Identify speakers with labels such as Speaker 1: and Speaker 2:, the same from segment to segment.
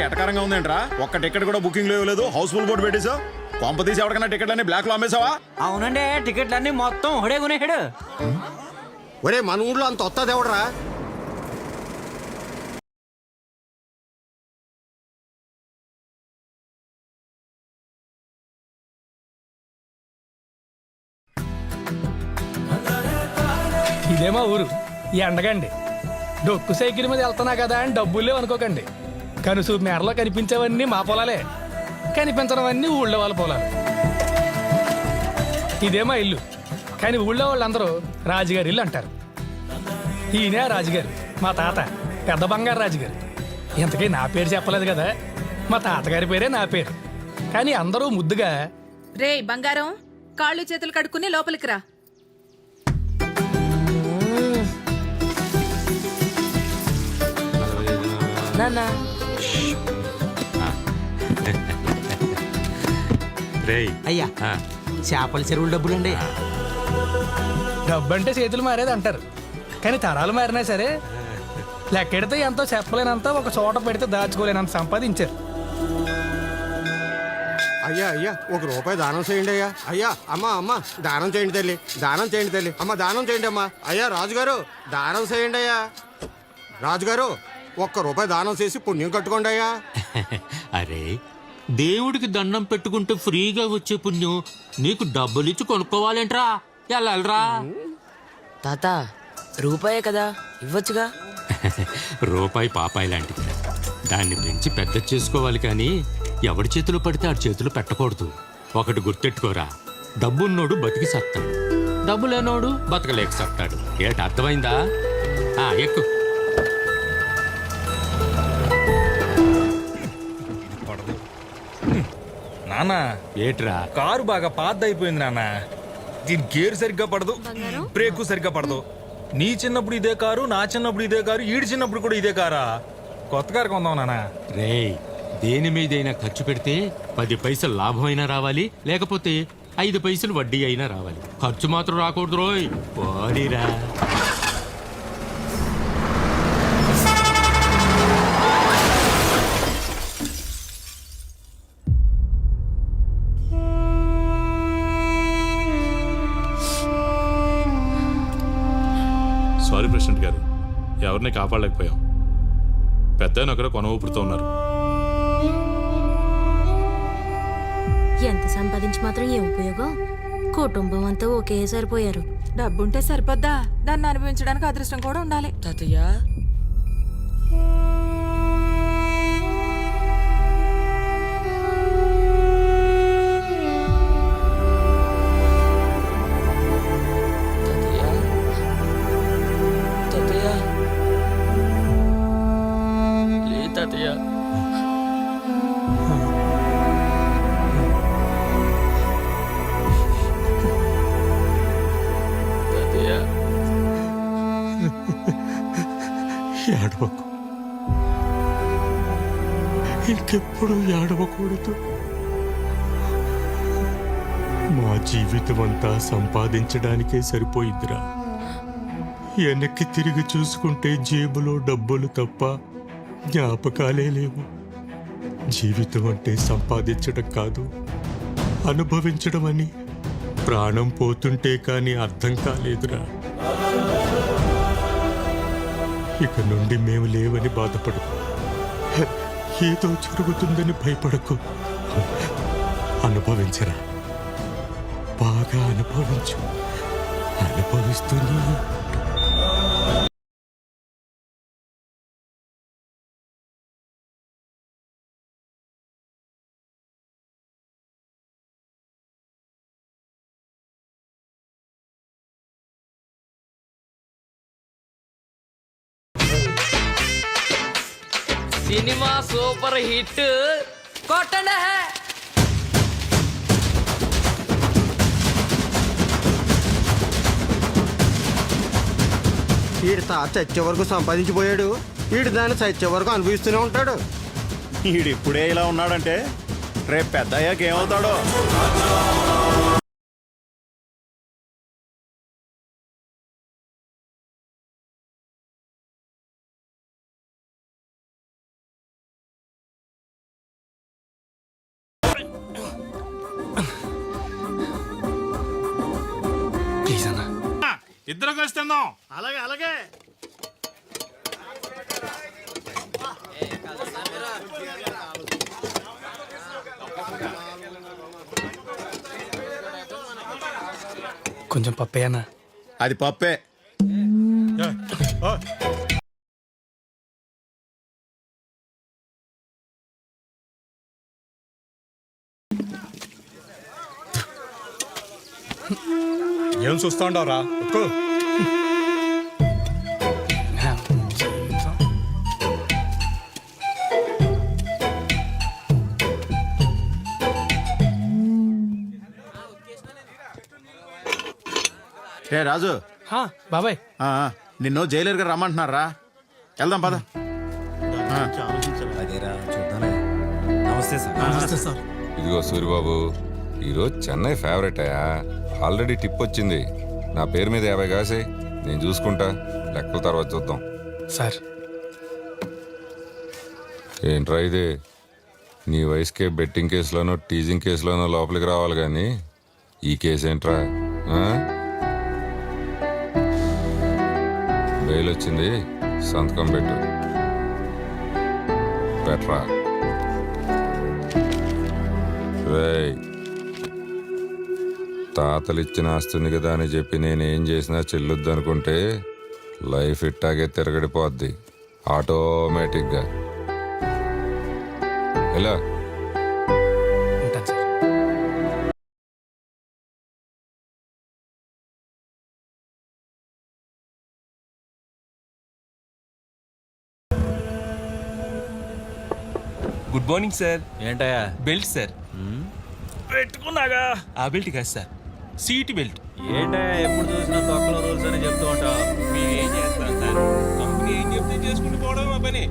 Speaker 1: ఎటకారంగా ఉందేంట్రా? ఒక్క టికెట్ కూడా బుకింగ్ లేదు, హౌస్ఫుల్ బోర్డు పెట్టేశావు. కొంప తీసి ఎవరికైనా టికెట్లన్నీ బ్లాక్ లో అమ్మేశావా?
Speaker 2: అవునండి, టికెట్లన్నీ మొత్తం హుడే కొనేసాడు.
Speaker 3: ఒరే మన ఊళ్ళో అంత వస్తుంది ఎవడరా?
Speaker 4: ఇదేమా ఊరు ఈ ఎండగండి. డొక్కు సైకిల్ మీద వెళ్తున్నా కదా అని డబ్బులు లేవు అనుకోకండి. కనుసూ మేరలో కనిపించేవన్నీ మా పొలాలే, కనిపించడవన్నీ ఊళ్ళో వాళ్ళ పొలాలు. ఇదేమా ఇల్లు, కానీ ఊళ్ళో వాళ్ళందరూ రాజుగారి ఇల్లు అంటారు. ఈయనే రాజుగారు, మా తాత పెద్ద బంగారు రాజుగారు. ఇంతకీ నా పేరు చెప్పలేదు కదా, మా తాతగారి పేరే నా పేరు. కానీ అందరూ ముద్దుగా
Speaker 5: రే బంగారం, కాళ్ళు చేతులు కడుక్కుని లోపలికి రా.
Speaker 2: అయ్యా చేపల చెరువుల డబ్బులండి.
Speaker 4: డబ్బంటే చేతులు మారేది అంటారు, కానీ తరాలు మారినా సరే లెక్కెడితే ఎంతో చెప్పలేనంత, ఒక చోట పెడితే దాచుకోలేనంత సంపాదించారు.
Speaker 3: అయ్యా అయ్యా 1 రూపాయి దానం చేయండి అయ్యా. అయ్యా అమ్మ అమ్మ దానం చేయండి తల్లి, దానం చేయండి తల్లి. అమ్మ దానం చేయండి అమ్మా. అయ్యా రాజుగారు దానం చేయండి అయ్యా. రాజుగారు 1 రూపాయి దానం చేసి పుణ్యం కట్టుకోండి అయ్యా.
Speaker 6: అరే, దేవుడికి దండం పెట్టుకుంటే ఫ్రీగా వచ్చే పుణ్యం నీకు డబ్బులిచ్చి కొనుక్కోవాలేంట్రా? వెళ్ళరా
Speaker 7: తాత, రూపాయే కదా, ఇవ్వచ్చుగా.
Speaker 6: రూపాయి పాపాయి లాంటిది, దాన్ని పెంచి పెద్ద చేసుకోవాలి కానీ ఎవడి చేతిలో పడితే ఆడి చేతిలో పెట్టకూడదు. ఒకటి గుర్తెట్టుకోరా, డబ్బున్నోడు బతికి సత్తాడు, డబ్బు లేనోడు బతకలేక సత్తాడు. ఏట అర్థమైందా? ఎక్కు.
Speaker 8: నానా
Speaker 6: ఏట్రా?
Speaker 8: కారు బాగా పాతదైపోయింది నాన్న. దీని గేరు సరిగ్గా పడదు, బ్రేకు సరిగ్గా పడదు. నీ చిన్నప్పుడు ఇదే కారు, నా చిన్నప్పుడు ఇదే కారు, ఈడి చిన్నప్పుడు కూడా ఇదే కారా. కొత్త కారు కొందాం నాన్న.
Speaker 6: రేయ్, దేని మీదైనా ఖర్చు పెడితే 10 పైసలు లాభం అయినా రావాలి, లేకపోతే 5 పైసలు వడ్డీ అయినా రావాలి. ఖర్చు మాత్రం రాకూడదు రోయ్. పోనీరా.
Speaker 9: సారీ ప్రెసిడెంట్ గారు, ఎవరిని కాపాడలేకపోయాం. పెద్ద ఒకరు కొన ఊపుడుతూ ఉన్నారు.
Speaker 10: ఎంత సంపాదించి మాత్రం ఏం ఉపయోగం? కుటుంబం అంతా ఒకేసారి పోయారు.
Speaker 5: డబ్బుంటే సరిపోద్దా? దాన్ని అనుభవించడానికి అదృష్టం కూడా ఉండాలి.
Speaker 7: తాతయ్య,
Speaker 6: ఏడవకు, ఇంకెప్పుడు ఏడవకూడదు. మా జీవితం అంతా సంపాదించడానికే సరిపోయిందిరా. వెనక్కి తిరిగి చూసుకుంటే జేబులో డబ్బులు తప్ప జ్ఞాపకాలే లేవు. జీవితం అంటే సంపాదించడం కాదు, అనుభవించడం అని ప్రాణం పోతుంటే కానీ అర్థం కాలేదురా. ఇక నుండి మేము లేవని బాధపడకు, ఏదో జరుగుతుందని భయపడకు. అనుభవించరా, బాగా అనుభవించు. అనుభవిస్తూనే
Speaker 7: సినిమా సూపర్ హిట్ కొట్టండి.
Speaker 3: వీడి తాత చచ్చే వరకు సంపాదించిపోయాడు, వీడు దాన్ని చచ్చే వరకు అనుభవిస్తూనే ఉంటాడు.
Speaker 1: ఈడిప్పుడే ఇలా ఉన్నాడంటే రేపు పెద్ద అయ్యాక ఏమవుతాడో.
Speaker 9: ఇద్దరు కలిసి తిందాం.
Speaker 3: అలాగే అలాగే.
Speaker 4: కొంచెం పప్పేయన్నా.
Speaker 1: అది పప్పే.
Speaker 8: ఏం చూస్తా ఉండవురా?
Speaker 1: ఏ రాజు,
Speaker 4: బాబాయ్
Speaker 1: ఆ, నిన్ను జైలర్ గారు రమ్మంటున్నారా? వెళ్దాం పద.
Speaker 11: ఇదిగో సూరిబాబు, ఈరోజు చెన్నై ఫేవరెట్ అయ్యా. ఆల్రెడీ టిప్ వచ్చింది. నా పేరు మీద 50 కాసే, నేను చూసుకుంటా. లెక్కల తర్వాత చూద్దాం.
Speaker 4: సార్
Speaker 11: ఏంట్రా ఇది? నీ వయసుకే బెట్టింగ్ కేసులోనో టీజింగ్ కేసులోనో లోపలికి రావాలి కానీ ఈ కేసు ఏంట్రా? ఆ? బెయిల్ వచ్చింది, సంతకం పెట్టు. పెట్టరా. రేయ్, తాతలిచ్చిన ఆస్తుంది కదా అని చెప్పి నేనేం చేసినా చెల్లుద్ది అనుకుంటే లైఫ్ ఇట్టాగే తిరగడిపోద్ది ఆటోమేటిక్గా. ఎలా?
Speaker 4: ఉంటాను సార్.
Speaker 12: Good morning sir.
Speaker 8: ఏంటయ్యా?
Speaker 12: Belt sir.
Speaker 8: పెట్టుకున్నాగా.
Speaker 12: ఆ బెల్ట్ కాదు సార్, సీట్ బెల్ట్.
Speaker 8: ఏంటయ్యా ఎప్పుడు చూసినా తొక్కలో రూల్స్ అని చెప్తూ ఉంటావు?
Speaker 12: మీరు ఏం చేస్తారు సార్? కంపెనీ ఏం చెప్తే చేసుకుంటూ పోవడం మా పని.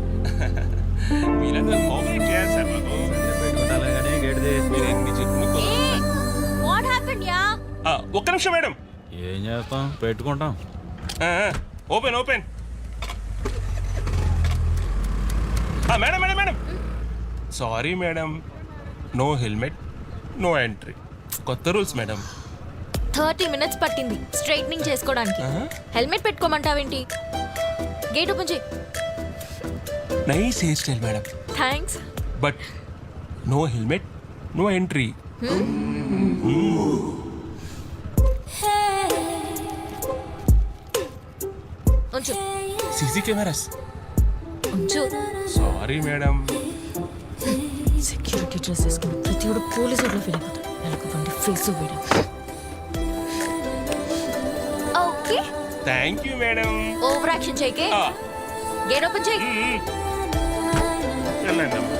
Speaker 12: మీరంతా కోఆపరేట్ చేయాలి సార్ మాకు.
Speaker 8: పెట్టుకుంటాలే కానీ గేటుది.
Speaker 12: మీరు ఎన్ని చెప్పిన
Speaker 10: వాట్ హ్యాపెండ్ యా?
Speaker 12: ఒక్క నిమిషం మేడం.
Speaker 8: ఏం చేస్తాం, పెట్టుకుంటాం.
Speaker 12: Open open. Madam madam madam, sorry madam, no helmet no entry. కొత్త రూల్స్ మేడం.
Speaker 10: 30 minutes పట్టింది స్ట్రైట్నింగ్ చేసుకోవడానికి. హెల్మెట్ పెట్టుకోమంటావేంటి? గేట్ ఓపెన్ చేయి.
Speaker 12: Nice hair style madam,
Speaker 10: thanks.
Speaker 12: But no helmet no entry.
Speaker 10: ఉంచు
Speaker 12: సీసీ కెమెరాస్.
Speaker 10: ఉంచు.
Speaker 12: Sorry madam.
Speaker 10: సెక్యూరిటీ డ్రెస్ వేసుకుని ప్రతి ఒడు పోలీసు ఫీల్ అయిపోతాడు. నెలకొండి face video. Okay,
Speaker 12: thank you madam.
Speaker 10: Over action చేయకే. గేట్ ఓపెన్ చేయి.
Speaker 12: వెళ్ళండి అమ్మా.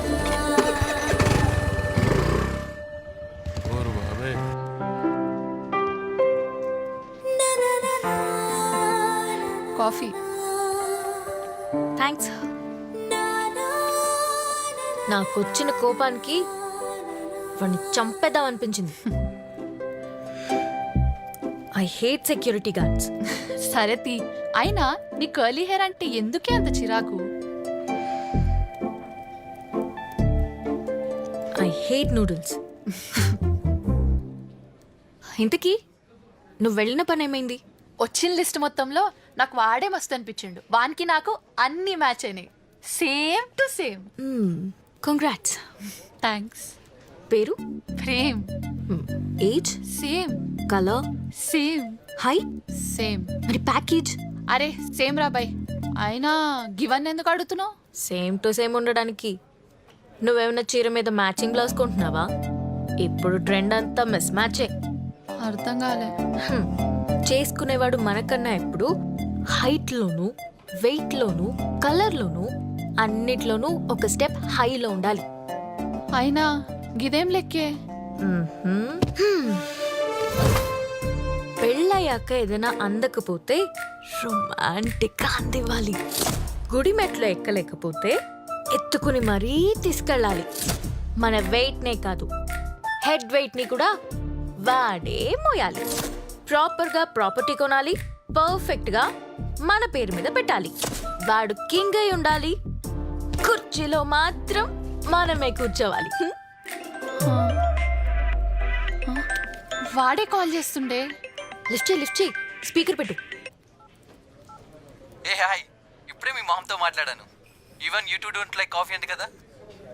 Speaker 12: ఓరు బాబాయ్.
Speaker 5: కాఫీ.
Speaker 10: థ్యాంక్స్. నాకొచ్చిన కోపానికి వాడిని చంపేద్దాం అనిపించింది. I hate security guards.
Speaker 5: సరే తీ. అయినా నీ కర్లీ హెయిర్ అంటే ఎందుకే అంత చిరాకు?
Speaker 10: I hate noodles. ఇంతకీ నువ్వు వెళ్ళిన పని ఏమైంది?
Speaker 5: వచ్చిన లిస్ట్ మొత్తంలో నాకు వాడే మస్తు అనిపించిండు. వానికి నాకు అన్ని మ్యాచ్ అయినాయి, same to same.
Speaker 10: Congrats.
Speaker 5: Thanks.
Speaker 10: పేరు?
Speaker 5: Prem.
Speaker 10: Age?
Speaker 5: Same.
Speaker 10: Colour?
Speaker 5: Same.
Speaker 10: Height?
Speaker 5: Same.
Speaker 10: మరి ప్యాకేజ్?
Speaker 5: అరే సేమ్ రా బాయ్. అయినా గివన్ ఎందుకు అడుగుతున్నావు?
Speaker 10: సేమ్ టు సేమ్ ఉండడానికి. నువ్వేమన్నా చీర మీద మ్యాచింగ్ బ్లౌజ్ కొంటున్నావా? ఇప్పుడు ట్రెండ్ అంతా మిస్ మ్యాచే.
Speaker 5: అర్థం కాలే.
Speaker 10: చేసుకునేవాడు మనకన్నా ఎప్పుడు హైట్లోను, వెయిట్లోను, కలర్లోను, అన్నిట్లోనూ ఒక స్టెప్ హైలో ఉండాలి.
Speaker 5: అయినా గిదేం లెక్కే.
Speaker 10: పెళ్ళయ్యాక ఏదైనా అందకపోతే రొమాంటిక్గా అందివ్వాలి. గుడి మెట్లో ఎక్కలేకపోతే ఎత్తుకుని మరీ తీసుకెళ్ళాలి. మన వెయిట్నే కాదు, హెడ్ వెయిట్ని కూడా వాడే మోయాలి. ప్రాపర్గా ప్రాపర్టీ కొనాలి. పర్ఫెక్ట్గా మన పేరు మీద పెట్టాలి. వాడు కింగ్ అయి ఉండాలి. కుర్చీలో మాత్రం మనమే కూర్చోవాలి.
Speaker 5: వాడే కాల్ చేస్తుండే.
Speaker 10: లిఫ్ట్ చేయి, లిఫ్ట్ చేయి. స్పీకర్ పెట్టు.
Speaker 13: ఏ హాయ్, ఇప్పుడే మీ మామ్తో మాట్లాడాను. Even you too don't like coffee అంట కదా.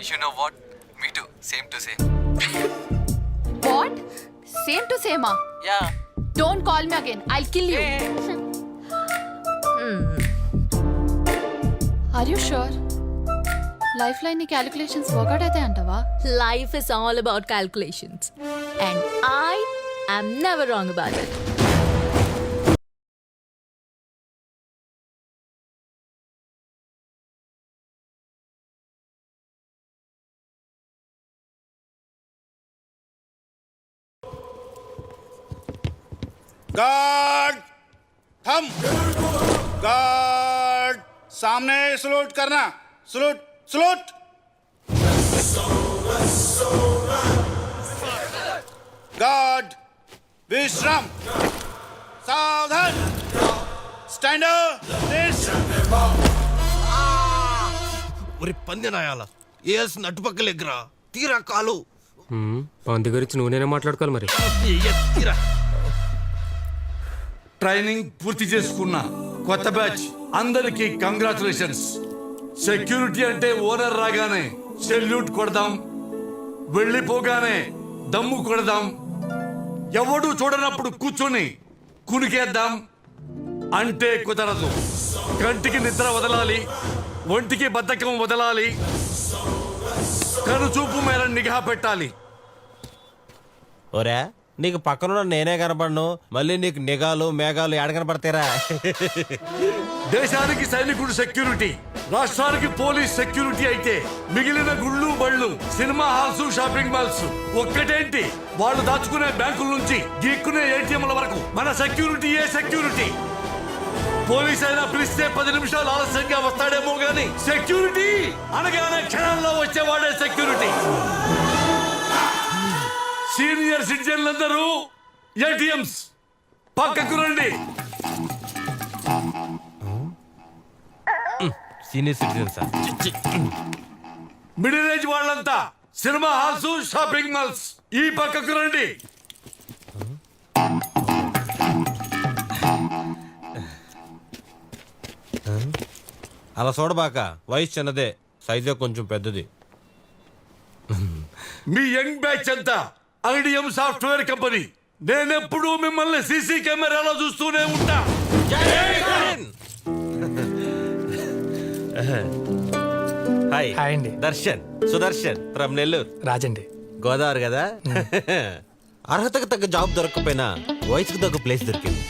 Speaker 13: You know what, me too, same to same.
Speaker 5: What? Same to సేమా?
Speaker 13: Yeah.
Speaker 5: Don't call me again, I kill you. Are you sure? Life line నీ calculations work out అయితే అంటావా?
Speaker 10: Life is all about calculations and I am never wrong about it.
Speaker 1: Guard थम guard सामने salute करना salute salute guard विश्राम सावधान stand
Speaker 12: ఒరే పందెనాయాల ఏల్సిన అటుపక్కల ఎగ్రా తీరా కాలు
Speaker 13: పంది గురించి నువ్వునే మాట్లాడుకోవాలి మరి.
Speaker 12: తీరా
Speaker 14: ట్రైనింగ్ పూర్తి చేసుకున్న కొత్త బ్యాచ్ అందరికి కంగ్రాచులేషన్స్. సెక్యూరిటీ అంటే ఓనర్ రాగానే సెల్యూట్ కొడదాం, వెళ్ళిపోగానే దమ్ము కొడదాం, ఎవడు చూడనప్పుడు కూర్చొని కునికేద్దాం అంటే కుదరదు. కంటికి నిద్ర వదలాలి, ఒంటికి బద్ధకం వదలాలి, కనుచూపు మేర నిఘా పెట్టాలి.
Speaker 3: ఒరే నీకు పక్కన నేనే కనపడను, మళ్ళీ నీకు నిఘాలు మేఘాలు ఏడ కనపడతారా?
Speaker 14: దేశానికి సైనికుడు సెక్యూరిటీ, రాష్ట్రానికి పోలీస్ సెక్యూరిటీ అయితే మిగిలిన గుళ్ళు బళ్ళు సినిమా హాల్స్ షాపింగ్ మాల్స్ ఒక్కటేంటి, వాళ్ళు దాచుకునే బ్యాంకుల నుంచి గీక్కునే ఏటీఎంల వరకు మన సెక్యూరిటీయే సెక్యూరిటీ. పోలీస్ అయినా పిలిస్తే 10 నిమిషాలు ఆలస్యంగా వస్తాడేమో గాని సెక్యూరిటీ అనగానే క్షణాల్లో వచ్చేవాడే సెక్యూరిటీ. సీనియర్ సిటిజన్లందరూ ఏటీఎంస్ పక్కకు రండి.
Speaker 3: సీనియర్ సిటిజన్స్
Speaker 14: మిడిల్ ఏజ్ వాళ్ళంతా సినిమా హాల్స్ షాపింగ్ మాల్స్ ఈ పక్కకు రండి.
Speaker 3: అలా చూడబాక, వయసు చిన్నదే, సైజే కొంచెం పెద్దది.
Speaker 14: మీ యంగ్ బ్యాచ్ అంతా ఐడిఎం సాఫ్ట్వేర్ కంపెనీ. నేనెప్పుడు మిమ్మల్ని సీసీ కెమెరాలో చూస్తూనే ఉంటా.
Speaker 3: హాయ్
Speaker 4: హాయ్ అండి.
Speaker 3: దర్శన్, సుదర్శన్ ఫ్రమ్ నెల్లూరు.
Speaker 4: రాజండి.
Speaker 3: గోదావరి కదా. అర్హతకు తగ్గ జాబ్ దొరకకపోయినా వయసుకు తగ్గ ప్లేస్ దొరికింది.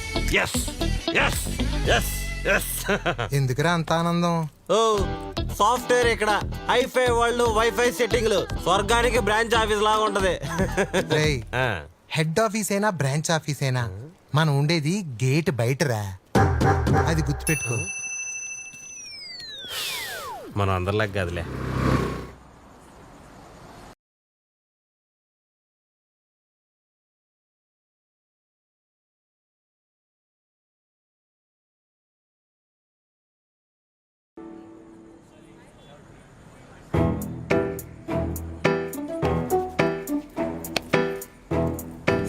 Speaker 3: Yes yes yes yes.
Speaker 13: ఎందుకురా అంత ఆనందం?
Speaker 3: ఓ సాఫ్ట్వేర్ ఇక్కడ హైఫై వాళ్ళు వైఫై సెట్టింగ్లు స్వర్గానికి బ్రాంచ్ ఆఫీస్ లాగా ఉంటది.
Speaker 13: హెడ్ ఆఫీస్ అయినా బ్రాంచ్ ఆఫీస్ అయినా మనం ఉండేది గేట్ బయటరా, అది గుర్తుపెట్టుకో.
Speaker 3: మనం అందరిలాగా కాదులే.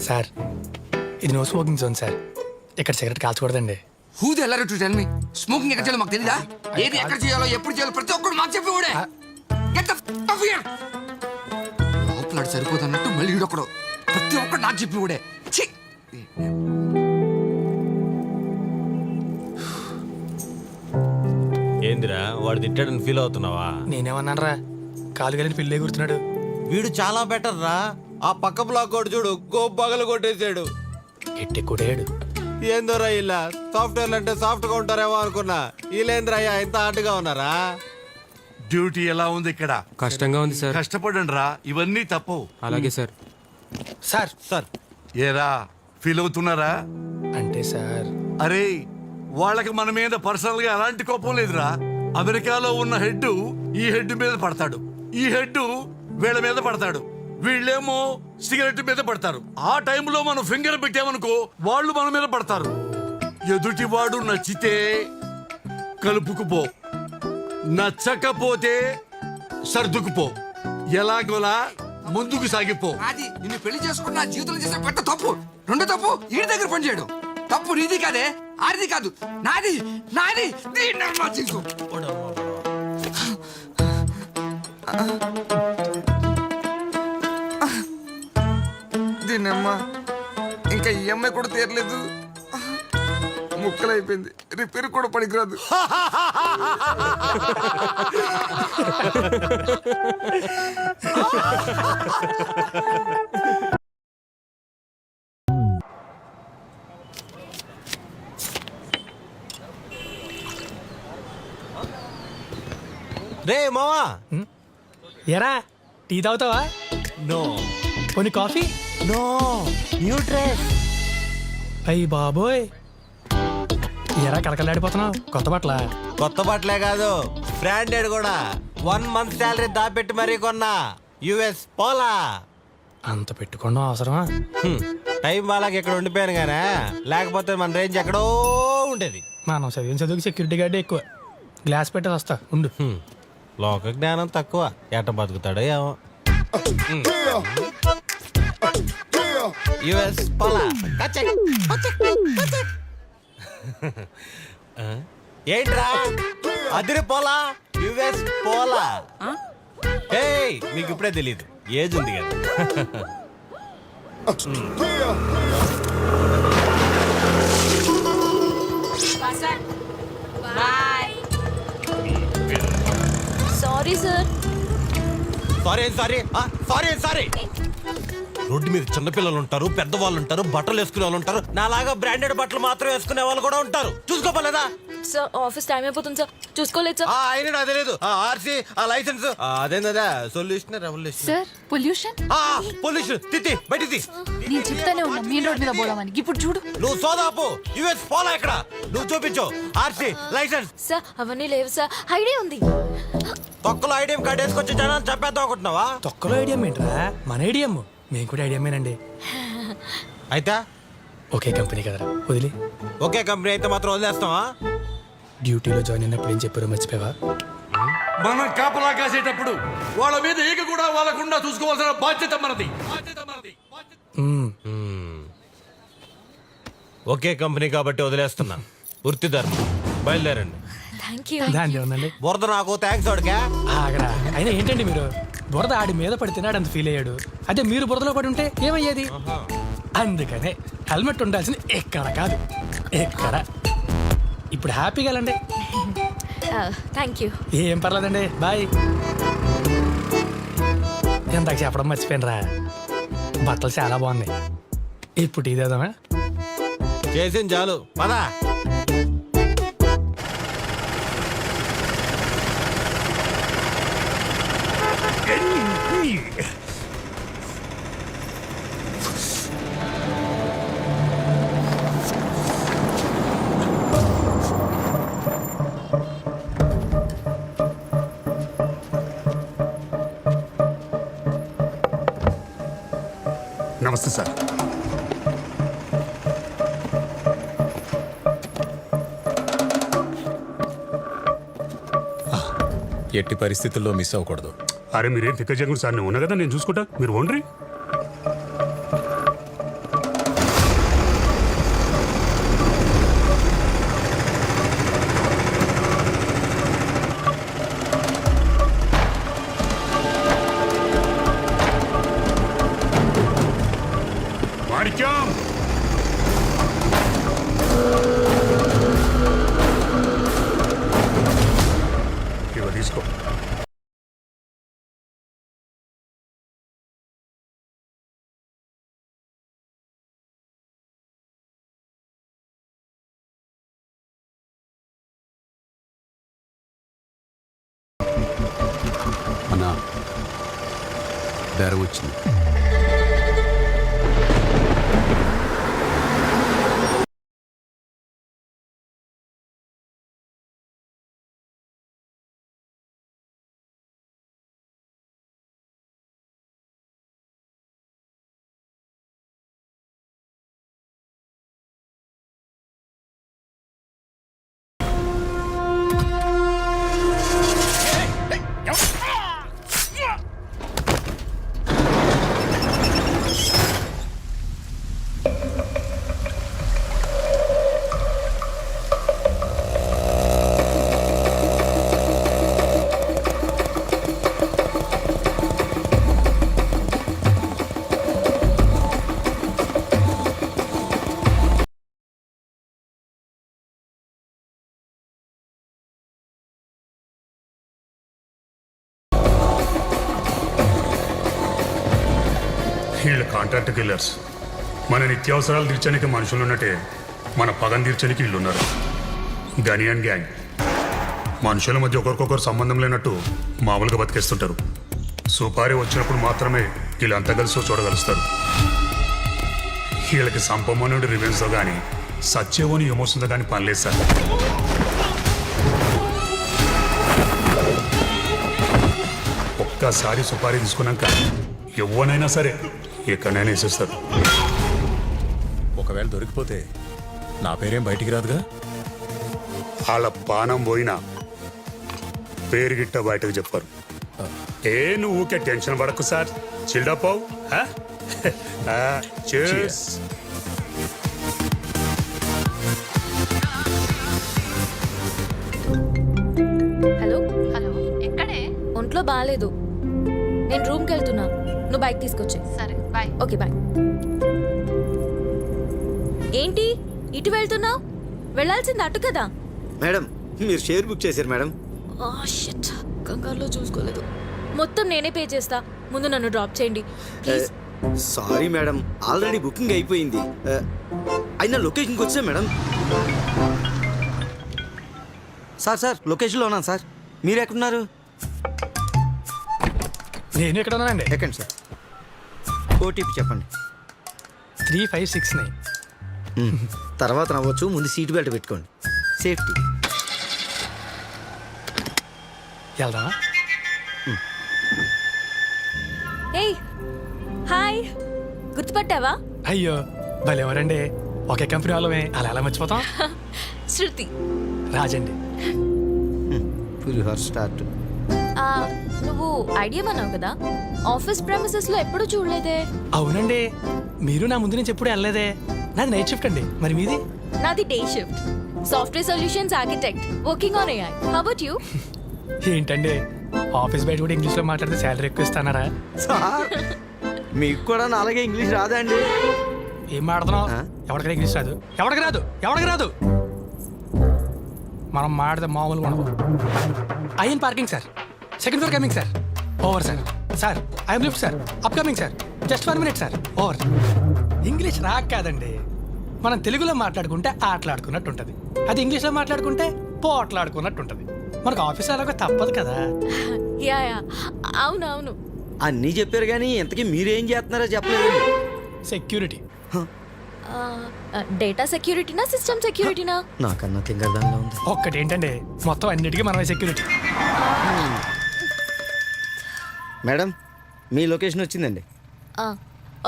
Speaker 4: సార్ ఇది నో స్మోకింగ్ జోన్ సార్, ఇక్కడ సిగరెట్ కాల్చకూడదండి.
Speaker 13: Who the hell are to tell me smoking ఎక్కడ చేయాలో మాకు తెలీదా? ఏది ఎక్కడ చేయాలో ఎప్పుడు చేయాలో ప్రతి ఒక్కరు మాకు చెప్పి ఊడే. Get the fuck off here. లోపలాడు సరిపోదన్నట్టు మళ్ళీ ఈడొకడు ప్రతి ఒక్కరు నాకు చెప్పి ఊడే. ఛీ.
Speaker 3: ఏందిరా వాడు తిట్టాడని ఫీల్ అవుతున్నావా?
Speaker 4: నేనేమన్నాను రా, కాలు కలిని పిల్లే గుర్తున్నాడు.
Speaker 3: వీడు చాలా బెటర్ రా. ఆ పక్క బ్లాక్ కొడు చూడు, గోపగలు కొట్టేసాడు.
Speaker 4: ఎట్టి కొట్టాడు.
Speaker 3: ఏందోరా ఇలా సాఫ్ట్వేర్లు అంటే సాఫ్ట్ గా ఉంటారేమో అనుకున్నా. వీళ్ళేంద్రా ఇంత హార్డ్గా ఉన్నారా?
Speaker 14: డ్యూటీ ఎలా ఉంది ఇక్కడ?
Speaker 13: కష్టంగా ఉంది సార్.
Speaker 14: కష్టపడండి రా, ఇవన్నీ తప్పు.
Speaker 13: అలాగే సార్.
Speaker 4: సార్
Speaker 3: సార్
Speaker 14: ఏరా ఫీల్ అవుతున్నారా?
Speaker 4: అంటే సార్
Speaker 14: అరే వాళ్ళకి మన మీద పర్సనల్ గా అలాంటి కోపం లేదురా. అమెరికాలో ఉన్న హెడ్ ఈ హెడ్ మీద పడతాడు, ఈ హెడ్ వీళ్ళ మీద పడతాడు, వీళ్ళేమో సిగరెట్ మీద పడతారు. ఆ టైంలో మనం ఫింగర్ పెట్టామనుకో వాళ్ళు మన మీద పడతారు. ఎదుటి వాడు నచ్చితే కలుపుకుపో, నచ్చకపోతే సర్దుకుపో, ఎలాగోలా ముందుకు సాగిపో.
Speaker 13: అది నిన్ను పెళ్లి చేసుకున్న జీవితంలో చేసిన పెద్ద తప్పు. రెండో తప్పు ఈడి దగ్గర పనిచేయడం. తప్పు నీది కాదే, ఆడిది కాదు నాది నాది దీన్నమ్మా చేసుకో దీన్నమ్మా ఇంకా ఈఎంఐ కూడా తీరలేదు ముక్కలైపోయింది రిపేర్ కూడా పనికిరాదు
Speaker 2: రే మావా
Speaker 4: ఎరా టీ తాగుతావా
Speaker 2: నో
Speaker 4: కొన్ని కాఫీ
Speaker 2: నో న్యూ డ్రెస్
Speaker 4: అయ్యి బాబోయ్ ఎరా కలకలాడిపోతున్నావు కొత్త బట్టల
Speaker 2: కొత్త బట్టలే కాదు బ్రాండెడ్ కూడా 1 month శాలరీ దాపెట్టి మరీ కొన్నా యుఎస్ పోలా
Speaker 4: అంత పెట్టుకోవడం అవసరమా
Speaker 2: టైం వాళ్ళకి ఇక్కడ ఉండిపోయాను గానే లేకపోతే మన రేంజ్ ఎక్కడో ఉండేది
Speaker 4: మనం చదివిన చదువుకి సెక్యూరిటీ గార్డ్ ఎక్కువ గ్లాస్ పెట్టేసి వస్తా ఉండు
Speaker 2: లోక జ్ఞానం తక్కువ ఎట్ట బతుకుతాడో ఏమో యుఎస్ పోలా ఏంట్రా అదిరి పోలా యుఎస్ పోలా ఏయ్ మీకు ఇప్పుడే తెలియదు ఏజ్ ఉంది కదా
Speaker 10: సారీ సార్.
Speaker 2: సారీ రోడ్డు మీద చిన్నపిల్లలు ఉంటారు పెద్దవాళ్ళు ఉంటారు బట్టలు వేసుకునే వాళ్ళు ఉంటారు నాలాగా బ్రాండెడ్ బట్టలు మాత్రం వేసుకునే వాళ్ళు కూడా ఉంటారు చూసుకోపోలేదా
Speaker 10: సార్ ఆఫీస్ టైం అయిపోతుంది సార్ చూసుకోలేదు సార్.
Speaker 2: అయినా నాకు తెలియదు ఆర్సీ ఆ లైసెన్స్ అదేందా solution revolution
Speaker 5: sir pollution
Speaker 2: pollution తిత్తి బయటిది
Speaker 5: నేను చెప్తానే ఉన్నా మెయిన్ రోడ్ మీద పోదామని ఇప్పుడు చూడు
Speaker 2: నువ్వు సోదాపు యుఎస్ పోలా ఇక్కడ నువ్వు చూపించు ఆర్సీ లైసెన్స్
Speaker 10: సార్ అవన్నీ లేవు సార్ ఐడియా ఉంది.
Speaker 2: తొక్కలో ఐడియం కార్డు వేసుకొచ్చి జనాన్ని చంపేద్దాం అనుకుంటున్నావా
Speaker 4: తొక్కలో ఐడియం ఏంట్రా మన ఐడియం మేము కూడా ఐడియామేనండి
Speaker 2: అయితే
Speaker 4: ఒకే కంపెనీ కదరా వదిలి
Speaker 2: ఒకే కంపెనీ అయితే మాత్రం వదిలేస్తావా
Speaker 4: డ్యూటీలో జాయిన్ అయినప్పుడు ఏం చెప్పారో మర్చిపోయావా
Speaker 14: మనం కాపలా కాసేటప్పుడు వాళ్ళ మీద ఈగ కూడా వాళ్ళకుండా చూసుకోవాల్సిన బాధ్యత మనది
Speaker 2: ఒకే కంపెనీ కాబట్టి వదిలేస్తున్నా వృత్తి ధర్మం బయలుదేరండి
Speaker 10: థ్యాంక్ యూ.
Speaker 4: దాని ఉందండి
Speaker 2: బురద నాకు థ్యాంక్స్ వాడికా
Speaker 4: ఆగరా అయినా ఏంటండి మీరు బురద ఆడి మీద పడి తిన్నాడు అంత ఫీల్ అయ్యాడు అదే మీరు బురదలో పడి ఉంటే ఏమయ్యేది అందుకనే హెల్మెట్ ఉండాల్సింది ఎక్కడ కాదు ఎక్కడ ఇప్పుడు హ్యాపీగా వెళ్ళండి.
Speaker 10: Thank you.
Speaker 4: ఏం పర్లేదండి బాయ్. ఎంతకు చెప్పడం మర్చిపోయినరా బట్టలు చాలా బాగున్నాయి ఇప్పుడు ఇదేదామా
Speaker 2: చేసింది చాలు పదా
Speaker 14: నమస్తే సార్.
Speaker 1: ఎట్టి పరిస్థితుల్లో మిస్ అవ్వకూడదు.
Speaker 14: అరే మీరేం తిక్క చేయకుండా సార్ నేను ఉన్నా కదా నేను చూసుకుంటా మీరు ఓన్రీ. మాణిక్యం ఇవ తీసుకో.
Speaker 1: అన్నా బేరం వచ్చింది.
Speaker 14: వీళ్ళు కాంట్రాక్ట్ కిల్లర్స్. మన నిత్యావసరాలు తీర్చడానికి మనుషులు ఉన్నట్టే మన పగం తీర్చడానికి వీళ్ళు ఉన్నారు. గని అండ్ గ్యాంగ్ మనుషుల మధ్య ఒకరికొకరు సంబంధం లేనట్టు మామూలుగా బతికేస్తుంటారు. సుపారీ వచ్చినప్పుడు మాత్రమే వీళ్ళంతా కలిసి చూడగలుస్తారు. వీళ్ళకి సంపమ్మనుడి రివెన్స్తో కానీ సత్యవోని ఎమోషన్తో కానీ పనిలేదు సార్. ఒక్కసారి సుపారీ తీసుకున్నాక ఎవరినైనా సరే ఎక్కడైనా వేసేస్తారు.
Speaker 1: ఒకవేళ దొరికిపోతే నా పేరేం బయటికి రాదుగా.
Speaker 14: వాళ్ళ పానం పోయినా పేరు గిట్ట బయటకు చెప్పారు. నువ్వు ఊకే టెన్షన్ పడకు సార్, చిల్డప్ అవు. చేర్స్.
Speaker 10: హలో,
Speaker 5: హలో, ఎక్కడే?
Speaker 10: ఒంట్లో బాగాలేదు, నేను రూమ్కి వెళ్తున్నా, నువ్వు బైక్ తీసుకొచ్చే.
Speaker 5: సరే, బాయ్.
Speaker 10: Okay bye. ఏంటి ఇటు వెళ్తున్నావు? వెళ్ళాల్సింది అటు కదా.
Speaker 3: మేడం మీరు షేర్ బుక్ చేశారు మేడం.
Speaker 10: షిట్, కంగారులో చూసుకోలేదు. మొత్తం నేనే పే చేస్తా, ముందు నన్ను డ్రాప్ చేయండి please.
Speaker 3: Sorry madam, already booking అయిపోయింది. అయినా లొకేషన్కి వచ్చా మేడం. సార్ లొకేషన్లో ఉన్నాను సార్. మీరు ఎక్కడున్నారు?
Speaker 4: నేను ఎక్కడ ఉన్నానండి?
Speaker 3: ఎక్కండి సార్. ఓటీపీ చెప్పండి.
Speaker 4: 3569.
Speaker 3: తర్వాత నవ్వచ్చు, ముందు సీట్ బెల్ట్ పెట్టుకోండి, సేఫ్టీ.
Speaker 4: వెళ్దామా?
Speaker 10: ఏయ్ హాయ్, గుర్తుపట్టావా?
Speaker 4: అయ్యో భలేవరండి, ఒకే కంపెనీ వాళ్ళమే, అలా ఎలా మర్చిపోతాం?
Speaker 10: శృతి.
Speaker 4: రాజండి.
Speaker 3: పులిహోర స్టార్ట్.
Speaker 10: నువ్వు ఐడియా అన్నావు కదా, ఆఫీస్ ప్రెమిసెస్ లో ఎప్పుడూ చూడలేదే.
Speaker 4: అవునండి, మీరు నా ముందు నుంచి ఎప్పుడు వెళ్ళలేదే. నాది నైట్ షిఫ్ట్ అండి, మరి మీది?
Speaker 10: నాది day shift, software solutions architect, working on AI. How about you?
Speaker 4: ఏంటండి ఆఫీస్ బయట కూడా ఇంగ్లీష్లో మాట్లాడితే శాలరీ ఎక్కువ ఇస్తానారా?
Speaker 3: సార్ మీకు కూడా అలాగే ఇంగ్లీష్ రాదా అండి?
Speaker 4: ఏం మాట్లాడుతున్నావు? ఎవరికి ఇంగ్లీష్ రాదు, ఎవరికి రాదు, ఎవరికి రాదు. మనం మాడితే మామూలుగా ఉండదు. I'm in parking sir, second floor coming sir, over sir. Sir I'm lift sir, up coming sir, just 1 minute sir, over. English రాక కాదండి, మనం తెలుగులో మాట్లాడుకుంటే ఆటలాడుకున్నట్టు ఉంటుంది, అది ఇంగ్లీష్లో మాట్లాడుకుంటే పోట్లాడుకున్నట్టు ఉంటుంది. మనకు ఆఫీస్ అలాగో తప్పదు కదా.
Speaker 10: యా అవునవును.
Speaker 3: అన్నీ చెప్పారు కానీ ఇంతకీ మీరేం చేస్తున్నారో చెప్పలేదు.
Speaker 4: సెక్యూరిటీ.
Speaker 10: డేటా సెక్యూరిటీనా, సిస్టమ్ సెక్యూరిటీనా?
Speaker 3: నాకన్నా తింగరదానిలో ఉంది.
Speaker 4: ఒక్కటేంటండి, మొత్తం అన్నిటికీ మనమే సెక్యూరిటీ.
Speaker 3: మేడం మీ లొకేషన్ వచ్చిందండి.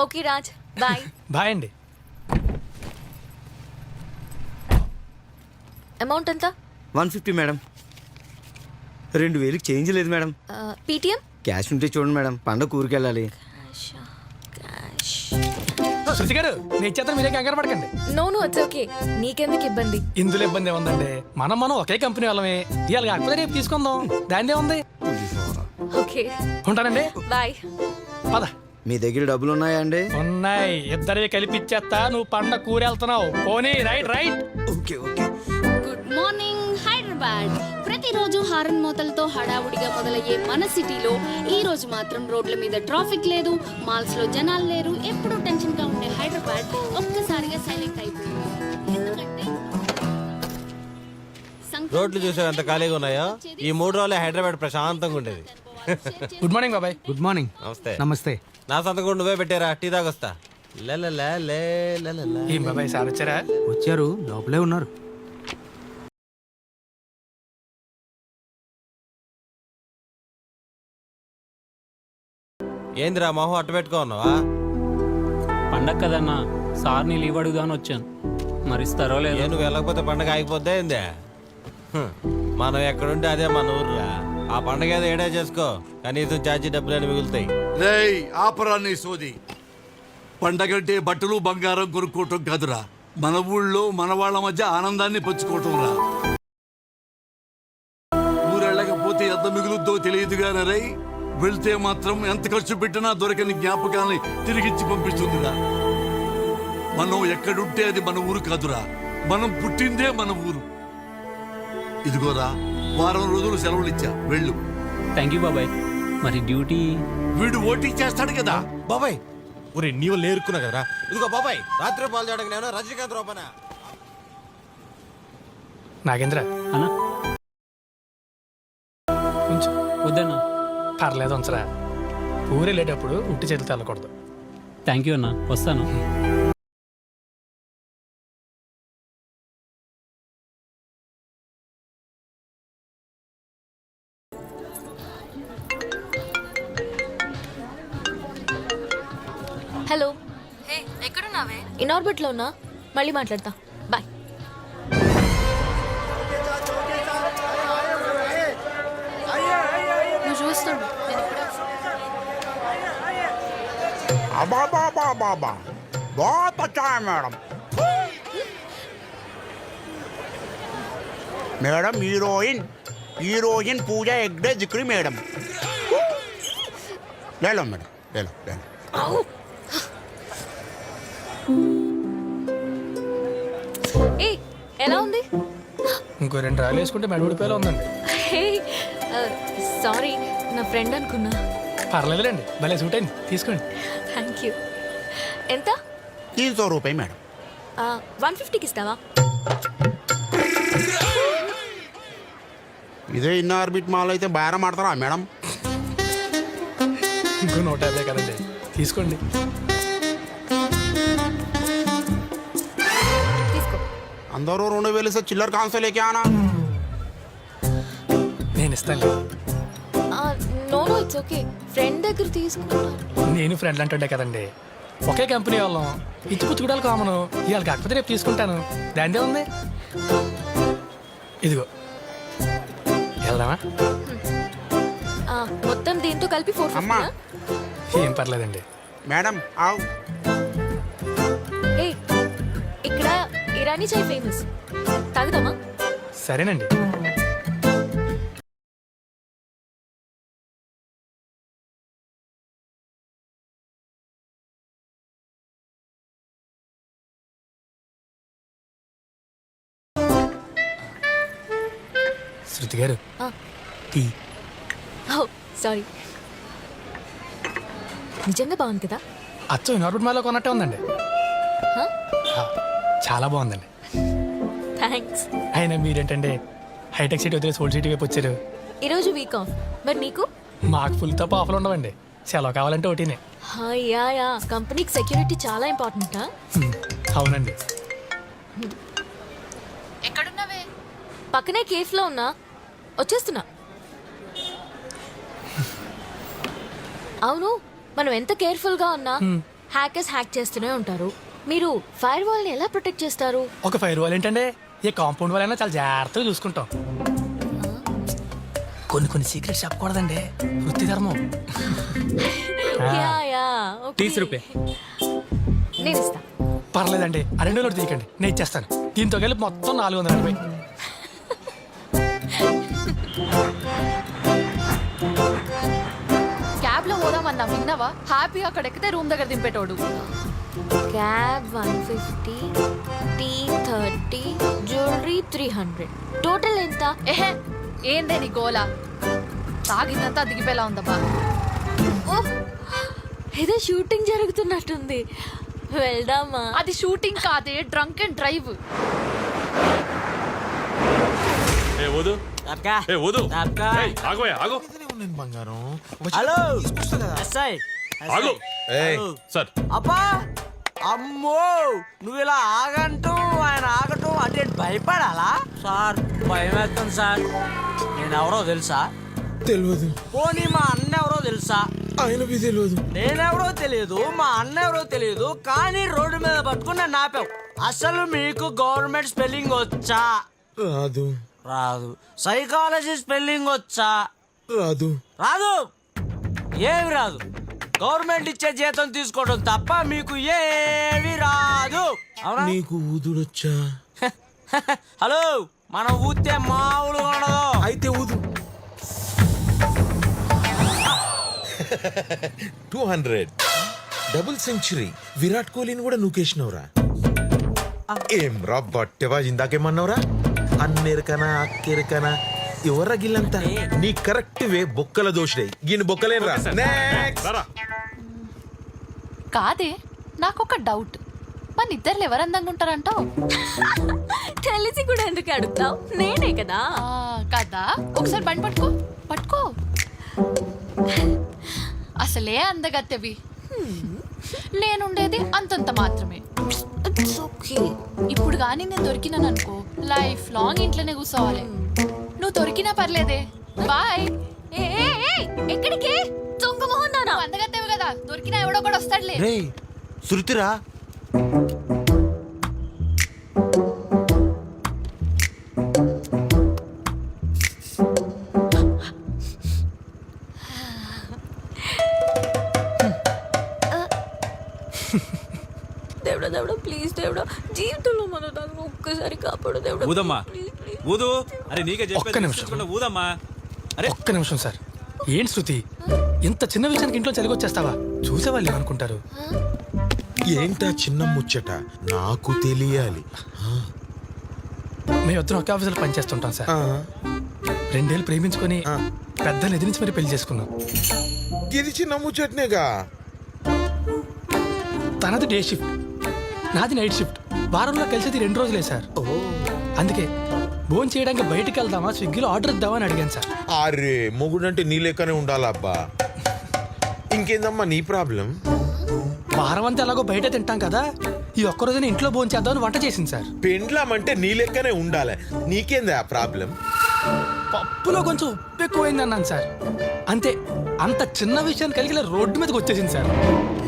Speaker 10: Okay Raj, bye.
Speaker 4: బాయ్ అండి.
Speaker 10: అమౌంట్ ఎంత?
Speaker 3: 150 మేడం. 2000కి చేంజ్ లేదు మేడం.
Speaker 10: పేటిఎం?
Speaker 3: క్యాష్ ఉంటే చూడండి మేడం, పండగ ఊరికెళ్ళాలి.
Speaker 4: శృతి గారు, నేను ఇచ్చేస్తాను, మీరే కంగారు పడకండి.
Speaker 10: నో ఇట్స్ ఓకే, నీకెందుకు ఇబ్బంది?
Speaker 4: ఇందులో ఇబ్బంది ఏముందండి, మనం ఒకే కంపెనీ వాళ్ళమే, ఇవాళ కాకపోతే రేపు తీసుకుందాం, దాని ఉంది.
Speaker 10: ఓకే
Speaker 4: ఉంటానండి,
Speaker 10: బాయ్.
Speaker 4: పద.
Speaker 3: మీ దగ్గర డబ్బులు ఉన్నాయా అండి?
Speaker 4: ఉన్నాయి, ఇద్దరివి కలిపి ఇచ్చేస్తా, నువ్వు పండ కూర వెళ్తున్నావు. పోనీ right.
Speaker 3: Okay okay.
Speaker 15: Good morning Hyderabad. ప్రతిరోజు హారన్ మోతలతో హడావుడిగా మొదలయ్యే మన సిటీలో ఈ రోజు మాత్రం రోడ్ల మీద ట్రాఫిక్ లేదు, మాల్స్ లో జనాలు లేరు. ఎప్పుడూ టెన్షన్ గా ఉండే హైదరాబాద్ ఒక్కసారిగా సైలెంట్ అయిపోయింది. ఎందుకంటే
Speaker 2: రోడ్లు చూసే ఎంత ఖాళీగా ఉన్నాయో, ఈ 3 రోజులు హైదరాబాద్ ప్రశాంతంగా ఉండేది.
Speaker 4: గుడ్ మార్నింగ్ బాబాయ్.
Speaker 3: Good morning.
Speaker 2: నమస్తే.
Speaker 3: నమస్తే.
Speaker 2: నా సంతకం నువ్వే పెట్టారా, టీ తాగొస్తా.
Speaker 4: ఏం బాబాయ్, సార్ వచ్చారా?
Speaker 3: వచ్చారు, లోపలే ఉన్నారు.
Speaker 2: ఏందిరా మొహం అట్టు పెట్టుకో ఉన్నావా?
Speaker 7: పండగ కదన్నా, సార్ని లీవ్ అడుగుదామని వచ్చాను, మరి ఇస్తారో లేదో.
Speaker 2: నువ్వు వెళ్ళకపోతే పండగ ఆగిపోద్దే ఏందే? మనం ఎక్కడుంటే అదే మన ఊర్రా. ఆ పండగ ఏదో ఏడా చేసుకో, కనీసం ఛార్జీ డబ్బులని మిగులుతాయి.
Speaker 14: రేయ్ ఆపరాన్ని సోది. పండగంటే బట్టలు బంగారం కొనుక్కోవటం కాదురా, మన ఊళ్ళో మన వాళ్ళ మధ్య ఆనందాన్ని పంచుకోవటం రా. ఊరెళ్ళకపోతే ఎంత మిగులుద్దో తెలియదుగానే రై, వెళ్తే మాత్రం ఎంత ఖర్చు పెట్టినా దొరకని జ్ఞాపకాల్ని తిరిగిచ్చి పంపిస్తుందిరా. మనం ఎక్కడుంటే అది మన ఊరు కాదురా, మనం పుట్టిందే మన ఊరు. ఇదిగోరా, వారం రోజులు సెలవులు ఇచ్చా, వెళ్ళు.
Speaker 7: థ్యాంక్ యూ బాబాయ్. మరి డ్యూటీ?
Speaker 14: వీడు ఓటీ చేస్తాడు కదా.
Speaker 2: బాబాయ్ ఒరే నీవు నేర్కున్నా కదరా. ఇదిగో బాబాయ్, రాత్రి పాలు చేయడానికి నేను రజనీకాంత్ రూపనా.
Speaker 4: నాగేంద్ర
Speaker 7: అన్నా
Speaker 4: కొంచెం
Speaker 7: వద్దన్నా.
Speaker 4: పర్లేదు ఉంచరా. ఊరు వెళ్ళేటప్పుడు ఉట్టి చేతులతో వెళ్ళకూడదు.
Speaker 7: థ్యాంక్ యూ అన్నా, వస్తాను.
Speaker 10: హలో, ఎక్కడున్నావే? ఇన్ఆర్బిట్లో ఉన్నా, మళ్ళీ మాట్లాడతా. బాయ్.
Speaker 5: నువ్వు చూస్తుండు, నేను ఇప్పుడే
Speaker 3: बहुत अच्छा है madam. Madam heroine Pooja Hegde जिक्री madam. ले लो मैडम, ले लो.
Speaker 10: ఏ ఎలా ఉంది?
Speaker 4: ఇంకో 2 రాయలు వేసుకుంటే మెడూడిపోయేలా ఉందండి.
Speaker 10: సారీ, నా ఫ్రెండ్ అనుకున్నా.
Speaker 4: పర్లేదులేండి, భలే సూట్ అయింది, తీసుకోండి.
Speaker 10: Thank you. ఎంత?
Speaker 3: 300 रुपये मैडम.
Speaker 10: 150కి ఇస్తావా?
Speaker 3: ఇదే ఇన్ ఆర్బిట్ మాల్ అయితే బేరం ఆడతారా మేడం?
Speaker 4: ఇంకో 150 కదండి, తీసుకోండి.
Speaker 10: తీసుకో.
Speaker 3: అందరూ 2000 से चिल्लर कहाँ से लेके आना?
Speaker 4: నేను ఇస్తాను.
Speaker 10: No no, it's okay. Friend దగ్గర తీసుకుంటాను.
Speaker 4: నేను ఫ్రెండ్లు అంటుండే కదండి, ఒకే కంపెనీ వాళ్ళం, ఇచ్చిపుచ్చుకోవడాలు కామను. ఇవాళ కాకపోతే రేపు తీసుకుంటాను, దానిదే ఉంది. ఇదిగో వెళ్దామా?
Speaker 10: మొత్తం దీంతో కలిపి 450.
Speaker 4: ఏం పర్లేదండి
Speaker 3: మేడం. ఆవ్.
Speaker 10: ఏ ఇక్కడ ఇరానీ చాయ్ ఫేమస్, తాగుదామా?
Speaker 4: సరేనండి. శృతి గారు, టీ.
Speaker 10: సారీ. నిజంగా బాగుంది కదా?
Speaker 4: అచ్చం ఇన్ఆర్బిట్ మాల్లో కొన్నట్టే ఉందండి. చాలా బాగుందండి.
Speaker 10: థ్యాంక్స్.
Speaker 4: అయినా మీరేంటండి హైటెక్ సిటీ వదిలేసి ఓల్డ్ సిటీ వైపు వచ్చారు?
Speaker 10: ఈరోజు వీక్ ఆఫ్, మరి నీకు?
Speaker 4: మాకు ఫుల్ తప్ప ఆఫర్లు ఉండవండి, సెలవు కావాలంటే ఒకటినే.
Speaker 10: యా, కంపెనీకి సెక్యూరిటీ చాలా ఇంపార్టెంటా?
Speaker 4: అవునండి.
Speaker 5: ఎక్కడున్నావే?
Speaker 10: పక్కనే కేఫ్లో ఉన్నా, వచ్చేస్తున్నా. అవును, మనం ఎంత కేర్ఫుల్గా ఉన్నా హ్యాకర్స్ హ్యాక్ చేస్తూనే ఉంటారు. మీరు ఫైర్ వాల్ని ఎలా ప్రొటెక్ట్ చేస్తారు?
Speaker 4: ఒక ఫైర్ వాల్ ఏంటంటే ఏ కాంపౌండ్ వాల్ అయినా చాలా జాగ్రత్తగా చూసుకుంటాం. కొన్ని సీక్రెట్స్ చెప్పకూడదండి, వృత్తి ధర్మం.
Speaker 10: Yeah, okay.
Speaker 7: 30 రూపాయ.
Speaker 10: నేను ఇస్తా.
Speaker 4: పర్లేదండి, ఆ 2 నోటు తీయకండి, నేను ఇచ్చేస్తాను. దీంతో కలిపి మొత్తం 480.
Speaker 5: క్యాబ్ లో పోదామన్నా, విన్నావా? హ్యాపీగా అక్కడ ఎక్కితే రూమ్ దగ్గర దింపేటోడు.
Speaker 10: క్యాబ్ 150, టీ 30, జ్యువెలరీ 300, టోటల్ ఎంత?
Speaker 5: ఏహే, ఏందే నీ గోలా? తాగిందంతా దిగిపోయేలా ఉందమ్మా.
Speaker 10: ఏదో షూటింగ్ జరుగుతున్నట్టుంది, వెళ్దామా?
Speaker 5: అది షూటింగ్ కాదే, డ్రంక్ అండ్ డ్రైవ్.
Speaker 2: బంగారం.
Speaker 16: హలో
Speaker 9: సార్,
Speaker 16: అబ్బా, అమ్మో, నువ్వు ఇలా ఆగంటూ ఆయన ఆగటం అంటే భయపడాలా? సార్ భయం వేస్తుంది సార్. నేను ఎవరో తెలుసా?
Speaker 2: తెలియదు.
Speaker 16: పోనీ మా అన్న ఎవరో తెలుసా?
Speaker 2: ఆయనవి తెలియదు.
Speaker 16: నేనెవరో తెలియదు, మా అన్న ఎవరో తెలియదు, కానీ రోడ్డు మీద పట్టుకుని నన్ను ఆపావు. అసలు మీకు గవర్నమెంట్ స్పెల్లింగ్ వచ్చా?
Speaker 2: రాదు.
Speaker 16: రాదు. సైకాలజీ స్పెల్లింగ్ వచ్చా?
Speaker 2: రాదు.
Speaker 16: రాదు. ఏమి రాదు. గవర్నమెంట్ ఇచ్చే జీతం తీసుకోవడం తప్ప మీకు ఏమి రాదు. అవునా?
Speaker 2: నీకు ఊదుడొచ్చా?
Speaker 16: హలో, మనం ఊతే మామూలుగా ఉండదు.
Speaker 2: అయితే ఊదు. 200 డబుల్ సెంచరీ. విరాట్ కోహ్లీని కూడా నూకేసినవురా. ఏం రా బట్టెవా, ఇందాకేమన్నావురా? అన్నెరకనా అక్కెరకనా ఎవరా గిల్లంతా? నీ కరెక్ట్ వే బొక్కల దోషుడే. గిన్ని బొక్కలేనరా.
Speaker 5: కాదే నాకు ఒక డౌట్ మన ఇద్దరు ఎవరు అందంగా ఉంటారంటావు?
Speaker 10: తెలిసి కూడా ఎందుకు అడుగుతావు? నేనే కదా.
Speaker 5: కదా, ఒకసారి బండి పట్టుకో పట్టుకో. అసలే అందగత్తెవి, నేనుండేది అంతంత మాత్రమే. ఇప్పుడు కానీ నేను దొరికినాను అనుకో, లైఫ్ లాంగ్ ఇంట్లోనే కూర్చోవాలి. నువ్వు దొరికినా పర్లేదే, బాయ్.
Speaker 10: ఎక్కడికి? దొంగ మొహం దానా.
Speaker 5: అందగత్తెవి కదా, దొరికినా ఎవడో కూడా వస్తాడులే.
Speaker 2: రేయ్ శృతిరా,
Speaker 10: దేవుడా దేవుడా ప్లీజ్ దేవుడా, జీవితంలో మన నన్ను ఒక్కసారి కాపాడు దేవుడా.
Speaker 17: ఊదమ్మా ఊదు. అరే నీకే
Speaker 4: ఒక్క నిమిషం.
Speaker 17: చెప్పేది ఊదమ్మా.
Speaker 4: ఒక్క నిమిషం సార్. ఏంటి శృతి, ఇంత చిన్న విషయానికి ఇంట్లో చలిగొచ్చేస్తావా? చూసేవాళ్ళు ఏమనుకుంటారు?
Speaker 1: ఏంటా చిన్న ముచ్చట, నాకు తెలియాలి.
Speaker 4: మేమిద్దరం ఒకే ఆఫీసులో పనిచేస్తుంటాం సార్. 2 ఏళ్ళు ప్రేమించుకొని పెద్దలు ఎదిరించి మరి పెళ్లి చేసుకున్నాం.
Speaker 1: ఇది చిన్న ముచ్చటనేగా.
Speaker 4: తనది డే షిఫ్ట్, నాది నైట్ షిఫ్ట్. వారంలో కలిసేది 2 రోజులే సార్. అందుకే భోజనం చేయడానికి బయటికి వెళ్దామా, స్విగ్గీలో ఆర్డర్ ఇద్దామా అని అడిగాను సార్.
Speaker 1: అరే మొగుడంటే నీ లెక్కనే ఉండాలబ్బా. ఇంకేందమ్మా నీ ప్రాబ్లం?
Speaker 4: వారం అంతా ఎలాగో బయట తింటాం కదా, ఈ ఒక్కరోజున ఇంట్లో భోజనం చేద్దామని వంట చేసింది సార్.
Speaker 1: పెండ్లామంటే నీ లెక్కనే ఉండాలి, నీకేందా ఆ ప్రాబ్లం?
Speaker 4: పప్పులో కొంచెం ఉప్పు ఎక్కువైంది అన్నాను సార్, అంతే. అంత చిన్న విషయాన్ని కలిగి ఇలా రోడ్డు మీదకి వచ్చేసింది సార్.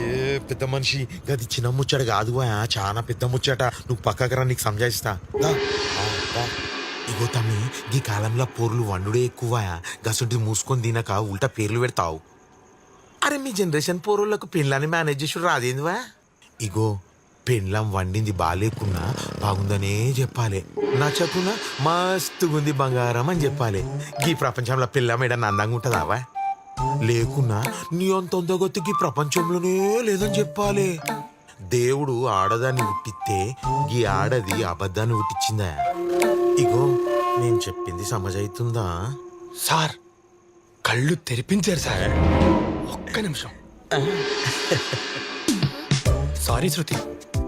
Speaker 1: ఏ పెద్ద మనిషి, గది చిన్న ముచ్చట కాదు, చాలా పెద్ద ముచ్చట. నువ్వు పక్కకు రా, నీకు సంజాయిస్తా. ఇగో తమ్మి, ఈ కాలంలో పోర్లు వండుడే ఎక్కువ, గసుంటి మూసుకొని తినక ఉల్టా పేర్లు పెడతావు. అరే మీ జనరేషన్ పోరులకు పెళ్ళాన్ని మేనేజ్ చేసి రాదేందివా? ఇగో పెళ్ళం వండింది బాగాలేకున్నా బాగుందనే చెప్పాలి, నచ్చకున్నా మస్తుగుంది బంగారం అని చెప్పాలి. ఈ ప్రపంచంలో పిల్ల మేడన్నా అందంగా ఉంటుందావా? లేకున్నా నీ అంత గొత్తుకి ప్రపంచంలోనే లేదని చెప్పాలి. దేవుడు ఆడదాన్ని పుట్టిస్తే గీ ఆడది అబద్ధాన్ని పుట్టించిందా? ఇగో నేను చెప్పింది సమజైతుందా?
Speaker 4: సార్ కళ్ళు తెరిపించారు సార్. ఒక్క నిమిషం. సారీ శృతి,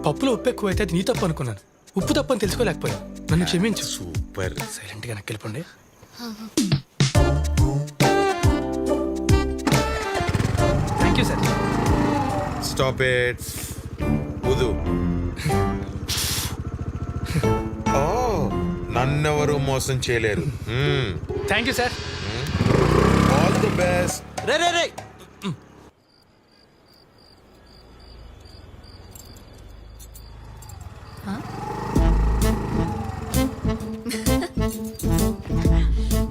Speaker 4: పప్పులో ఉప్పు ఎక్కువ అయితే అది నీ తప్పు అనుకున్నాను. ఉప్పు తప్పు అని తెలుసుకోలేకపోయా, నన్ను క్షమించు.
Speaker 1: సూపర్.
Speaker 4: సైలెంట్ గా నాకు వెళ్ళిపోండి. Thank you sir.
Speaker 1: Stop it. వదు. ఓ నన్నెవరు మోసం చేయలేరు.
Speaker 4: Thank you sir.
Speaker 1: All the best.
Speaker 2: రే రే రే,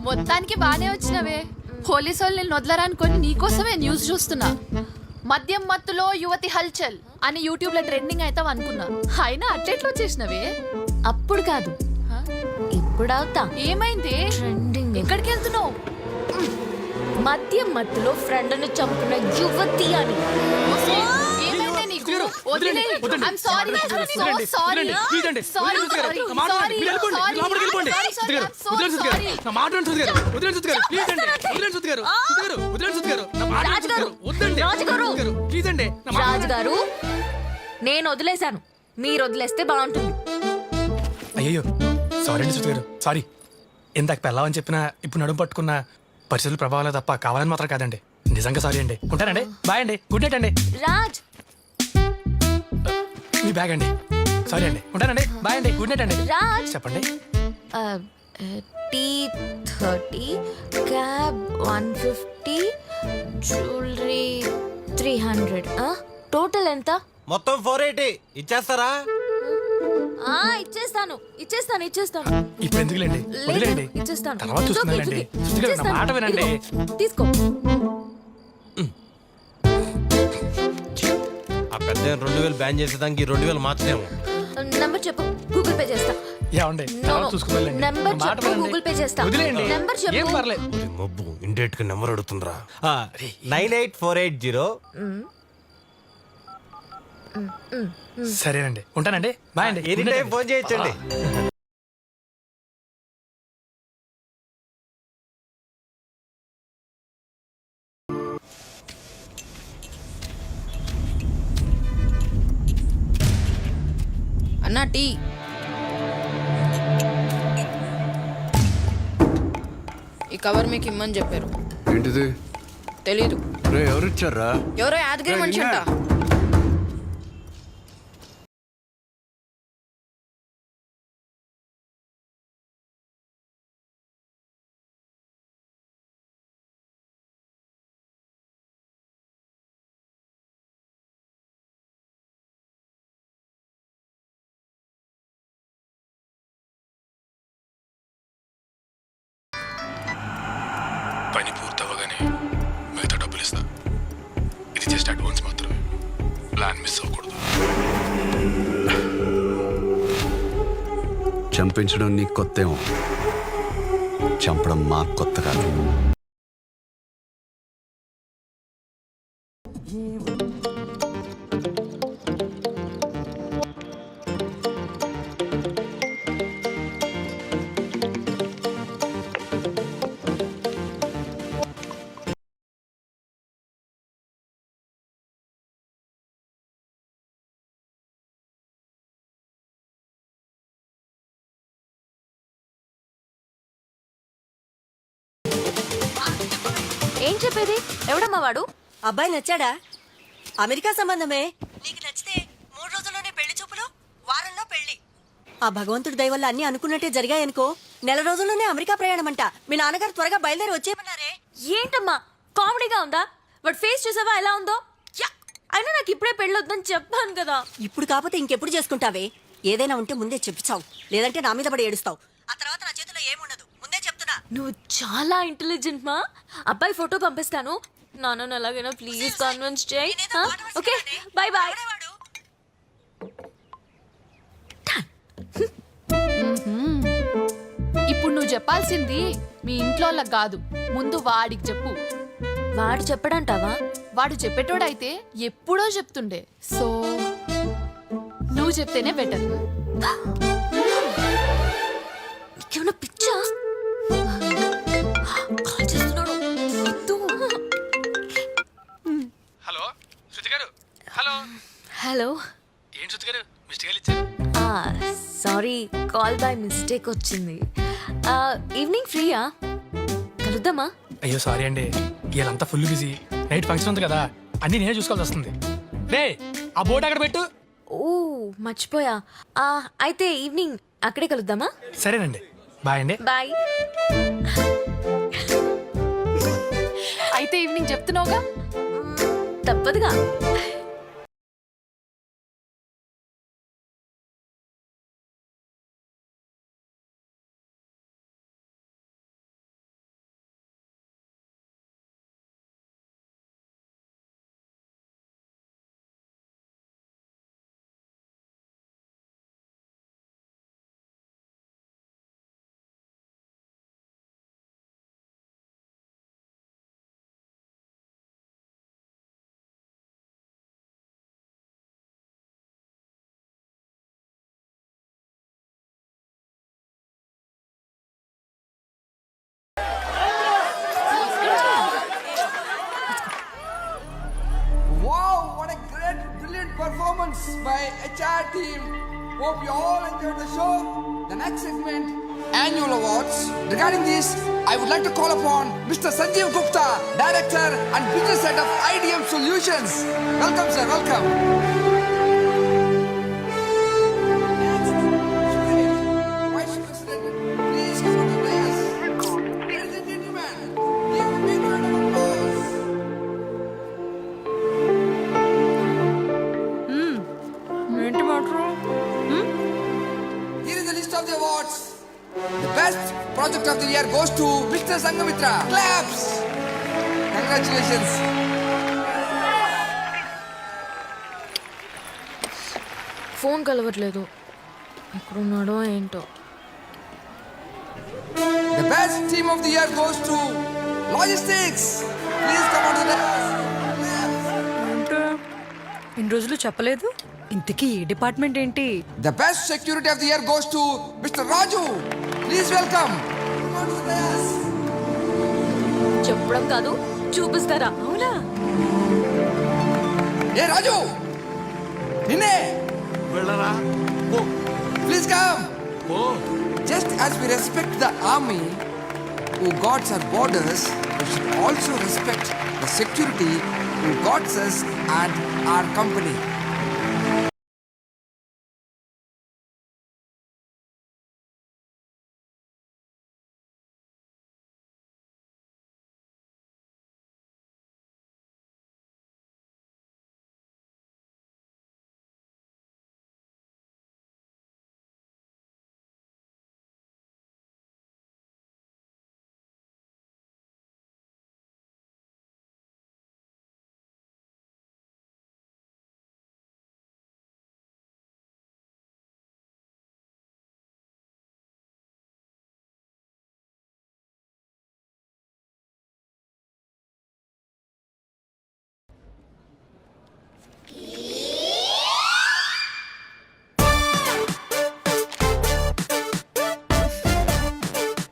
Speaker 5: మొత్తానికి బానే వచ్చినవే. పోలీసు వాళ్ళు నేను వదలరా అనుకొని నీకోసమే న్యూస్ చూస్తున్నా. మద్యం మత్తులో యువతి హల్చల్ అని యూట్యూబ్ లో ట్రెండింగ్ అవుతావు అనుకున్నా, అయినా అట్లెట్లు వచ్చేసినవే.
Speaker 10: అప్పుడు కాదు, ఇప్పుడు అవుతా.
Speaker 5: ఏమైంది?
Speaker 10: ట్రెండింగ్.
Speaker 5: ఎక్కడికి వెళ్తున్నావు?
Speaker 10: మద్యం మత్తులో ఫ్రెండ్ను చంపిన యువతి అని.
Speaker 5: ఏమైంది నీకు? వదిలే. I'm sorry. I'm so sorry. Sorry. Sorry. Sorry.
Speaker 10: రాజుగారు, నేను వదిలేశాను, మీరు వదిలేస్తే బాగుంటుంది.
Speaker 4: అయ్యో సారీ అండి శృతి గారు, సారీ. ఇందాక పెళ్ళామని చెప్పినా ఇప్పుడు నడుము పట్టుకున్న పరిస్థితుల ప్రభావాలే తప్ప కావాలని మాత్రం కాదండి. నిజంగా సారీ అండి. ఉంటానండి, బాయ్ అండి, గుడ్ నైట్ అండి.
Speaker 10: రాజ్,
Speaker 4: మీ బ్యాగ్ అండి. సారీ అండి, ఉంటానండి, బాయ్ అండి, గుడ్ నైట్ అండి.
Speaker 10: రాజ్,
Speaker 4: చెప్పండి.
Speaker 10: T30, cab 150, jewellery 300. టోటల్ ఎంత?
Speaker 2: మొత్తం 480 ఇచ్చేస్తారా?
Speaker 10: ఇచ్చేస్తాను.
Speaker 4: ఇప్పుడు ఎందుకులేండి, వదిలేండి,
Speaker 10: ఇచ్చేస్తాను.
Speaker 4: తర్వాత చూసుకున్నానండి. శృతి గారు, నా మాట వినండి.
Speaker 10: తీసుకో.
Speaker 2: ఆ పెద్ద 2000 బ్యాన్ చేసేదానికి 2000 మార్చలేము.
Speaker 10: నంబర్ చెప్పు, గూగుల్ పే చేస్తా.
Speaker 4: ఏమండి, తర్వాత చూసుకున్నానండి.
Speaker 10: నంబర్ చెప్పు, గూగుల్ పే చేస్తా.
Speaker 4: వదిలేండి,
Speaker 10: నంబర్
Speaker 4: ఏం
Speaker 10: చెప్పు.
Speaker 4: పర్లేదు.
Speaker 2: మబ్బు ఇండైరెక్ట్ గా నెంబర్ అడుగుతుండ్రా. 98480.
Speaker 4: సరేనండి, ఉంటానండి, బాయ్ అండి.
Speaker 2: ఎనీ టైం ఫోన్ చేయొచ్చండి.
Speaker 15: అన్నా టీ. ఈ కవర్ మీకు ఇమ్మని చెప్పారు.
Speaker 14: ఏంటిది?
Speaker 15: తెలీదు.
Speaker 14: ఎవరిచ్చారా?
Speaker 15: ఎవరో యాదగిరి మనిషి అంట.
Speaker 9: పని పూర్తవగానే మిగతా డబ్బులు ఇస్తా. ఇది జస్ట్ అడ్వాన్స్ మాత్రమే. ప్లాన్ మిస్ అవ్వకూడదు.
Speaker 14: చంపించడం నీకు కొత్త ఏమో, చంపడం మాకు కొత్త కాదు.
Speaker 10: ఏం చెప్పేది? ఎవడమ్మా వాడు?
Speaker 18: అబ్బాయి నచ్చాడా? అమెరికా సంబంధమే. నీకు నచ్చితే 3 రోజుల్లోనే పెళ్లి చూపులు, వారంలో పెళ్లి. ఆ భగవంతుడి దయ వల్ల అన్ని అనుకున్నట్టే జరిగాయనుకో, 1 రోజుల్లోనే అమెరికా ప్రయాణం అంట. మీ నాన్నగారు త్వరగా బయలుదేరి వచ్చేయమన్నారే.
Speaker 10: ఏంటమ్మా కామెడీగా ఉందా? వాడు ఫేస్ చూసావా ఎలా ఉందో? యా! అయినా నాకు ఇప్పుడే పెళ్ళొద్దని చెప్పాను కదా.
Speaker 18: ఇప్పుడు కాకపోతే ఇంకెప్పుడు చేసుకుంటావే? ఏదైనా ఉంటే ముందే చెప్పిచావు, లేదంటే నా మీద పడి ఏడుస్తావు. ఆ తర్వాత నా చేతిలో ఏముండదు, ముందే చెప్తున్నా.
Speaker 10: నువ్వు చాలా ఇంటెలిజెంట్ మా. అబ్బాయి ఫోటో పంపిస్తాను, నాన్న ఎలాగైనా ప్లీజ్ కన్విన్స్ చేయి. Okay bye bye.
Speaker 5: ఇప్పుడు నువ్వు చెప్పాల్సింది మీ ఇంట్లో వాళ్ళకి కాదు, ముందు వాడికి చెప్పు.
Speaker 10: వాడు చెప్పడంటావా?
Speaker 5: వాడు చెప్పేటోడైతే ఎప్పుడో చెప్తుండే. సో నువ్వు చెప్తేనే బెటర్.
Speaker 10: నీకేమన్నా పిచ్చా? కాల్ చేస్తున్నాడు.
Speaker 4: హలో శృతి గారు. Hello
Speaker 10: hello.
Speaker 4: ఏంటి శృతి గారు మిస్టేక్ ఇచ్చారు?
Speaker 10: సారీ, కాల్ బై మిస్టేక్ వచ్చింది. ఈవినింగ్ ఫ్రీయా? కలుద్దామా?
Speaker 4: అయ్యో సారీ అండి, వీళ్ళంతా ఫుల్ బిజీ. నైట్ ఫంక్షన్ ఉంది కదా, అన్ని నేనే చూసుకోవాల్సి వస్తుంది. రే ఆ బోర్డు అక్కడ పెట్టు.
Speaker 10: ఓ మర్చిపోయా. అయితే ఈవినింగ్ అక్కడే కలుద్దామా?
Speaker 4: సరేనండి, బాయ్ అండి.
Speaker 10: బాయ్.
Speaker 5: అయితే ఈవినింగ్ చెప్తున్నావుగా?
Speaker 10: తప్పదుగా.
Speaker 13: Wow, what a great, brilliant performance by HR team. Hope you all enjoyed the show. The next segment, annual awards. Regarding this, I would like to call upon Mr. Sanjeev Gupta, Director and Business Head of IDM Solutions. Welcome, sir. Welcome. Next, Vice President, please come to the dais. Ladies and gentlemen, give a big round of applause.
Speaker 10: ఏంటి మాట్లాడు?
Speaker 13: Here is the list of the awards. The best project of the year goes to Mr. Sangamitra. Claps! Congratulations.
Speaker 10: Phone కలవట్లేదు, ఎక్కడున్నాడో ఏంటో.
Speaker 13: The best team of the year goes to Logistics. Please come on to the desk.
Speaker 18: ఇన్ని రోజులు చెప్పలేదు, ఇంతకీ ఏ department ఏంటి?
Speaker 13: The best security of the year goes to Mr. Raju. Please welcome. Come on to the desk.
Speaker 10: చెప్పడం కాదు చూపిస్తారా? అవునా?
Speaker 13: Hey Raju! నిన్నే
Speaker 14: వెళ్ళరా.
Speaker 13: Please come. Just as we respect the army who guards our borders, we should also respect the security who guards us and our company.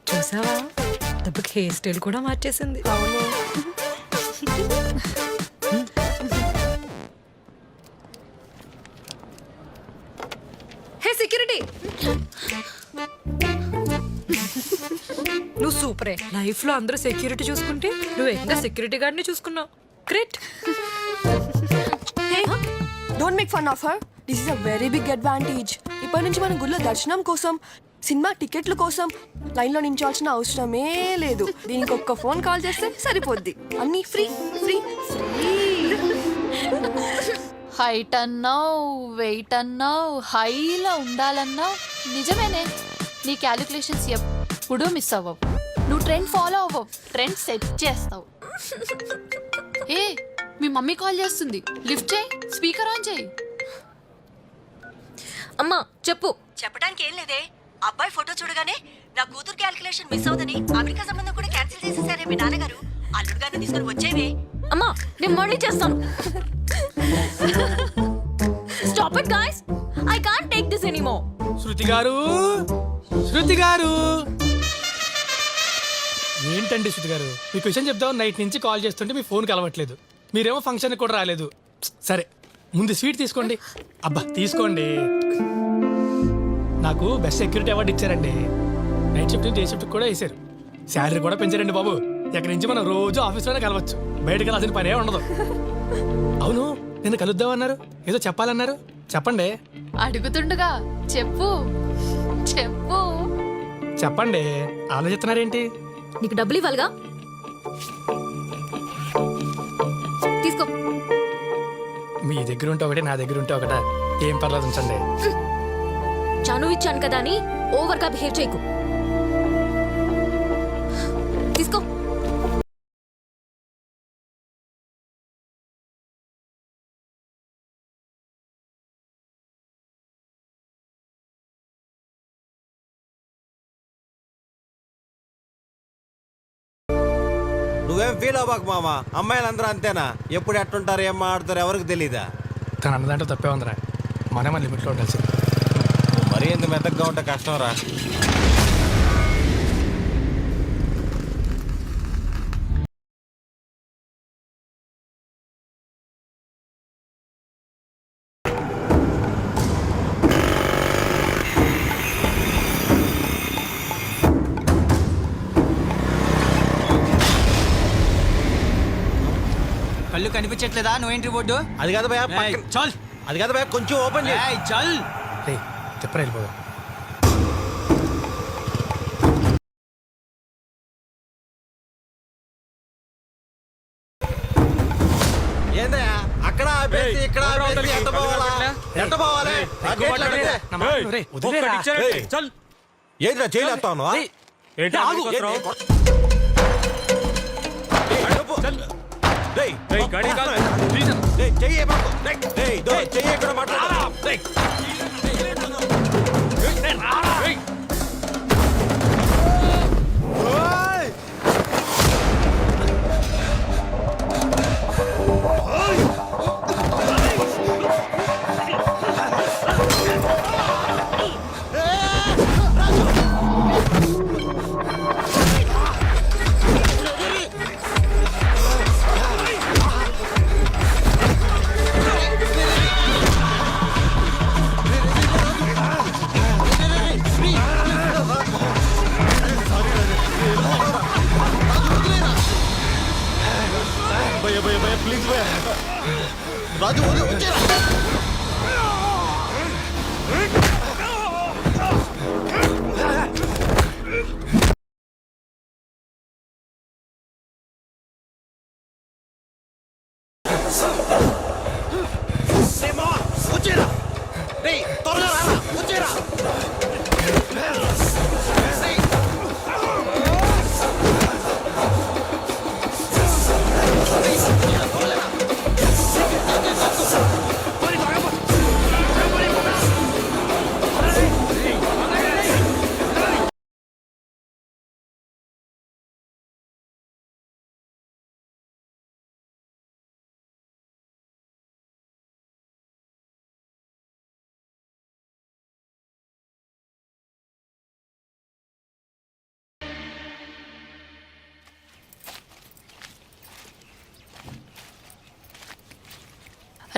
Speaker 19: చూసావా దెబ్బకి hair style కూడా మార్చేసింది. అవును. హే సెక్యూరిటీ, నువ్వు సూపరే. లైఫ్ లో అందరూ సెక్యూరిటీ చూసుకుంటే నువ్వు ఇంకా సెక్యూరిటీ గార్డ్ని చూసుకున్నావు. Great.
Speaker 20: Don't make fun of her. This is a very big advantage. ఇప్పటి నుంచి మన గుళ్ళో దర్శనం కోసం, సినిమా టికెట్ల కోసం లైన్లో నించాల్సిన అవసరమే లేదు. దీనికి ఒక్క ఫోన్ కాల్ చేస్తే సరిపోద్ది. అన్నీ ఫ్రీ ఫ్రీ ఫ్రీ.
Speaker 5: హైట్ అన్నావు, వెయిట్ అన్నావు, హైలో ఉండాలన్నావు. నిజమేనే, నీ క్యాలిక్యులేషన్స్ ఎప్పుడూ మిస్ అవ్వవు. నువ్వు ట్రెండ్ ఫాలో అవ్వవు, ట్రెండ్ సెట్ చేస్తావు. ఏ, మీ మమ్మీ కాల్ చేస్తుంది, లిఫ్ట్ చేయి, స్పీకర్ ఆన్ చేయి.
Speaker 10: అమ్మా చెప్పు.
Speaker 18: చెప్పడానికి ఏం లేదే. అబ్బాయి ఫోటో చూడగానే నా కూతురు క్యాల్కులేషన్ మిస్ అవుదని అమెరికా సంబంధం కూడా క్యాన్సిల్ చేసేసారే మీ నాన్నగారు. అల్లుడు గారిని తీసుకొని వచ్చేవే.
Speaker 10: అమ్మా నేను మళ్ళీ చేస్తాను. Stop it guys, I can't take this anymore.
Speaker 4: Shruti గారు, శృతి గారు. ఏంటండి శృతి గారు, మీకు విషయం చెప్తాం. నైట్ నుంచి కాల్ చేస్తుంటే మీ ఫోన్ కలవట్లేదు. మీరేమో ఫంక్షన్కి కూడా రాలేదు. సరే ముందు స్వీట్ తీసుకోండి. అబ్బా తీసుకోండి. నాకు బెస్ట్ సెక్యూరిటీ అవార్డు ఇచ్చారండి. నైట్ షిఫ్ట్ డే షిఫ్ట్ కూడా వేశారు. శాలరీ కూడా పెంచారండి బాబు. ఎక్కడి నుంచి మనం రోజు ఆఫీస్లోనే కలవచ్చు, బయటకు వెళ్ళాల్సిన పనే ఉండదు. అవును, నిన్ను కలుద్దామన్నారు, ఏదో చెప్పాలన్నారు, చెప్పండి.
Speaker 5: అడుగుతుండగా చెప్పు చెప్పు.
Speaker 4: చెప్పండి, ఆలోచిస్తున్నారేంటి?
Speaker 10: నీకు డబ్బులు ఇవ్వాలిగా, తీసుకో.
Speaker 4: మీ దగ్గర ఉంటే ఒకటే, నా దగ్గర ఉంటే ఒకట. ఏం పర్లేదు, ఉంచండి.
Speaker 10: చనువు ఇచ్చాను కదా అని ఓవర్గా బిహేవ్ చేయకు. తీసుకో.
Speaker 2: నువ్వేం ఫీల్ అవ్వకు మామ, అమ్మాయిలందరూ అంతేనా? ఎప్పుడు ఎట్టుంటారు, ఏం మాట్లాడతారు ఎవరికి తెలీదా?
Speaker 4: తన అన్నదాంట్లో తప్పే ఉందిరా. మన లిమిట్లో ఉండాల్సింది.
Speaker 2: మరీ ఎంత మెత్తగా ఉంటే కష్టం రా.
Speaker 16: కళ్ళు కనిపించట్లేదా? నువ్వేంటి బోర్డు?
Speaker 2: అది కాదు భయ,
Speaker 16: చల్.
Speaker 2: అది కాదు భయ, కొంచెం ఓపెన్ చేయి.
Speaker 16: చల్.
Speaker 4: చెప్పరా వెళ్ళిపోదాం.
Speaker 2: ఏందయ్యా అక్కడ ఆపేసి ఇక్కడ ఆపేసి ఎంత పోవాలా? ఎంత పోవాలి? ఏంద్రా చేయలేస్తాను? చెయ్యి ఎక్కడ మాట్లాడాలి? భయ భయ భయ ప్లీజ్ భయ రాజు వచ్చేరా వచ్చేరా రే త్వరగా రారా వచ్చేరా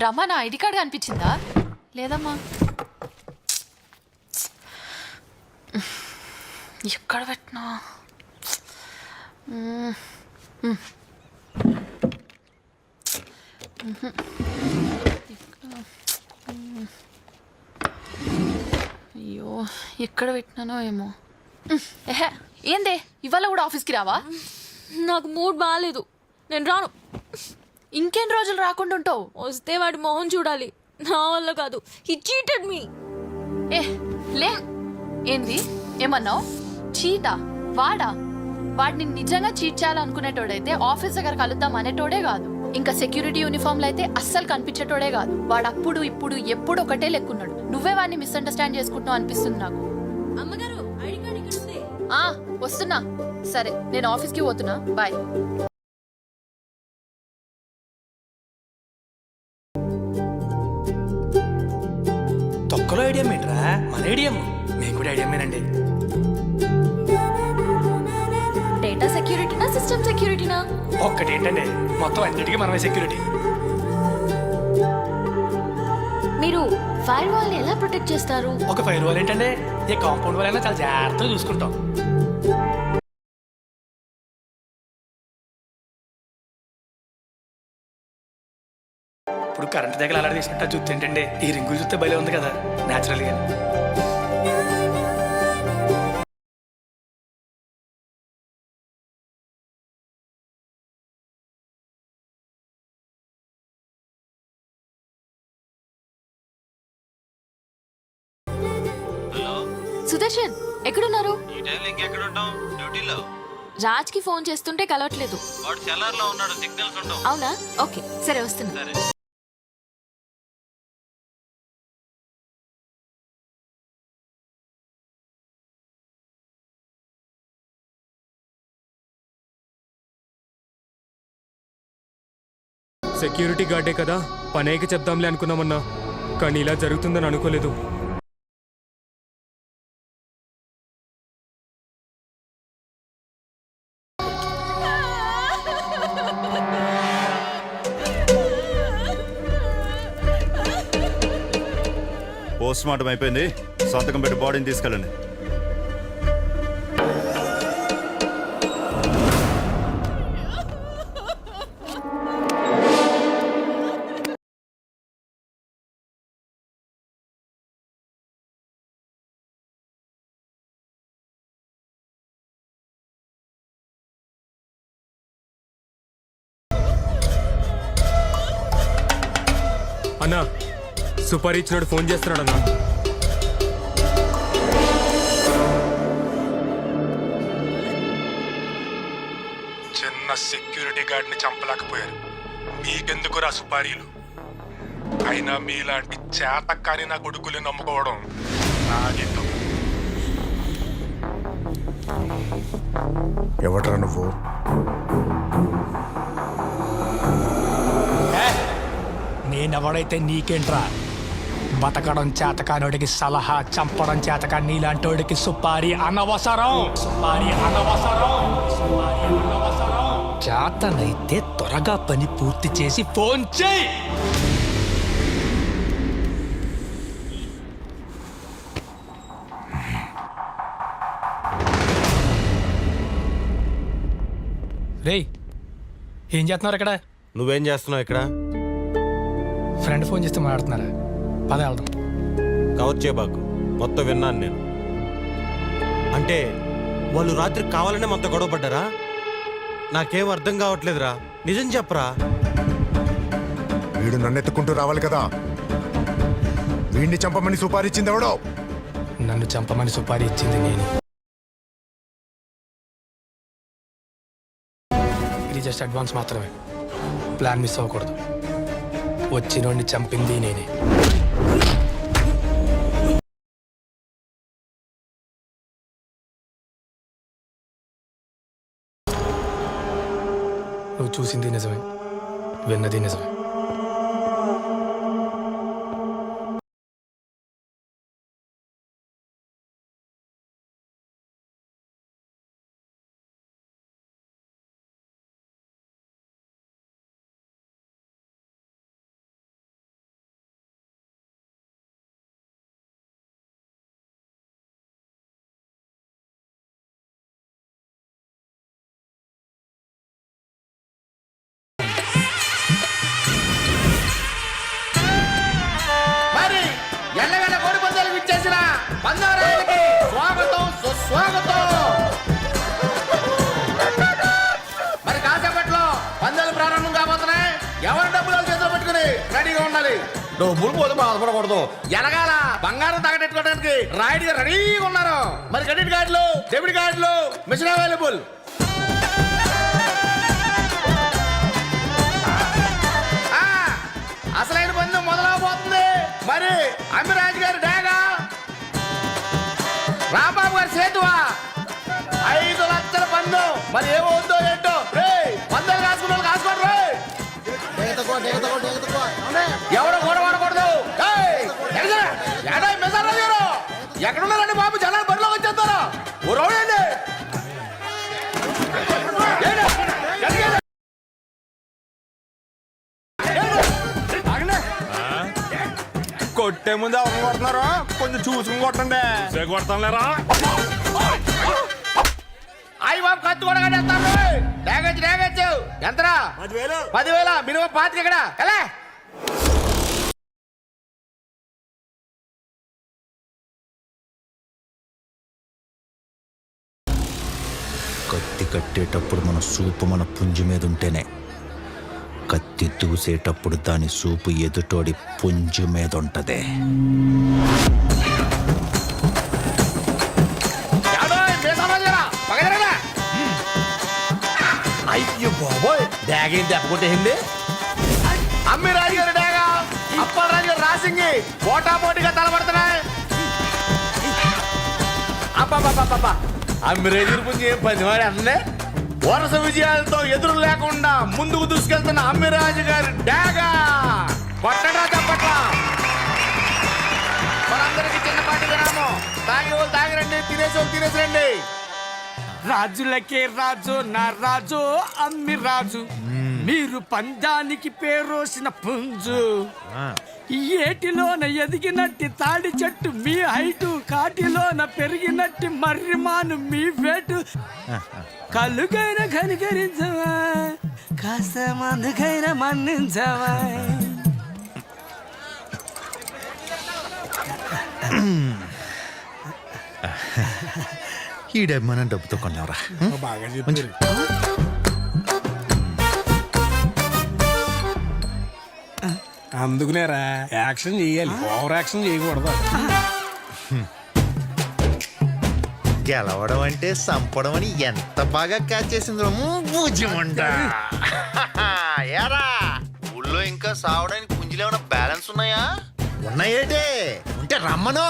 Speaker 5: రమ్మా, నా ఐడి కార్డ్ కనిపించిందా? లేదమ్మా. ఎక్కడ పెట్టినా? అయ్యో, ఎక్కడ పెట్టినానో ఏమో. ఏహే, ఏందే ఇవాళ కూడా ఆఫీస్కి రావా?
Speaker 10: నాకు మూడ్ బాగాలేదు, నేను రాను.
Speaker 5: ఇంకెన్ని రోజులు రాకుండా ఉంటావు?
Speaker 10: వస్తే వాడి మొహం చూడాలి, నా వల్ల కాదు. హి చీటెడ్ మీ.
Speaker 5: ఏ లే, ఏంది ఏమన్నావు? చీటా? వాడా? వాడిని నిజంగా చీట్ చేయాలనుకునేటోడైతే ఆఫీస్ దగ్గర కలుద్దాం అనేటోడే కాదు. ఇంకా సెక్యూరిటీ యూనిఫామ్లో అయితే అస్సలు కనిపించేటోడే కాదు. వాడు అప్పుడు ఇప్పుడు ఎప్పుడు ఒకటే లెక్కున్నాడు. నువ్వే వాడిని మిస్అండర్స్టాండ్ చేసుకుంటున్నావు అనిపిస్తుంది నాకు.
Speaker 10: అమ్మగారు, ఐడి కార్డ్ ఇక్కడ ఉంది.
Speaker 5: వస్తున్నా. సరే, నేను ఆఫీస్కి పోతున్నా. బాయ్.
Speaker 4: తొక్కలో ఐడియా ఏంట్రా? మన ఐడియం. మేము కూడా ఐడియామేనండి.
Speaker 10: డేటా సెక్యూరిటీనా, సిస్టమ్ సెక్యూరిటీనా?
Speaker 4: ఒక్కటేంటండి, మొత్తం అన్నిటికీ మనమే సెక్యూరిటీ.
Speaker 10: మీరు ఫైర్ వాల్ ని ఎలా ప్రొటెక్ట్ చేస్తారు?
Speaker 4: ఒక ఫైర్ వాల్ ఏంటంటే ఏ కాంపౌండ్ వాల్ అయినా చాలా జాగ్రత్తగా చూసుకుంటాం. ఇప్పుడు కరెంట్ దగ్గర అలా తీసినట్టు చూస్తే ఏంటంటే ఈ రింగులు చూస్తే భలే ఉంది కదా, న్యాచురల్గా.
Speaker 10: సుదర్శన్, ఎక్కడున్నారు?
Speaker 2: ఈ టైంలో ఇంకెక్కడ ఉంటాం? డ్యూటీలో.
Speaker 10: రాజ్ కి ఫోన్ చేస్తుంటే కలవట్లేదు.
Speaker 2: వాడు సెల్లర్ లో ఉన్నాడు, సిగ్నల్స్ ఉండవు.
Speaker 10: అవునా? ఓకే, సరే వస్తున్నా.
Speaker 2: సరే.
Speaker 21: సెక్యూరిటీ గార్డే కదా, పనేకి చెప్దాంలే అనుకున్నామన్నా, కానీ ఇలా జరుగుతుందని అనుకోలేదు.
Speaker 22: పోస్ట్ మార్టం అయిపోయింది, సంతకం పెట్టి బాడీని తీసుకెళ్ళండి.
Speaker 21: అన్నా, సూపర్ ఇచ్చినోడు ఫోన్ చేస్తున్నాడు అన్నా.
Speaker 9: చిన్న సెక్యూరిటీ గార్డ్ని చంపలేకపోయారు, మీకెందుకురా సుపారీలు? అయినా మీలాంటి చేతకాని నా కొడుకులు నమ్ముకోవడం నా గీతం.
Speaker 1: ఎవట్రా నువ్వు?
Speaker 4: నేనెవడైతే నీకేంట్రా? బతకడం చేతకానోడికి సలహా, చంపడం చేతకా నీలాంటోడికి సుపారీ అనవసరం. సుపారీ అనవసరం. సుపారీ అనవసరం. చేతనైతే త్వరగా పని పూర్తి చేసి ఫోన్ చేయి. రేయ్, ఏం చేస్తున్నారు ఇక్కడ?
Speaker 2: నువ్వేం చేస్తున్నావు ఇక్కడ?
Speaker 4: ఫ్రెండ్ ఫోన్ చేస్తే మాట్లాడుతున్నారా? పద వెళ్దాం.
Speaker 2: కవర్ చేయబాకు, మొత్తం విన్నాను నేను. అంటే వాళ్ళు రాత్రి కావాలనే మనతో గొడవ పడ్డారా? నాకేం అర్థం కావట్లేదురా, నిజం చెప్పరా.
Speaker 6: వీడు నన్ను ఎత్తుకుంటూ రావాలి కదా. వీడిని చంపమని సుపారీ ఇచ్చింది ఎవడో?
Speaker 4: నన్ను చంపమని సుపారీ ఇచ్చింది నేను. ఇది జస్ట్ అడ్వాన్స్ మాత్రమే. ప్లాన్ మిస్ అవ్వకూడదు. వచ్చినోడిని చంపింది నేనే. నువ్వు చూసింది నిజమే, విన్నది నిజమే.
Speaker 11: మరి ఎల్లగడ్డ కోడి పందాలకు ఇచ్చేసిన పందారాయలకి స్వాగతం సుస్వాగతం. మరి కాసేపట్లో పందాలు ప్రారంభం కాబోతున్నాయి. ఎవరి డబ్బులు చేతిలో పెట్టుకుని రెడీగా ఉండాలి. డబ్బులు పోతే బాధపడకూడదు. ఎనగాల బంగారం తగటెట్టుకోవడానికి రాయుడిగా రెడీగా ఉన్నారు. మరి క్రెడిట్ కార్డులు, డెబిట్ కార్డులు మిషన్ అవైలబుల్. అసలైన పందెం మొదలవబోతుంది. మరి అమ్మిరాజు గారి డాగా, రాంబాబు గారి సేతువా, 5 లక్షల పందెం. మరి ఏమవుతుందో ఏంటో. రే పందెం కాసుకున్న వాళ్ళు కాసుకోండి. ఎవరు గొడవడకూడదు. ఎక్కడున్నారండి బాబు? జనాలు బరిలోకి వచ్చేస్తారా? ఓ రౌడండి. కొట్టే ముందు ఎవరు కొడుతున్నారు? కొంచెం చూసుకుని కొట్టండి.
Speaker 8: కొడతాంలేరా?
Speaker 11: అయ్యి బాబు కత్తి కూడా కట్టేస్తారు. రేగచ్చు ఎంతరా? 10,000. మినిమం 25 ఇక్కడ. ఎలా
Speaker 23: కత్తి కట్టేటప్పుడు మన సూపు మన పుంజు మీద ఉంటేనే, కత్తి దూసేటప్పుడు దాని సూపు ఎదుటోడి పుంజు మీద ఉంటది.
Speaker 11: అయ్యో బాబోయ్, డాగ ఏం దెబ్బకొట్టేసింది. అమ్మిరాజు గారి డాగ, అప్పలరాజు గారు రాసింగి పోటాపోటీగా తలపడుతున్నాయి. అబ్బా అమ్మిరాజు పుంజి ఏం పనివాడి అన్నే. వరుస విజయాలతో ఎదురు లేకుండా ముందుకు దూసుకెళ్తున్న అమ్మిరాజు గారి డాగ. కొట్టడా తప్పట్లా. మనందరికి చిన్నపాటి విరామం. తాగే వాళ్ళు తాగిరండి, తినేసి వాళ్ళు తినేసిరండి.
Speaker 16: రాజులకే రాజు నా రాజు అమ్మి రాజు, మీరు పందానికి పేరోసిన పుంజు. ఏటిలోన ఎదిగినట్టి తాడి చెట్టు మీ హైటు, కాటిలోన పెరిగినట్టి మర్రిమాను మీ వేటు. కలుగైన కనికరించవా, కాస్త మందుకైన మన్నించవా.
Speaker 23: ఈ డబ్బు మనం డబ్బుతో కొన్నావురా.
Speaker 16: బాగా చెప్పారు. అందుకునేరా యాక్షన్ చేయాలి, ఓవర్ యాక్షన్ చేయకూడదు.
Speaker 23: గెలవడం అంటే సంపడం అని ఎంత బాగా క్యాచ్ చేసిందో భుజమంట. ఏరా ఊళ్ళో ఇంకా సావడానికి పుంజులు ఏమైనా బ్యాలెన్స్ ఉన్నాయా? ఉన్నాయేటే, ఉంటే రమ్మను.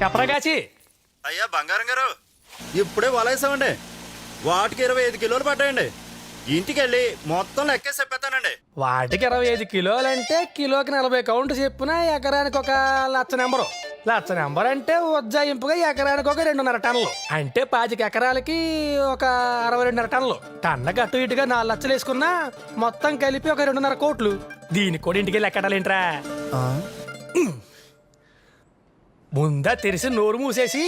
Speaker 4: చెప్పరా కాచి.
Speaker 22: అయ్యా బంగారం గారు ఇప్పుడే వలేసామండి. వాటికి 25 కిలోలు పడ్డాయండి. ఇంటికి వెళ్ళి మొత్తం లెక్కేసి చెప్పేస్తానండి.
Speaker 4: వాటికి 25 కిలోలంటే కిలోకి 40 కౌంట్ చెప్పున ఎకరానికి ఒక లక్ష నెంబరు. లక్ష నెంబర్ అంటే ఉజ్జాయింపుగా ఎకరానికి ఒక 2.5 టన్నులు. అంటే 25 ఎకరాలకి ఒక 62.5 టన్నులు. టన్నకి అటు ఇటుగా 4 లక్షలు వేసుకున్నా మొత్తం కలిపి ఒక 2.5 కోట్లు. దీనికి కూడా ఇంటికి లెక్కడాలేంట్రా? ముందా తెరిసి నోరు మూసేసి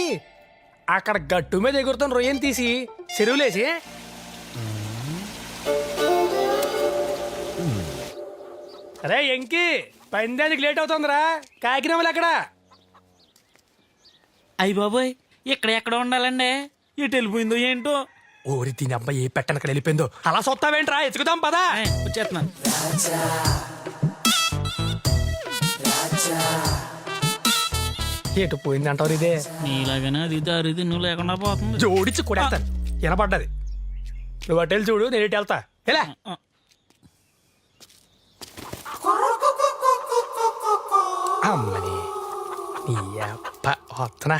Speaker 4: అక్కడ గట్టు మీద ఎగురుతున్న రొయ్యని తీసి చెరువులేసి అరే ఎంకి పందానికి లేట్ అవుతుందిరా. కాకినామలు ఎక్కడ?
Speaker 16: అయ్యి బాబోయ్, ఇక్కడ ఎక్కడ ఉండాలండి? ఎటు వెళ్ళిపోయిందో ఏంటో.
Speaker 4: ఓరి దీని అబ్బాయి ఏ పెట్టనక్కడ వెళ్ళిపోయిందో. అలా సొత్తావేంట్రా? ఎత్తుకుదాం పదా.
Speaker 16: వచ్చేస్తున్నాను.
Speaker 4: ఎటు పోయింది అంటారు ఇదే?
Speaker 16: నీలాగానే అది దారిది నువ్వు లేకుండా పోతుంది.
Speaker 4: జోడించి కొడేస్తాను. వినపడ్డది. నువ్వు అటు వెళ్ళి చూడు, నేను ఇటు వెళ్తా. ఎలా అమ్మని నీ అప్ప వస్తున్నా.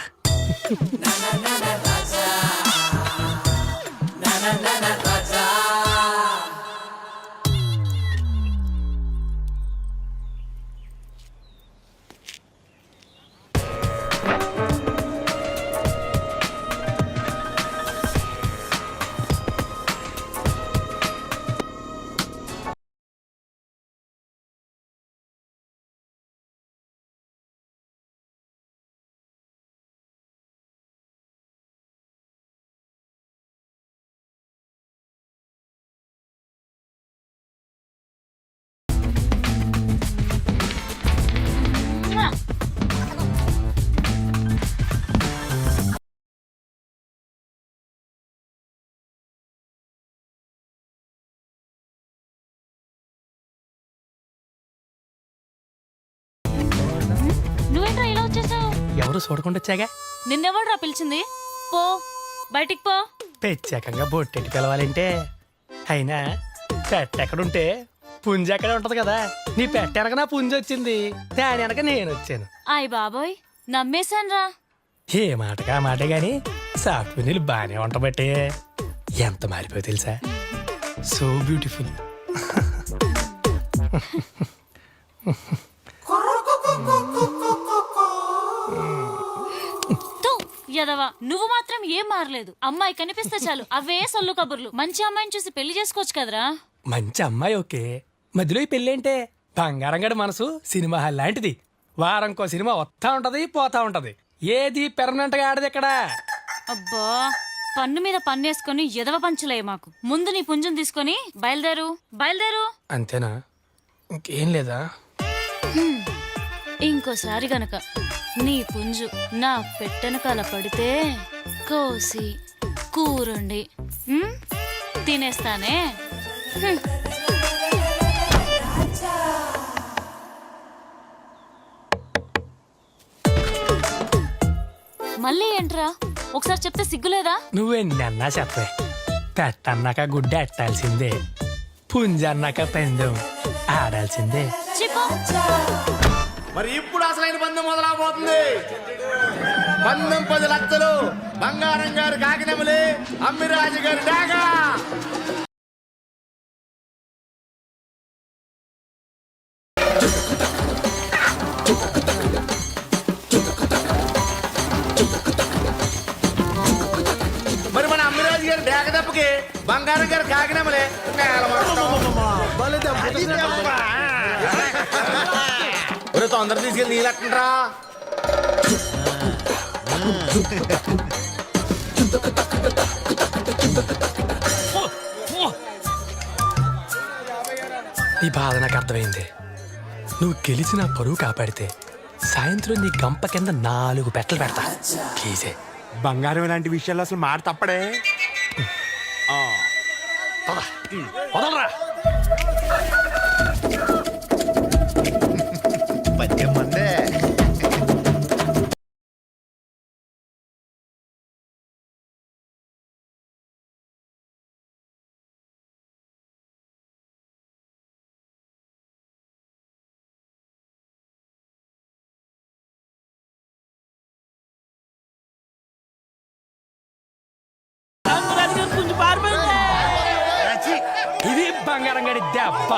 Speaker 10: నువ్వేంట్రా ఇలా వచ్చేసావు?
Speaker 4: ఎవరు చూడకుండా వచ్చాగా?
Speaker 10: నిన్నెవడ్రా పిలిచింది? పో బయటికి పో.
Speaker 4: ప్రత్యేకంగా బొట్టెట్టి పిలవాలంటే అయినా పెట్టెక్కడుంటే పుంజి ఎక్కడ ఉంటది కదా. నీ పెట్టెనక నా పుంజి వచ్చింది, దాని వెనక నేను వచ్చాను.
Speaker 10: ఆయ్ బాబోయ్, నమ్మేశాన్రా.
Speaker 4: ఏ మాటగా మాటే గాని సాఫ్ట్వేర్ నీళ్ళు బాగానే ఉంటబట్టే ఎంత మారిపోయి తెలుసా. So beautiful.
Speaker 10: యదవా, నువ్వు మాత్రం ఏం మారలేదు. అమ్మాయి కనిపిస్తే చాలు అవే సొల్లు కబుర్లు. మంచి అమ్మాయిని చూసి పెళ్లి చేసుకోవచ్చు కదరా.
Speaker 4: మంచి అమ్మాయి ఓకే, మధ్యలో ఈ పెళ్ళేంటే? బంగారం గడి మనసు సినిమా హాల్ లాంటిది. వారంకో సినిమా వస్తా ఉంటది, పోతా ఉంటది. ఏది పెర్మనెంట్ గా ఆడది ఇక్కడ.
Speaker 10: అబ్బా, పన్ను మీద పన్నేసుకొని ఎదవ పంచులే మాకు. ముందు నీ పుంజుని తీసుకొని బయలుదేరు. బయలుదేరు.
Speaker 4: అంతేనా? ఇంకేం లేదా?
Speaker 10: ఇంకోసారి గనక నీ పుంజు నా పెట్టెనకాల పడితే కోసి కూరండి తినేస్తానే. మళ్ళీ ఏంట్రా? ఒకసారి చెప్తే సిగ్గులేదా?
Speaker 4: నువ్వెన్నన్నా చెప్పే. పెట్టన్నాక గుడ్డ ఎట్టాల్సిందే, పుంజన్నాక పెందెం ఆడాల్సిందే.
Speaker 11: మరి ఇప్పుడు అసలైన పందెం మొదలవబోతుంది. పందెం 10 లక్షలు. బంగారం గారు కాకినెమలి, అమ్మిరాజు గారి డాగా. మరి మన అమ్మిరాజు గారి డాగ దెబ్బకి బంగారం గారు కాకినెమలి తొందర తీసుకెళ్ళి నీళ్ళట్రా.
Speaker 4: నీ బాధ నాకు అర్థమైంది. నువ్వు గెలిచి నా పరువు కాపాడితే సాయంత్రం నీ గంప కింద 4 పెట్టలు పెడతా. ప్లీజే.
Speaker 1: బంగారం ఇలాంటి విషయాల్లో అసలు మాట తప్పడే.
Speaker 4: వదలరా. బంగారం గడి దెబ్బ.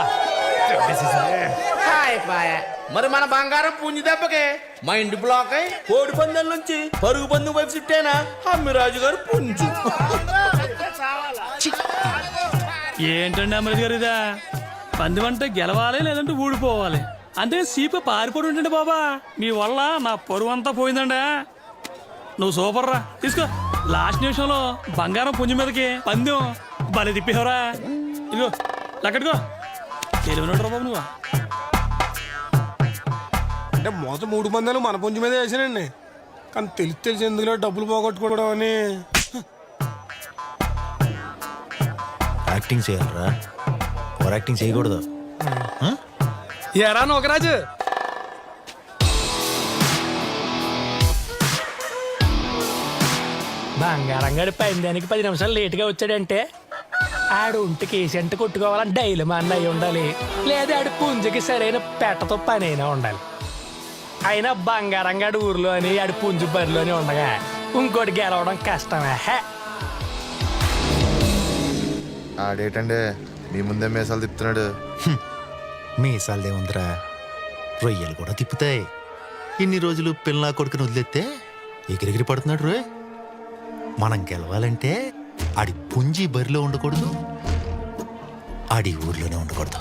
Speaker 11: మరి మన బంగారం పుంజు దెబ్బకే మైండ్ బ్లాక్ అయి కోడి పందాల నుంచి పరుగు పందెం వైపు చుట్టేనా అమ్మిరాజు గారు పుంజు.
Speaker 3: ఏంటండి అమృత్ గారు ఇదా? పందెం అంటే గెలవాలి లేదంటే ఊడిపోవాలి, అంతే సీపు పారిపోయి ఉంటండి బాబా. మీ వల్ల నా పరువు అంతా పోయిందండి. నువ్వు సూపర్ రా, తీసుకో. లాస్ట్ నిమిషంలో బంగారం పుంజు మీదకి పందెం బలి తిప్పేవరా. ఇదిగో లక్కడిగో, తెలివినట్రా బాబు నువ్వు.
Speaker 7: అంటే మొదటి 3 పందాలు మన పుంజు మీద వేసానండి, కానీ తెలిసి ఎందుకులో డబ్బులు పోగొట్టుకోవడం అని.
Speaker 23: యాక్టింగ్ చేయాలరా, ఓవర్ యాక్టింగ్ చేయకూడదు.
Speaker 4: ఎరా నోకరాజు, బంగారం గడి పందానికి 10 నిమిషాలు లేటుగా వచ్చాడంటే ఆడు ఒంటికి ఏసెంట్ కొట్టుకోవాలని డైలీ మా అన్నయ్య ఉండాలి, లేదా ఆడు పుంజుకి సరైన పెట్టతో పని అయినా ఉండాలి. అయినా బంగారం గడి ఊర్లో అని ఆడు పుంజు బరిలోనే ఉండగా ఇంకోటి గెలవడం కష్టమే.
Speaker 1: ఆడేటండే మీ ముందే మేసాలు తిప్పుతున్నాడు.
Speaker 23: మీసాలదే ఉందిరా, రొయ్యలు కూడా తిప్పుతాయి. ఇన్ని రోజులు పిల్ల కొడుకుని వదిలేస్తే ఎగిరెగిరి పడుతున్నాడు రోయ్. మనం గెలవాలంటే ఆడి పుంజి బరిలో ఉండకూడదు, ఆడి ఊర్లోనే ఉండకూడదు.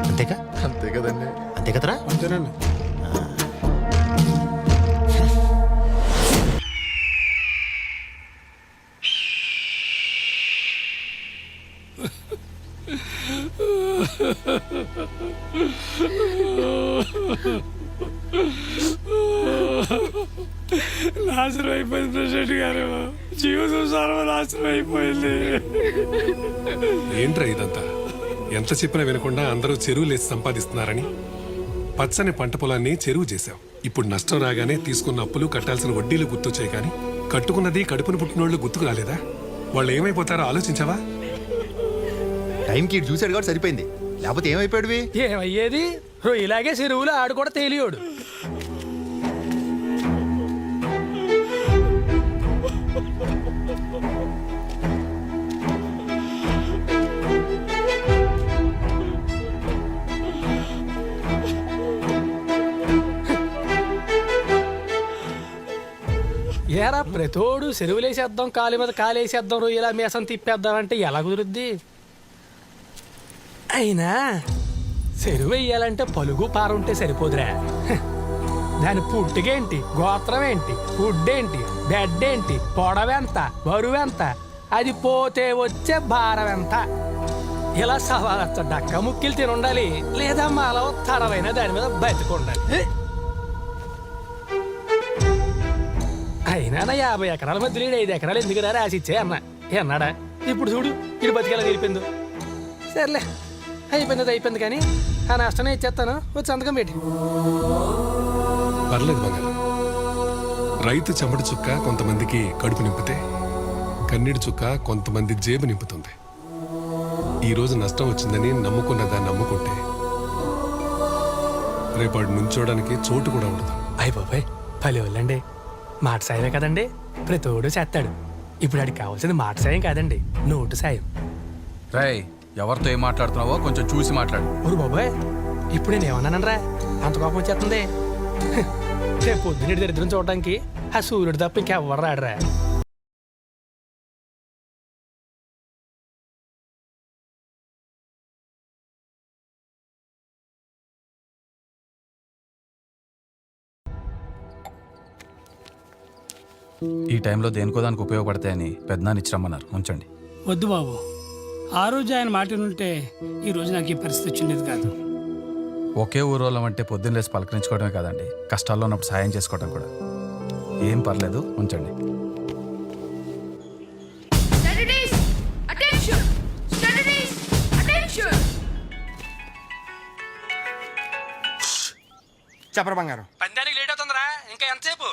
Speaker 23: అంతేగా?
Speaker 1: అంతే కదండి.
Speaker 23: అంతే కదరా?
Speaker 7: అంతేనండి.
Speaker 3: నాశనం అయిపోయింది ప్రెసిడెంట్ గారు, జీవ సంసారం నాశనం అయిపోయింది.
Speaker 7: ఏంట్రా ఇదంతా? ఎంత చెప్పినా వినకుండా అందరూ చెరువులు వేసి సంపాదిస్తున్నారని పచ్చని పంట పొలాన్ని చెరువు చేశావు. ఇప్పుడు నష్టం రాగానే తీసుకున్న అప్పులు కట్టాల్సిన వడ్డీలు గుర్తొచ్చాయి, కానీ కట్టుకున్నది కడుపును పుట్టినోళ్ళు గుర్తుకు రాలేదా? వాళ్ళు ఏమైపోతారో ఆలోచించావా?
Speaker 23: టైంకి చూసాడు కాబట్టి సరిపోయింది, లేకపోతే ఏమైపోయాడువి?
Speaker 4: ఏమయ్యేది? ఇలాగే చెరువులో ఆడు కూడా తేలియోడు. ఏరా ప్రతోడు చెరువులేసేద్దాం, కాలు మీద కాలేసేద్దాం, రొయ్యలా మేసం తిప్పేద్దాం అంటే ఎలా కుదురుద్ది? అయినా చెరువు వేయాలంటే పలుగు పార ఉంటే సరిపోదురా. దాని పుట్టుకేంటి, గోత్రం ఏంటి, ఫుడ్ ఏంటి, బెడ్ ఏంటి, పొడవెంత, బరువెంత, అది పోతే వచ్చే భారం ఎంత, ఇలా సవాలచ్చ డక్క ముక్కిలు తినుండాలి, లేదా మాలో తడవైన దాని మీద బతికుండాలి. అయినా 50 ఎకరాల మధ్యలో 5 ఎకరాలు ఎందుకు రాసిచ్చే అన్నాడా? ఇప్పుడు చూడు ఇటు బతికేలా తెలిపింది. సర్లే, అయిపోయింది కానీ ఆ నష్టమే ఇచ్చేస్తాను, వచ్చి సంతకం పెట్టి.
Speaker 7: పర్లేదు బంగారం. రైతు చెమట చుక్క కొంతమందికి కడుపు నింపితే కన్నీటి చుక్క కొంతమంది జేబు నింపుతుంది. ఈ రోజు నష్టం వచ్చిందని నమ్ముకున్న దాన్ని నమ్ముకుంటే రేపాడు నుంచోడానికి చోటు కూడా ఉండదు.
Speaker 4: అయ్య బాబాయ్, పల్లె వాళ్ళండి మాట సాయమే కదండి, ప్రతోడు చేస్తాడు. ఇప్పుడు ఆడికి కావాల్సింది మాట సాయం కాదండి, నోటు సాయం.
Speaker 12: రై, ఎవరితో ఏం మాట్లాడుతున్నావో కొంచెం చూసి మాట్లాడు.
Speaker 4: ఊరు బాబాయ్, ఇప్పుడు నేను ఏమన్నానరా అంత కోపం వచ్చేస్తుంది? రేపు పొద్దున్న దరిద్రం చూడడానికి ఆ సూర్యుడు తప్ప ఇంకెవ్వరు రాడరా.
Speaker 12: ఈ టైంలో దేనికో దానికి ఉపయోగపడతాయని పెద్దనాన్న ఇచ్చిరమ్మన్నారు, ఉంచండి.
Speaker 3: వద్దు బాబు, ఆ రోజు ఆయన మాట ఉంటే ఈ రోజు నాకు ఈ పరిస్థితి వచ్చిండేది కాదు.
Speaker 12: ఒకే ఊరోళ్ళం అంటే పొద్దున్న లేసి పలకరించుకోవడమే కాదండి, కష్టాల్లో ఉన్నప్పుడు సాయం చేసుకోవడం కూడా. ఏం పర్లేదు, ఉంచండి.
Speaker 11: చెప్పరా బంగారం.
Speaker 4: పందానికి లేట్ అవుతుందిరా, ఇంకా ఎంతసేపు?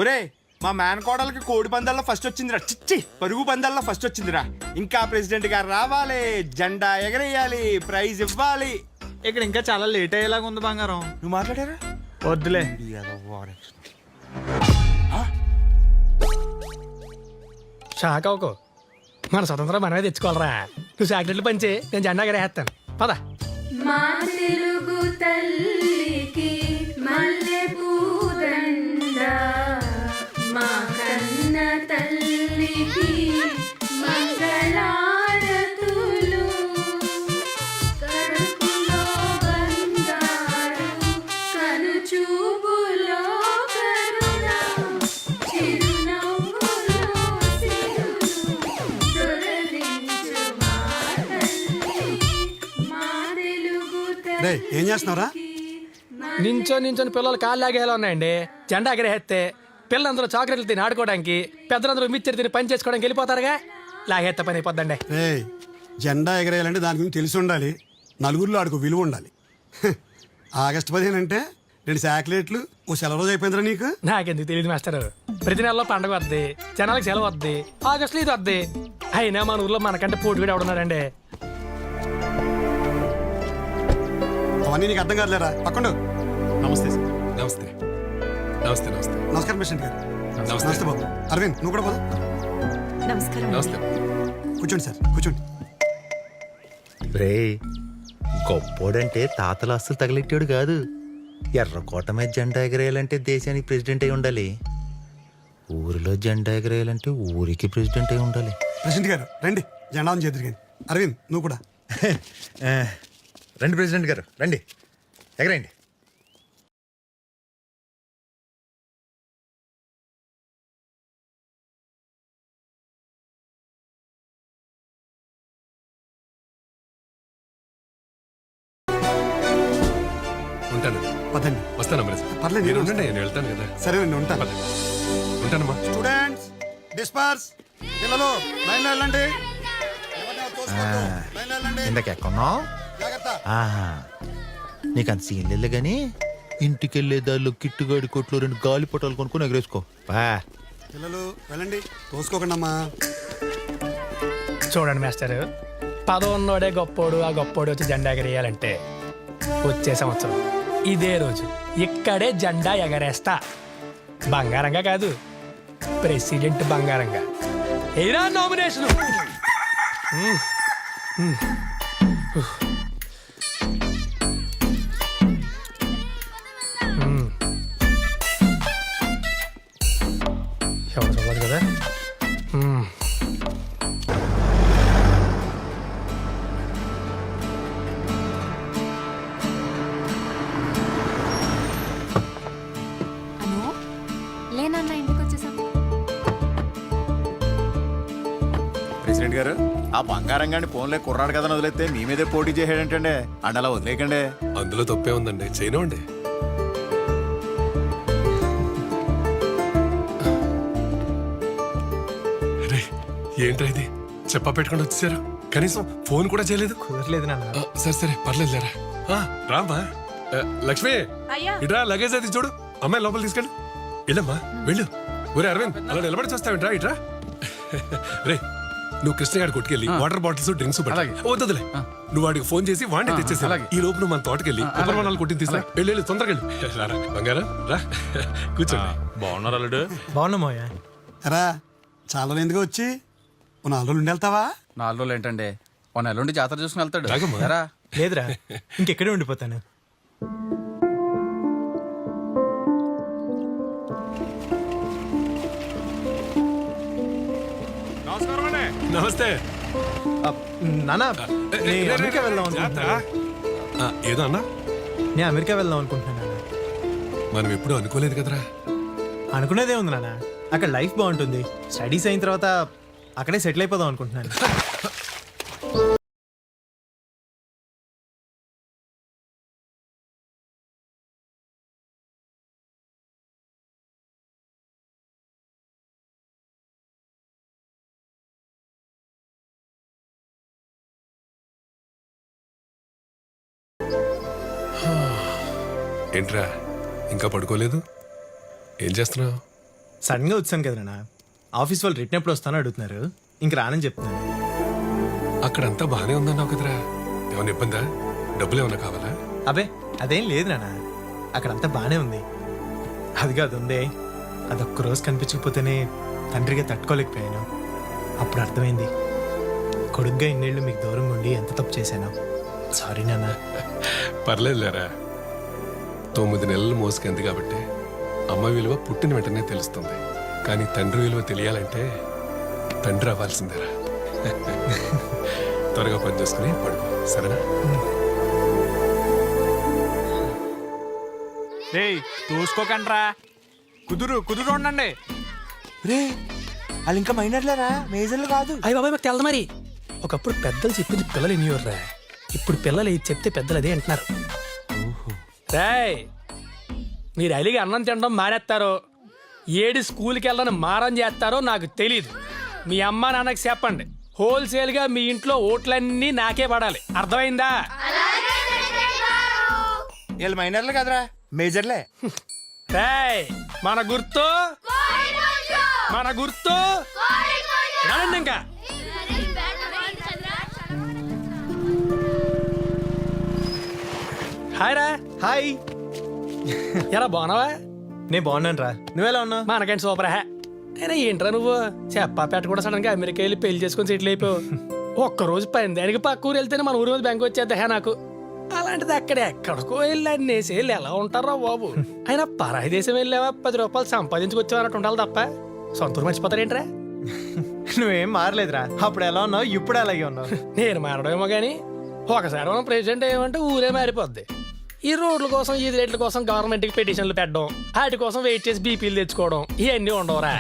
Speaker 11: ఒరే, మా మేన కోడలకి కోడి పందాల్లో ఫస్ట్ వచ్చిందిరా. చిచ్చి, పరుగు పందాల్లో ఫస్ట్ వచ్చిందిరా. ఇంకా ప్రెసిడెంట్ గారు రావాలి, జెండా ఎగరేయాలి, ప్రైజ్ ఇవ్వాలి.
Speaker 16: ఇక్కడ ఇంకా చాలా లేట్ అయ్యేలాగా ఉంది బంగారం.
Speaker 11: నువ్వు మాట్లాడారా?
Speaker 16: వద్దులే.
Speaker 4: షాక్ అవ్వకు, మన స్వతంత్రం మనమే తెచ్చుకోవాలరా. నువ్వు చాక్లెట్లు పంచి నేను జెండా ఎగరేస్తాను. పద.
Speaker 14: మా తెలుగు తల్లికి మల్లె పూదండ, మా కన్న తల్లికి మంగళారతులు, కడుపులో బంగారు కనుచూపులో కరుణ, చిరునవ్వులో సిరులు దొరలించు మా తల్లి, మా తెలుగు తల్లి.
Speaker 4: ఏం చేస్తున్నారా? నించొని పిల్లలు కాళ్ళు లాగేలా ఉన్నాయండి. జెండా ఎగరేస్తే పిల్లలందరూ చాక్లెట్లు తిని ఆడుకోవడానికి, పెద్దలందరూ మిక్చర్ తిని పని చేసుకోవడానికి వెళ్ళిపోతారుగా. లాగేస్తే పని అయిపోద్దండి.
Speaker 15: జెండా ఎగరేయాలంటే దాని గురించి తెలిసి ఉండాలి. నలుగురిలో ఆడుకో విలువ ఉండాలి. ఆగస్టు 15 అంటే 2 చాక్లెట్లు ఓ సెలవు రోజు అయిపోయిందిరా నీకు.
Speaker 4: నాకెందుకు తెలియదు మాస్టర్. ప్రతి నెలలో పండగ వద్ది, జనాలకు సెలవు వద్ది, ఆగస్టులో ఇది వద్ది. అయినా మన ఊర్లో మనకంటే పోటీ కూడా ఎవడున్నారండి.
Speaker 15: అవన్నీ నీకు అర్థం కాదులేరా. పక్కండు.
Speaker 7: నమస్తే సార్. నమస్తే నమస్తే నమస్తే.
Speaker 15: నమస్కారం ప్రెసిడెంట్ గారు.
Speaker 7: నమస్తే
Speaker 15: బాబు. అరవింద్ నువ్వు కూడా బాబు.
Speaker 18: నమస్కారం.
Speaker 7: నమస్తే.
Speaker 15: కూర్చోండి సార్, కూర్చోండి.
Speaker 23: రే, గొప్పోడంటే తాతలు అస్సలు తగిలెట్టాడు కాదు. ఎర్రకోట మీద జెండా ఎగరేయాలంటే దేశానికి ప్రెసిడెంట్ అయి ఉండాలి. ఊరిలో జెండా ఎగరేయాలంటే ఊరికి ప్రెసిడెంట్ అయి ఉండాలి.
Speaker 15: ప్రెసిడెంట్ గారు రండి, జెండా చేద్దరు కానీ. అరవింద్ నువ్వు కూడా
Speaker 23: రండి ప్రెసిడెంట్ గారు, రండి ఎగరేయండి.
Speaker 7: ఉంటాను.
Speaker 15: పదండి.
Speaker 7: వస్తాను.
Speaker 15: పర్లేదు,
Speaker 7: మీరు ఉండండి, నేను వెళ్తాను కదా.
Speaker 15: సరేనండి, ఉంటాను.
Speaker 7: ఉంటానమ్మా.
Speaker 15: Students disperse. పిల్లలు లైన్లో వెళ్ళండి.
Speaker 23: ఇందాకెక్కున్నావు? నీకు అంత సీన్ లేదు కానీ ఇంటికి వెళ్ళే దారిలో కిట్టుగాడి కొట్లు 2 గాలి పొట్టాలు కొనుక్కొని ఎగరేసుకో.
Speaker 15: పిల్లలు వెళ్ళండి, తోసుకోకండి అమ్మా.
Speaker 4: చూడండి మాస్టర్, పదవున్నోడే గొప్పోడు, ఆ గొప్పోడు వచ్చి జెండా ఎగరేయాలంటే వచ్చే సంవత్సరం ఇదే రోజు ఇక్కడే జెండా ఎగరేస్తా. బంగారంగా కాదు, ప్రెసిడెంట్ బంగారంగా. ఏరా నామినేషన్. ఎవరు చూడదు కదా.
Speaker 18: లేనన్నా ఇంటికి వచ్చేసాం.
Speaker 22: ప్రెసిడెంట్ గారు, ఆ బంగారం గాని ఫోన్లే కుర్రాడు కదా వదిలేస్తే మీ మీదే పోటీ చేసాడంటండి. అండ్ అలా వదిలేకండి.
Speaker 7: అందులో తప్పే ఉందండి, చేయనివ్వండి. ఏంట్రా ఇది, చెప్పా పెట్టుకుని వచ్చేసారు, కనీసం ఫోన్ కూడా చేయలేదు.
Speaker 4: కుదరలేదు నాన్న.
Speaker 7: సరే సరే పర్లేదు లేరా. రామ్మా. లక్ష్మి ఇట్రా, లగేజ్ అది చూడు. అమ్మాయి లోపల తీసుకెళ్ళు. వెళ్ళమ్మా, వెళ్ళు. ఒరే అరవింద్, అలా నిలబడి చూస్తావేంట్రా, ఇట్రా. రే, నువ్వు కృష్ణ గారి కొట్టుకెళ్ళి వాటర్ బాటిల్స్, డ్రింక్స్ వద్దులే. నువ్వు వాడికి ఫోన్ చేసి వాడిని తెచ్చేసి ఈ లోపు నువ్వు మన తోటకెళ్ళి ఉపరమణాలు కొట్టిన తీసుకురా. వెళ్ళు, తొందరగా వెళ్ళు. రారా బంగారం, రా కూర్చోండి.
Speaker 2: బాగున్నారు అల్లుడు?
Speaker 4: బాగున్నామోయా.
Speaker 15: రా, చాలా రోజులు ఎందుకు వచ్చి 4 రోజులు ఉండి వెళ్తావా?
Speaker 12: 4 రోజులు ఏంటండి, 1 నెల ఉండి జాతర చూసుకుని వెళ్తాడు.
Speaker 4: లేదురా, ఇంకెక్కడే ఉండిపోతాను.
Speaker 7: నమస్తే
Speaker 2: నాన్న, అమెరికా వెళ్దాం అనుకుంటున్నా.
Speaker 7: ఏదో అన్నా?
Speaker 2: నేను అమెరికా వెళ్దాం అనుకుంటున్నాను.
Speaker 7: మనం ఎప్పుడు అనుకోలేదు కదరా.
Speaker 2: అనుకునేదే ఉంది నాన్న, అక్కడ లైఫ్ బాగుంటుంది. స్టడీస్ అయిన తర్వాత అక్కడే సెటిల్ అయిపోదాం అనుకుంటున్నాను.
Speaker 7: ఏంట్రా ఇంకా పడుకోలేదు? ఏం చేస్తున్నావు?
Speaker 2: సడన్ గా వచ్చాను కదా నాన్న, ఆఫీస్ వాళ్ళు రిటర్న్ ఎప్పుడు వస్తానో అడుగుతున్నారు. ఇంక రానని చెప్తున్నాను.
Speaker 7: అక్కడంతా బాగానే ఉందన్నావు కదరా, ఏమైనా ఇబ్బందా? డబ్బులు ఏమన్నా కావాలా?
Speaker 2: అబే అదేం లేదు నాన్న, అక్కడంతా బాగానే ఉంది. అది కాదు ఉందే, అదొక్క రోజు కనిపించకపోతేనే తండ్రిగా తట్టుకోలేకపోయాను. అప్పుడు అర్థమైంది కొడుగ్గా ఇన్నేళ్ళు మీకు దూరంగా ఉండి ఎంత తప్పు చేశాను. సారీ నాన్న.
Speaker 7: పర్లేదులేరా, 9 నెలలు మోసుకెంది కాబట్టి అమ్మ విలువ పుట్టిన వెంటనే తెలుస్తుంది. కానీ తండ్రి విలువ తెలియాలంటే తండ్రి అవ్వాల్సిందేరా. త్వరగా పని చేసుకుని పడుకో, సరేనా?
Speaker 16: చూసుకోకండ్రా, కుదురు ఉండండి.
Speaker 2: రే వాళ్ళు ఇంకా మైనర్లేరా, మేజర్లు కాదు.
Speaker 4: అయ్యి బాబాయ్ మాకు తెలదు మరి. ఒకప్పుడు పెద్దలు చెప్పింది పిల్లలు వినియోర్రా, ఇప్పుడు పిల్లలు ఏది చెప్తే పెద్దలు అదే అంటున్నారు. రేయ్, మీరు అలిగి అన్నం తినడం మానేస్తారో ఏడు స్కూల్కి వెళ్ళని మారం చేస్తారో నాకు తెలీదు. మీ అమ్మ నాన్నకి చెప్పండి, హోల్సేల్గా మీ ఇంట్లో ఓట్లన్నీ నాకే పడాలి, అర్థమైందా?
Speaker 2: వీళ్ళు మైనర్లు కదరా, మేజర్లే.
Speaker 4: రేయ్, మన గుర్తు నడండి ఇంకా. హాయ్ రా.
Speaker 2: హాయ్.
Speaker 4: ఎలా బాగున్నావా?
Speaker 2: నేను బాగున్నాను రా, నువ్వెలా ఉన్నావు?
Speaker 4: మనకంటే సూపర్ హే. అయినా ఏంట్రా నువ్వు చెప్పా పెట్ట కూడా సడన్ గా అమెరికా వెళ్ళి పెళ్లి చేసుకుని సెటిల్ అయిపోయావు. ఒక్కరోజు పని దానికి పక్క ఊరు వెళ్తేనే మన ఊరి మీద బ్యాంక్ వచ్చేద్దా హే నాకు. అలాంటిది అక్కడ ఎక్కడికో వెళ్ళి అన్నేసి వెళ్ళి ఎలా ఉంటారా బాబు. అయినా పరాయి దేశం వెళ్ళావా 10 రూపాయలు సంపాదించుకొచ్చావు అన్నట్టు ఉండాలి తప్ప సొంత ఊరు మర్చిపోతారేంట్రా?
Speaker 2: నువ్వేం మారలేదురా, అప్పుడు ఎలా ఉన్నావు ఇప్పుడు అలాగే ఉన్నావు.
Speaker 4: నేను మారడమేమో కానీ ఒకసారి మనం ప్రెసిడెంట్ ఏమంటే ఊరే మారిపోద్ది. ఈ రోడ్ల కోసం ఈ రేట్ల కోసం గవర్నమెంట్కి పిటిషన్లు పెట్టడం, వాటి కోసం వెయిట్ చేసి బీపీలు తెచ్చుకోవడం ఇవన్నీ ఉండవురా.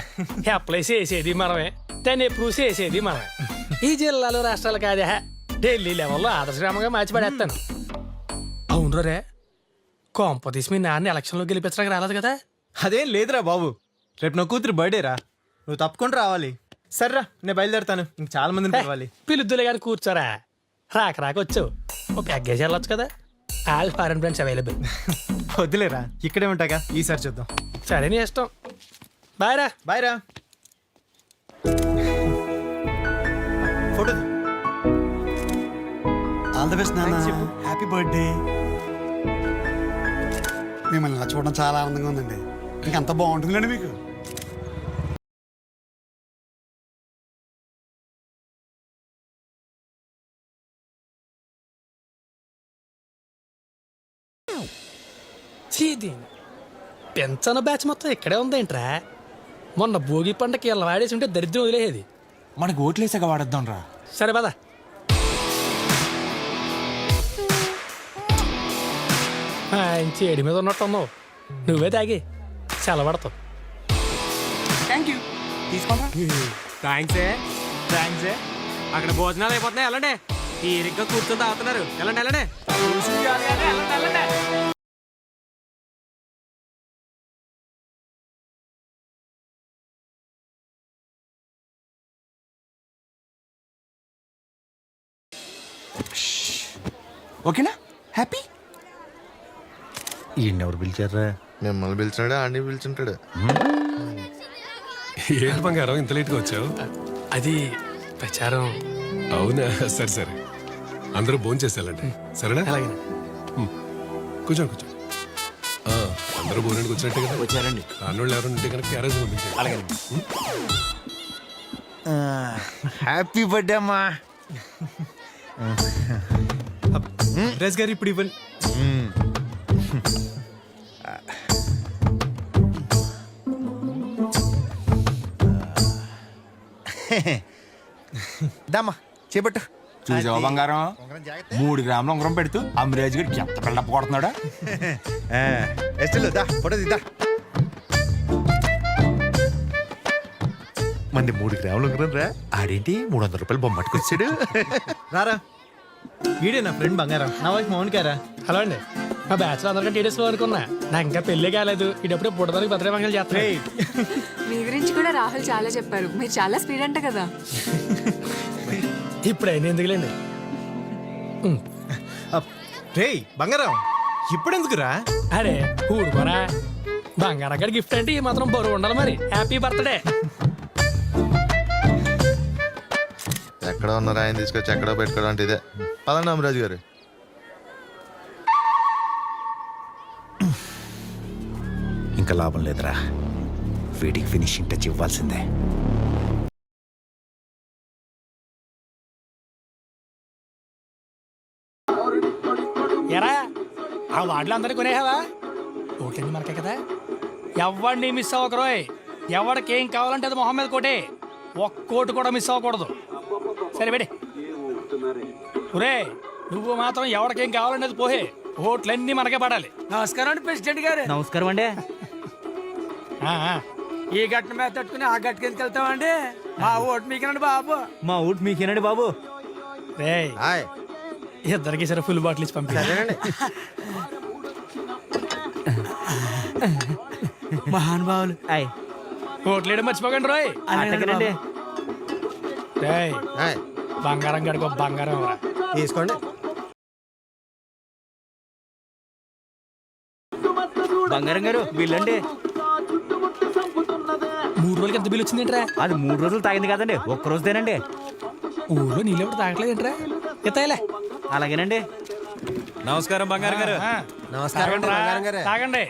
Speaker 4: అప్లై చేసేది మనమే, దాన్ని అప్రూవ్ చేసేది మనమే. ఈ జిల్లాలు రాష్ట్రాలు కాదే, ఢిల్లీ లెవెల్లో ఆదర్శగ్రామంగా మార్చి పడేస్తాను. అవును రే, కొంప తీసి మీ నాన్న ఎలక్షన్లో గెలిపించడానికి రాలేదు కదా?
Speaker 2: అదేం లేదురా బాబు, రేపు నా కూతురు బర్త్డేరా, నువ్వు తప్పకుండా రావాలి. సర్రా, నేను బయలుదేరుతాను, ఇంక చాలా మందిని పిలవాలి.
Speaker 4: పిలుద్దులే కానీ కూర్చోరా, రాక వచ్చావు ఓ ప్యాకేజ్ వెళ్ళొచ్చు కదా. All foreign friends available.
Speaker 2: వద్దులేరా, ఇక్కడే ఉంటాగా, ఈసారి చూద్దాం.
Speaker 4: సరే నీ ఇష్టం. బాయ్ రా.
Speaker 2: బాయ్ రా. ఫోటో
Speaker 15: ఆల్ ద బెస్ట్ నాన్న, హ్యాపీ బర్త్డే. మిమ్మల్ని ఇలా చూడడం చాలా ఆనందంగా ఉందండి. ఇంకంత బాగుంటుందండి మీకు.
Speaker 4: పెంచన బ్యాచ్ మొత్తం ఇక్కడే ఉందేంట్రా? మొన్న భోగి పండకి ఇలా వాడేసి ఉంటే దరిద్రం వదిలేది.
Speaker 2: మనకు ఓట్లేసాక వాడద్దాం రా.
Speaker 4: సరే పద. ఆయన చేడి మీద ఉన్నట్టున్నావు, నువ్వే తాగి సెలవడతావు.
Speaker 21: థ్యాంక్స్. అక్కడ భోజనాలు అయిపోతున్నాయి, వెళ్ళండి. తీరిగ్గా కూర్చొని తాగుతున్నారు, వెళ్ళండి.
Speaker 2: ఓకేనా? హ్యాపీ?
Speaker 23: ఈయనెవరు పిలిచారా?
Speaker 1: మిమ్మల్ని పిలిచినాడు, ఆడిని పిలిచుంటాడు.
Speaker 7: ఏంటి బంగారం ఇంత లేట్గా వచ్చావు?
Speaker 4: అది ప్రచారం.
Speaker 7: అవునా, సరే అందరూ భోంచేసేయాలండి, సరేనా? కూర్చో. అందరూ భోజనానికి వచ్చినట్టే కదా?
Speaker 2: వచ్చారండి.
Speaker 7: రానోళ్ళు ఎవరు ఉంటే కనుక క్యారేజ్ పంపించారు.
Speaker 2: అలాగే.
Speaker 23: హ్యాపీ బర్త్డే అమ్మా.
Speaker 2: రేస్ గారు ఇప్పుడు ఇవ్వండి.
Speaker 23: దమ్మా చేపట్టు.
Speaker 16: చూసావా బంగారం, 3 గ్రాముల ఉంగరం పెడుతూ అమరేజ్ గడికి ఎంత పిల్లప్ప కొడుతున్నాడా?
Speaker 23: దా ఫోటో దిద్దా. మంది 3 గ్రాములు ఉంగరం రా. ఆడేంటి 300 రూపాయలు బొమ్మ పట్టుకొచ్చాడు.
Speaker 2: రారా, ఈడే నా ఫ్రెండ్ బంగారం, నా వైఫ్ మౌనికారా.
Speaker 4: హలో అండి, మా బ్యాచ్లో అందరికంటే టీడీఎస్లో అనుకున్నా. నాకు ఇంకా పెళ్ళే కాలేదు, ఇటప్పుడే పుట్టడానికి భద్రే మంగళ చేస్తాయి.
Speaker 20: మీ గురించి కూడా రాహుల్ చాలా చెప్పారు, మీరు చాలా స్పీడ్ అంట కదా.
Speaker 4: ఇప్పుడు అయినా ఎందుకులేండి.
Speaker 2: రే బంగారం, ఇప్పుడు ఎందుకురా?
Speaker 4: అరే ఊరుకోరా, బంగారం అక్కడ గిఫ్ట్ అంటే ఈ మాత్రం బరువు ఉండాలి మరి. Happy birthday.
Speaker 1: ఎక్కడ ఉన్నారు ఆయన తీసుకొచ్చి ఎక్కడో పెట్టుకోవడం అంటే ఇదే. పదండి అమరాజు గారు.
Speaker 23: ఇంకా లాభం లేదురా, వీటికి ఫినిషింగ్ టచ్ ఇవ్వాల్సిందే.
Speaker 4: ఎరా ఆ వాటిలో అందరూ కొనేసావా? ఓట్లండి మనకే కదా. ఎవరిని మిస్ అవ్వకరోయ్. ఎవరికి ఏం కావాలంటే అది మొహం మీద కొట్టే. ఒక్కోటి కూడా మిస్ అవ్వకూడదు. సరే బెడి. ఒరే నువ్వు మాత్రం ఎవరికేం కావాలంటే అది పోహే. ఓట్లన్నీ మనకే పడాలి.
Speaker 16: నమస్కారం అండి ప్రెసిడెంట్ గారు.
Speaker 21: నమస్కారం అండి.
Speaker 16: ఈ గట్ట మీద తట్టుకుని ఆ గట్టుకి ఎందుకు వెళ్తామండి? మా ఓటు మీకేనండి బాబు.
Speaker 21: మా ఊటి మీకేనండి బాబు.
Speaker 4: రేయ్ ఇద్దరికి సరే ఫుల్ బాటిల్ ఇచ్చి పంపించండి.
Speaker 16: మహానుభావులు
Speaker 4: ఓట్లేయడం మర్చిపోకండి రోయ్.
Speaker 21: అలాగేనండి.
Speaker 4: రేయ్ బంగారం గడుకో బంగారం
Speaker 16: తీసుకోండి.
Speaker 21: బంగారం గారు బిల్లండి.
Speaker 4: 3 రోజులకి ఎంత బిల్ వచ్చిందేంట్రా?
Speaker 21: అది 3 రోజులు తాగింది కదండి, ఒక్క రోజుదేనండి.
Speaker 4: ఊళ్ళో నీళ్ళు ఎవరు తాగట్లేదేంట్రా? ఎత్తాయిలే.
Speaker 21: అలాగేనండి.
Speaker 8: నమస్కారం బంగారం గారు.
Speaker 16: నమస్కారం అండి బంగారం గారు.
Speaker 4: తాగండి,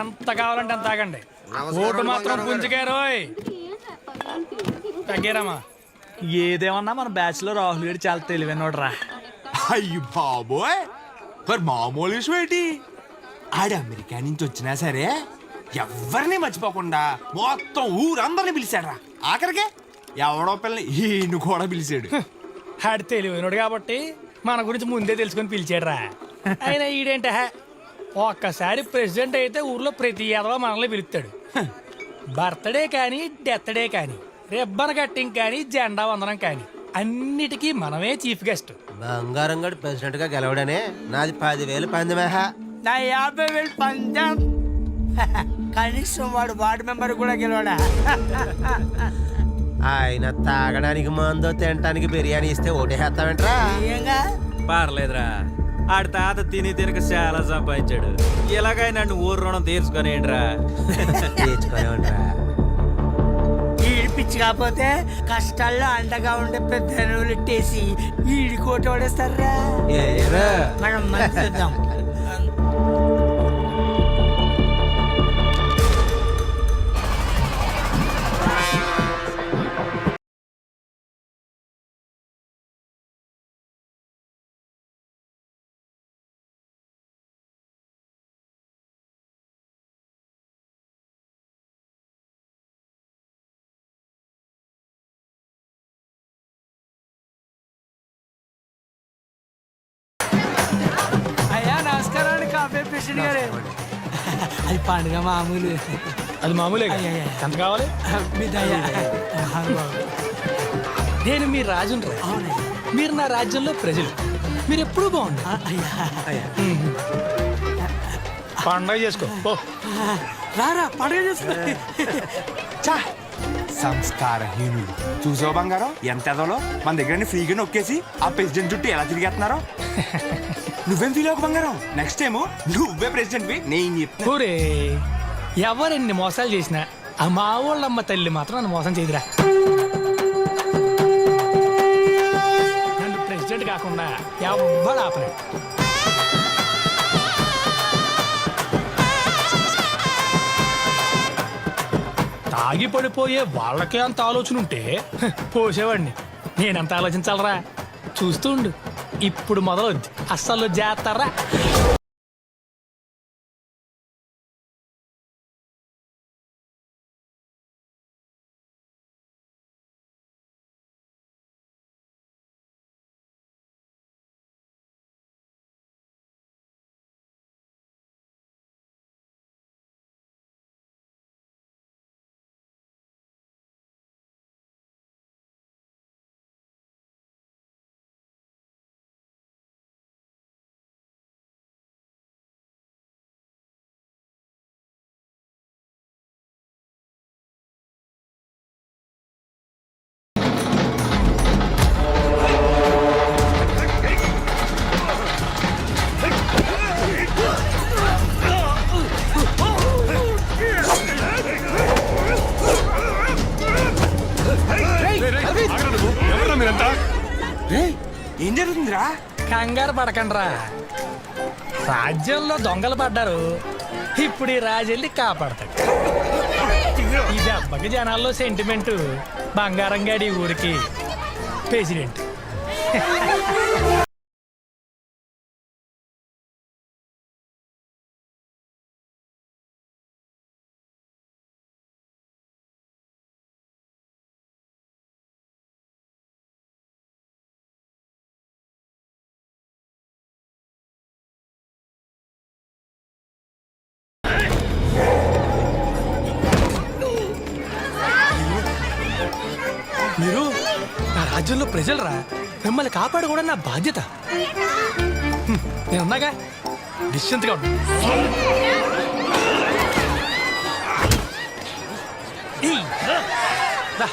Speaker 4: ఎంత కావాలంటే అంత తాగండి. ఓటు మాత్రం పుంజుకారోయ్. తగ్గేరామా.
Speaker 21: ఏదేమన్నా మన బ్యాచ్ లో రాహుల్ గారు చాలా తెలివైనోడ్రా.
Speaker 16: అయ్యి బాబోయ్, మరి మామూలు విషయం ఏంటి? ఆడు అమెరికా నుంచి వచ్చినా సరే ఎవరిని మర్చిపోకుండా మొత్తం ఊరందరిని పిలిచాడురా. ఆఖరికే ఎవడో పిల్లని ఈయన కూడా పిలిచాడు.
Speaker 4: ఆడు తెలివైనడు కాబట్టి మన గురించి ముందే తెలుసుకొని పిలిచాడురా. అయినా ఈడేంట ఒక్కసారి ప్రెసిడెంట్ అయితే ఊర్లో ప్రతి యాదవ మనల్ని పిలుస్తాడు. బర్త్డే కానీ డెత్డే కానీ రిబ్బన్ కట్టింగ్ కానీ జెండా వందనం కానీ అన్నిటికీ మనమే చీఫ్ గెస్ట్.
Speaker 16: బంగారం గడు ప్రెసిడెంట్ గా గెలవడనే నాది 10,000 పందెమేహ.
Speaker 21: నా 50,000 పందెం. కనీసం వార్డు మెంబర్ కూడా గెలవడా?
Speaker 16: ఆయన తాగడానికి మందో తినడానికి బిర్యానీ ఇస్తే ఓటేస్తామంటరా?
Speaker 8: పర్లేదురా, ఆడి తాత తిని తినక చాలా సంపాదించాడు. ఇలాగై నన్ను ఊరు రుణం తీర్చుకొనేంట్రా.
Speaker 16: తీర్చుకోనేమంటరా?
Speaker 21: పిచ్చి కాకపోతే కష్టాల్లో అండగా ఉండే పెద్ద ఇట్టేసి ఈడి కోట ఓడేస్తారా? మనం మంచిద్దాం.
Speaker 16: అయ్యా నమస్కారం అండి కాఫీ ప్రెసిడెంట్ గారు. అది పండుగ మామూలు.
Speaker 4: అది మామూలే. ఎంత కావాలి?
Speaker 16: మీ దయ.
Speaker 4: నేను మీ రాజును. మీరు నా రాజ్యంలో ప్రజలు. మీరు ఎప్పుడూ బాగుంటారు. పండుగ చేసుకో.
Speaker 16: రారా పండుగ చేసుకో. సంస్కారహీనులు. చూసావు బంగారం ఎంత ఎదలో మన దగ్గర ఫ్రీగా నొక్కేసి ఆ ప్రెసిడెంట్ చుట్టూ ఎలా తిరిగేస్తున్నారు. నువ్వేం ఫీల్ అవ్వకు బంగారం, నెక్స్ట్ టైం నువ్వే ప్రెసిడెంట్ నేను చెప్తాను.
Speaker 4: ఊరే ఎవరెన్ని మోసాలు చేసినా ఆ మా వాళ్ళమ్మ తల్లి మాత్రం నన్ను మోసం చేయదురా. నన్ను ప్రెసిడెంట్ కాకుండా ఎవ్వడు ఆపలేడు. తాగి పడిపోయే వాళ్ళకే అంత ఆలోచన ఉంటే పోసేవాడిని నేనెంత ఆలోచించాలరా. చూస్తుండు, ఇప్పుడు మొదలవుద్ది అస్సలు చేస్తారా.
Speaker 16: ఏం జరుగుతుందిరా?
Speaker 4: కంగారు పడకండ్రా. రాజ్యంలో దొంగలు పడ్డారు, ఇప్పుడు ఈ రాజెళ్ళి కాపాడతాడు. ఈ దెబ్బకి జనాల్లో సెంటిమెంట్ బంగారం గాడి ఊరికి ప్రెసిడెంట్. రాజ్యంలో ప్రజలరా, మిమ్మల్ని కాపాడుకోవడం నా బాధ్యత. నేను ఉన్నాగా, నిశ్చింతగా ఉన్నా. ఏయ్, రా.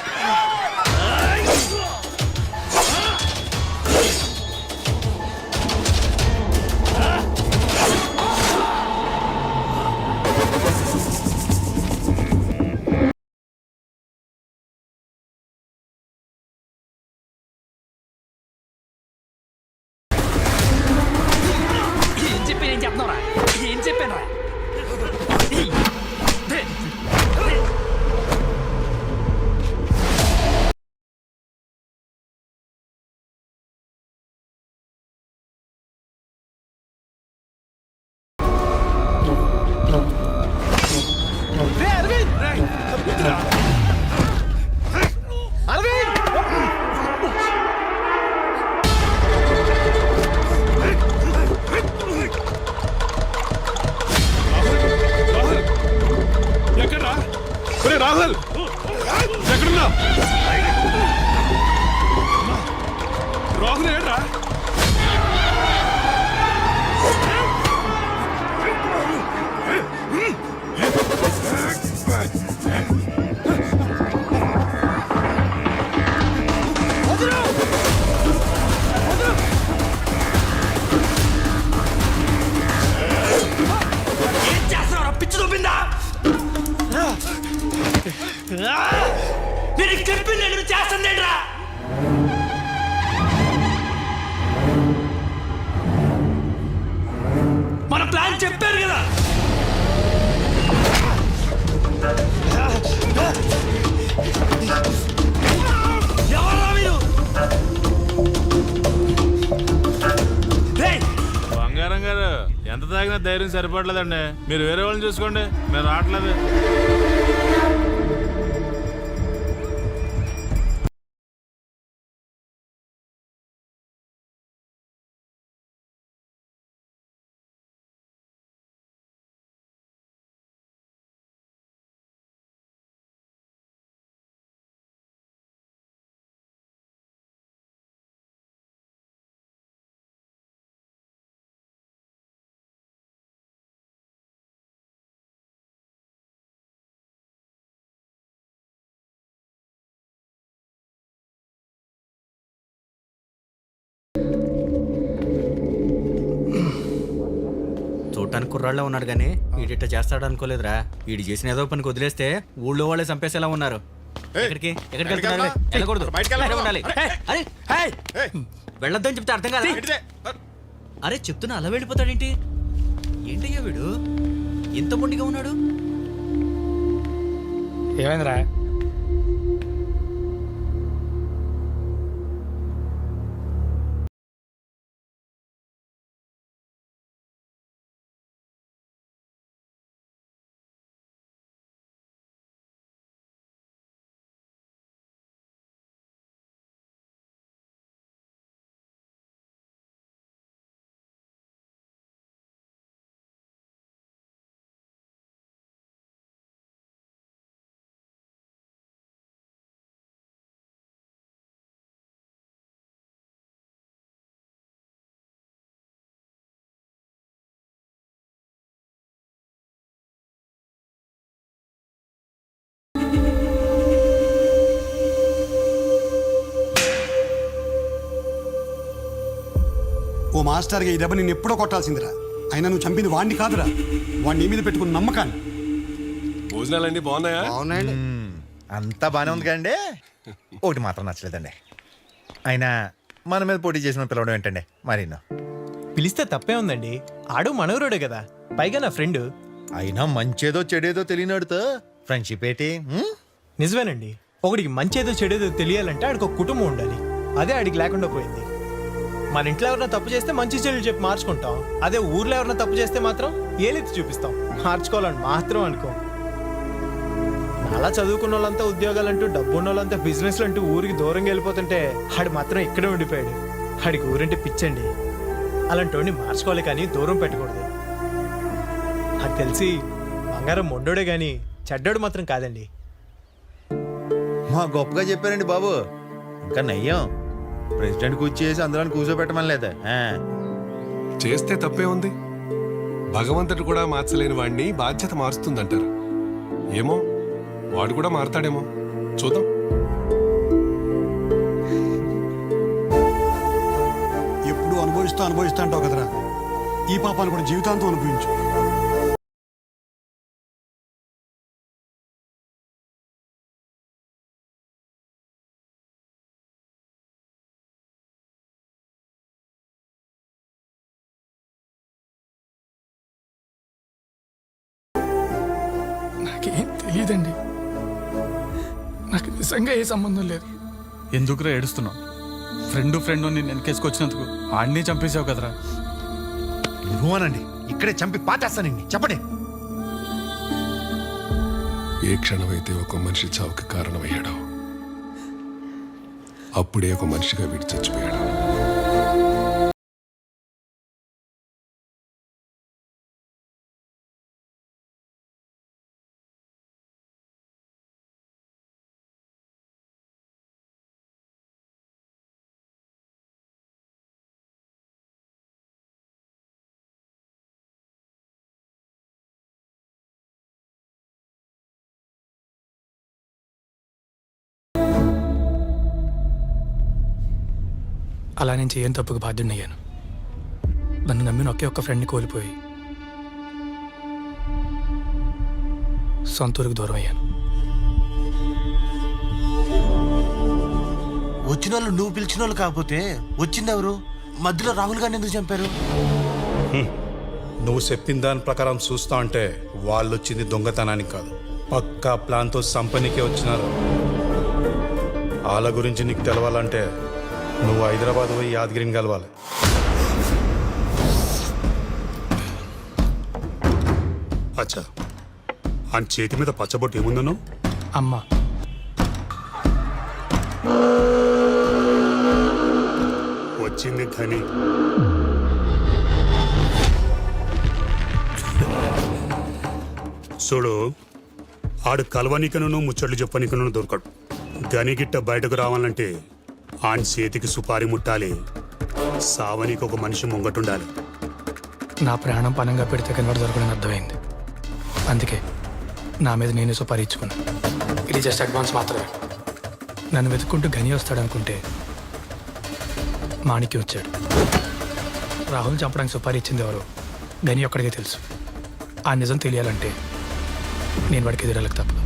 Speaker 4: ఏం చెప్తున్నారా? ఏం చెప్పాను రా?
Speaker 7: ఎక్కడ్రా? ఒరే రాహుల్, ఎక్కడున్నా? రాహుల్ ఏడ్రా?
Speaker 3: ఏం చేస్తున్నావు? పిచ్చి చూపిందా? నేను చెప్పింది నేను చేస్తుందేంట్రా? మన ప్లాన్ చెప్పారు కదా. ఎవరా మీరు?
Speaker 13: బంగారం గారు, ఎంత తాగినా ధైర్యం సరిపడలేదండి. మీరు వేరే వాళ్ళని చూసుకోండి, మేము రావట్లేదు.
Speaker 17: చూడటానికి కుర్రాళ్ళ ఉన్నాడు కానీ వీడిట చేస్తాడు అనుకోలేదురా. వీడు చేసిన ఏదో పనికి వదిలేస్తే ఊళ్ళో వాళ్ళే చంపేసేలా ఉన్నారు. ఎక్కడికి వెళ్తున్నారు? వెళ్ళకూడదు, బయటకు ఉండాలి. అరే వెళ్ళొద్దని చెప్తే అర్థం కాదా? అరే చెప్తున్నా అలా వెళ్ళిపోతాడేంటి? ఏంటయ్యా వీడు ఇంత మొండిగా ఉన్నాడు?
Speaker 4: ఏమైందిరా?
Speaker 15: ఓ మాస్టర్గా ఈ దెబ్బ నిన్ను ఎప్పుడో కొట్టాల్సిందిరా. అయినా నువ్వు చంపింది వాడిని కాదురా, వాడిని నీ మీద పెట్టుకున్న నమ్మకాన్ని.
Speaker 7: భోజనాలండి బాగున్నాయా?
Speaker 23: అవునండి, అంతా బాగానే ఉంది కదండి. ఒకటి మాత్రం నచ్చలేదండి. అయినా మన మీద పోటీ చేసిన పిలవడం ఏంటండి? మరి
Speaker 2: పిలిస్తే తప్పే ఉందండి. ఆడు మనవరుడే కదా, పైగా నా ఫ్రెండ్.
Speaker 23: అయినా మంచేదో చెడేదో తెలియనాడుతో ఫ్రెండ్షిప్ ఏంటి?
Speaker 2: నిజమేనండి, ఒకడికి మంచేదో చెడేదో తెలియాలంటే ఆడికి ఒక కుటుంబం ఉండాలి. అదే ఆడికి లేకుండా పోయింది. మన ఇంట్లో ఎవరైనా తప్పు చేస్తే మంచి చెడులు చెప్పి మార్చుకుంటాం. అదే ఊర్లో ఎవరైనా తప్పు చేస్తే మాత్రం ఏలెత్తి చూపిస్తాం. మార్చుకోవాలని మాత్రం అనుకో. అలా చదువుకున్న వాళ్ళంతా ఉద్యోగాలంటూ, డబ్బు ఉన్న వాళ్ళంతా బిజినెస్లు అంటూ ఊరికి దూరంగా వెళ్ళిపోతుంటే ఆడు మాత్రం ఇక్కడే ఉండిపోయాడు. ఆడికి ఊరంటే పిచ్చండి. అలాంటి వాడిని మార్చుకోవాలి కానీ దూరం పెట్టకూడదు. నాకు తెలిసి బంగారం మొండోడే గాని చెడ్డోడు మాత్రం కాదండి.
Speaker 23: మా గొప్పగా చెప్పారండి బాబు. ఇంకా నయ్యం ప్రెసిడెంట్ కూర్చేసి అందులో కూర్చోబెట్టమని లేదా
Speaker 7: చేస్తే తప్పే ఉంది. భగవంతుడు కూడా మార్చలేని వాడిని బాధ్యత మారుస్తుందంటారు. ఏమో వాడు కూడా మారతాడేమో, చూద్దాం.
Speaker 15: ఎప్పుడు అనుభవిస్తా అంటావు కదరా, ఈ పాపాన్ని కూడా జీవితాంతం అనుభవించు.
Speaker 4: నాకేం తెలియదండి. నాకు నిజంగా ఏ సంబంధం లేదు.
Speaker 12: ఎందుకురా ఏడుస్తున్నావు? ఫ్రెండ్ నేను వెనకేసుకొచ్చినందుకు ఆడిని చంపేసావు కదరా.
Speaker 6: నువ్వనండి, ఇక్కడే చంపి పాటేస్తానండి. చెప్పండి.
Speaker 7: ఏ క్షణమైతే ఒక మనిషి చావుకి కారణమయ్యాడో అప్పుడే ఒక మనిషిగా వీడి చచ్చిపోయాడు.
Speaker 4: అలా నేను చేయని తప్పుకు బాధ్యుడినయ్యాను. నన్ను నమ్మిన ఒకే ఒక్క ఫ్రెండ్ని కోల్పోయి సొంతూరుకు దూరం అయ్యాను.
Speaker 1: వచ్చిన వాళ్ళు నువ్వు పిలిచిన వాళ్ళు కాకపోతే వచ్చింది ఎవరు? మధ్యలో రాహుల్ గారిని ఎందుకు చంపారు?
Speaker 5: నువ్వు చెప్పిన దాని ప్రకారం చూస్తా అంటే వాళ్ళు వచ్చింది దొంగతనానికి కాదు, పక్కా ప్లాన్తో సంపనీకే వచ్చినారు. వాళ్ళ గురించి నీకు తెలవాలంటే నువ్వు హైదరాబాద్ పోయి యాదగిరిని కలవాలి.
Speaker 6: అచ్చా, ఆయన చేతి మీద పచ్చబొట్టు ఏముందను?
Speaker 4: అమ్మ.
Speaker 6: వచ్చింది ధని. చూడు, ఆడు కలవనికను ముచ్చట్లు చెప్పనికను దొరకడు. గని గిట్ట బయటకు రావాలంటే ఆయన చేతికి సుపారి ముట్టాలి, సావనికి ఒక మనిషి ముంగటుండాలి.
Speaker 4: నా ప్రాణం పనంగా పెడితే కనబడి దొరకడని అర్థమైంది. అందుకే నా మీద నేనే సుపారీ ఇచ్చుకున్నా. ఇది జస్ట్ అడ్వాన్స్ మాత్రమే. నన్ను వెతుక్కుంటూ గని వస్తాడనుకుంటే మాణిక్యం వచ్చాడు. రాహుల్ చంపడానికి సుపారీ ఇచ్చింది ఎవరు గని ఒక్కడికే తెలుసు. ఆ నిజం తెలియాలంటే నేను వాడికి ఎదురాలకు తప్పదు.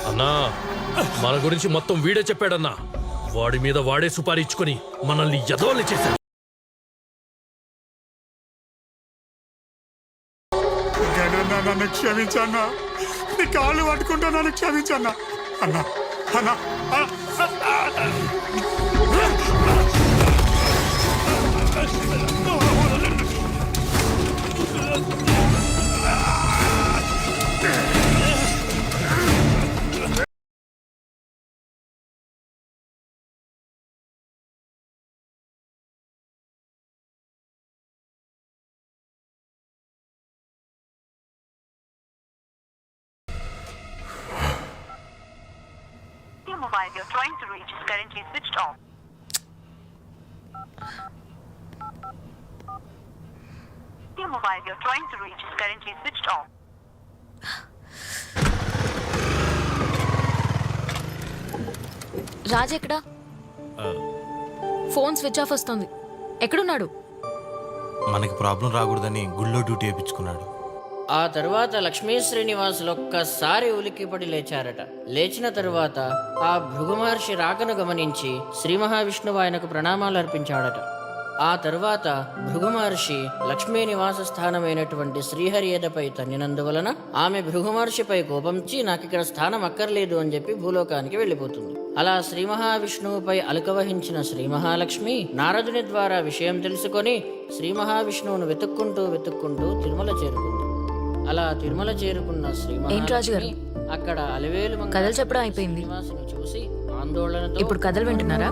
Speaker 9: అన్నా, మన గురించి మొత్తం వీడే చెప్పాడన్నా. వాడి మీద వాడే సుపారీ ఇచ్చుకొని మనల్ని యదవల్ని చేశాడు.
Speaker 6: నన్ను క్షమించన్నా, నీ కాళ్ళు పట్టుకుంటా నన్ను క్షమించన్నా. అన్నా అన్నా
Speaker 19: mobile you're trying to reach is currently switched off. The mobile you're trying to reach is currently switched off.
Speaker 10: Raj ఎక్కడా? ఫోన్ స్విచ్ ఆఫ్ వస్తుంది. ఎక్కడున్నాడు?
Speaker 24: మనకి ప్రాబ్లం రాకూడదని గుళ్ళో డ్యూటీ వేయించుకున్నాడు.
Speaker 25: ఆ తరువాత లక్ష్మీ శ్రీనివాసులు ఒక్కసారి ఉలిక్కిపడి లేచారట. లేచిన తరువాత ఆ భృగు మహర్షి రాకను గమనించి శ్రీ మహావిష్ణువు ఆయనకు ప్రణామాలు అర్పించాడట. ఆ తరువాత భృగు మహర్షి లక్ష్మీ నివాస స్థానమైనటువంటి శ్రీహరియేదపై తన్నినందువలన ఆమె భృగు మహర్షిపై కోపంచి నాకిక్కడ స్థానం అక్కర్లేదు అని చెప్పి భూలోకానికి వెళ్ళిపోతుంది. అలా శ్రీ మహావిష్ణువుపై అలుక వహించిన శ్రీ మహాలక్ష్మి నారదుని ద్వారా విషయం తెలుసుకొని శ్రీ మహావిష్ణువును వెతుక్కుంటూ తిరుమల చేరుకుంది. అలా తిరుమల చేరుకున్న శ్రీ మహాలక్ష్మి అక్కడ అలివేలు మంగ
Speaker 10: కథలు చెప్పడం అయిపోయింది.
Speaker 25: శ్రీనివాసుని చూసి ఆందోళనతో
Speaker 10: ఇప్పుడు కథలు వింటున్నారా?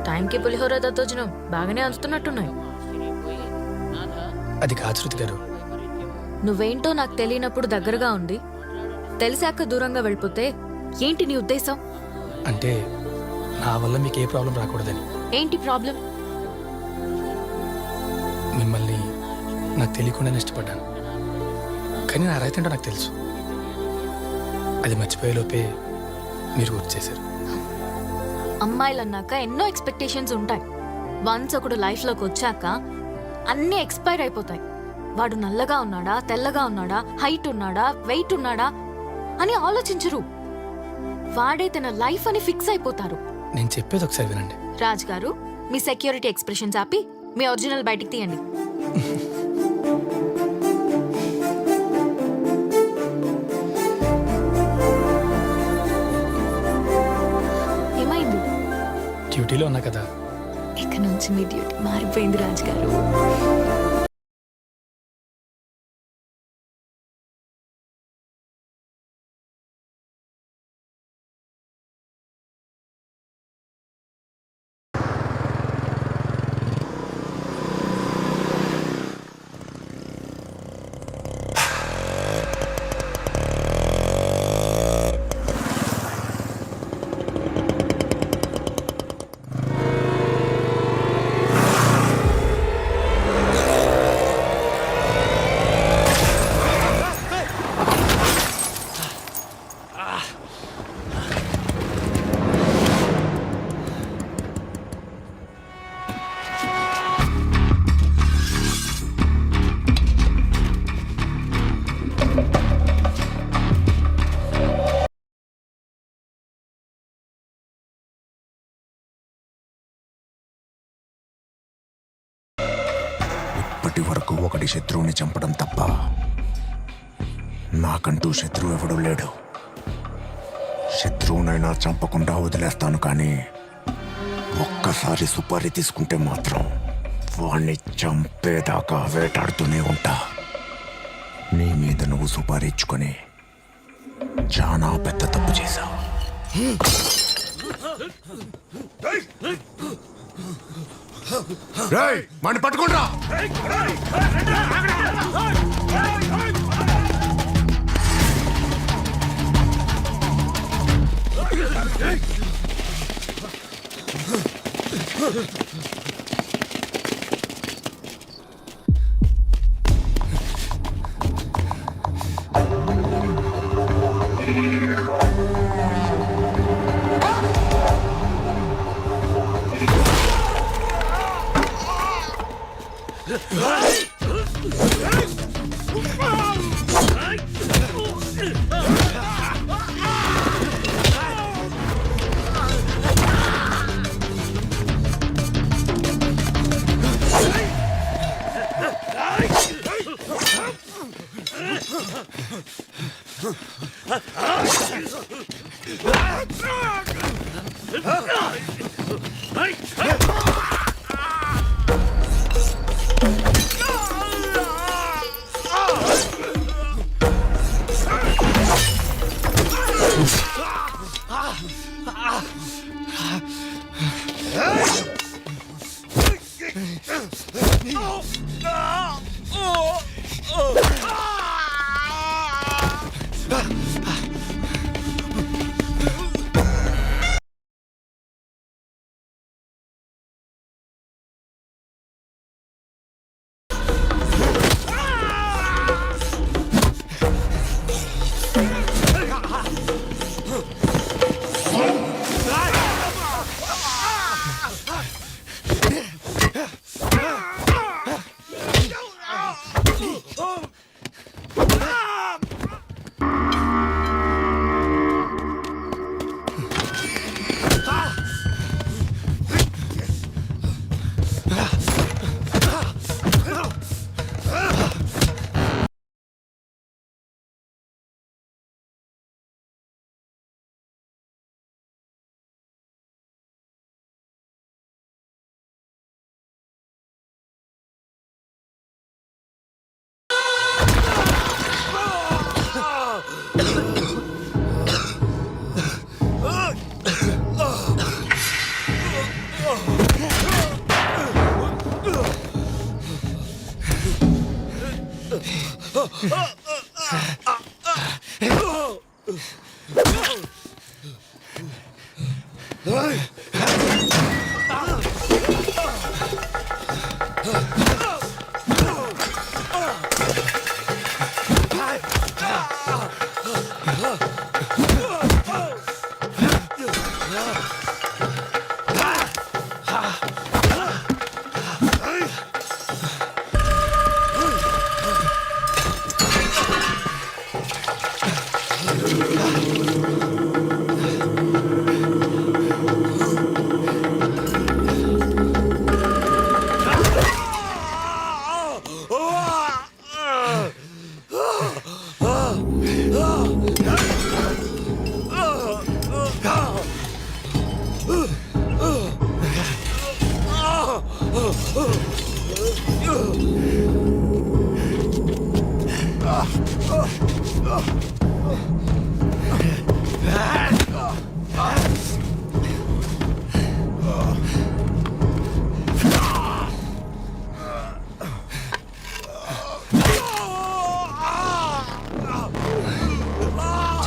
Speaker 10: టైంకి పులిహోర దద్దోజనం బాగానే అందుతున్నట్టున్నాయి.
Speaker 4: అది కాదు శృతి గారు.
Speaker 10: నువ్వేంటో నాకు తెలియనప్పుడు దగ్గరగా ఉండి తెలిసాక దూరంగా వెళ్ళిపోతే ఏంటి నీ ఉద్దేశం?
Speaker 4: అంటే నా వల్ల మీకు ఏ ప్రాబ్లం రాకూడదని.
Speaker 10: ఏంటి ప్రాబ్లం?
Speaker 4: మిమ్మల్ని నాకు తెలియకుండానే ఇష్టపడ్డాను, కానీ నా రైతు ఏంటో నాకు తెలుసు. అది మర్చిపోయేలోపే మీరు గుర్తు చేశారు.
Speaker 10: అమ్మాయిలు అన్నాక ఎన్నో ఎక్స్పెక్టేషన్స్ ఉంటాయి. వన్స్ ఒకడు లైఫ్లోకి వచ్చాక అన్నీ ఎక్స్పైర్ అయిపోతాయి. వాడు నల్లగా ఉన్నాడా, తెల్లగా ఉన్నాడా, హైట్ ఉన్నాడా, వెయిట్ ఉన్నాడా అని ఆలోచించరు. వాడే తన లైఫ్ అని ఫిక్స్ అయిపోతారు.
Speaker 4: నేను చెప్పేది ఒకసారి వినండి.
Speaker 10: రాజ్ గారు, మీ సెక్యూరిటీ ఎక్స్ప్రెషన్స్ ఆపి మీ ఒరిజినల్ బయటికి తీయండి. ఏమైంది?
Speaker 4: డ్యూటీలో ఉన్నా కదా.
Speaker 10: ఇక నుంచి మీ డ్యూటీ మారిపోయింది రాజ్ గారు.
Speaker 23: ఇప్పటి వరకు ఒకటి శత్రువుని చంపడం తప్ప నాకంటూ శత్రువు ఎవడూ లేడు. శత్రువునైనా చంపకుండా వదిలేస్తాను, కానీ ఒక్కసారి సుపారీ తీసుకుంటే మాత్రం వాణ్ణి చంపేదాకా వేటాడుతూనే ఉంటా. నీ మీద నువ్వు సుపారీ ఇచ్చుకొని చాలా పెద్ద తప్పు చేశావు. వాణ్ణి పట్టుకుంటా.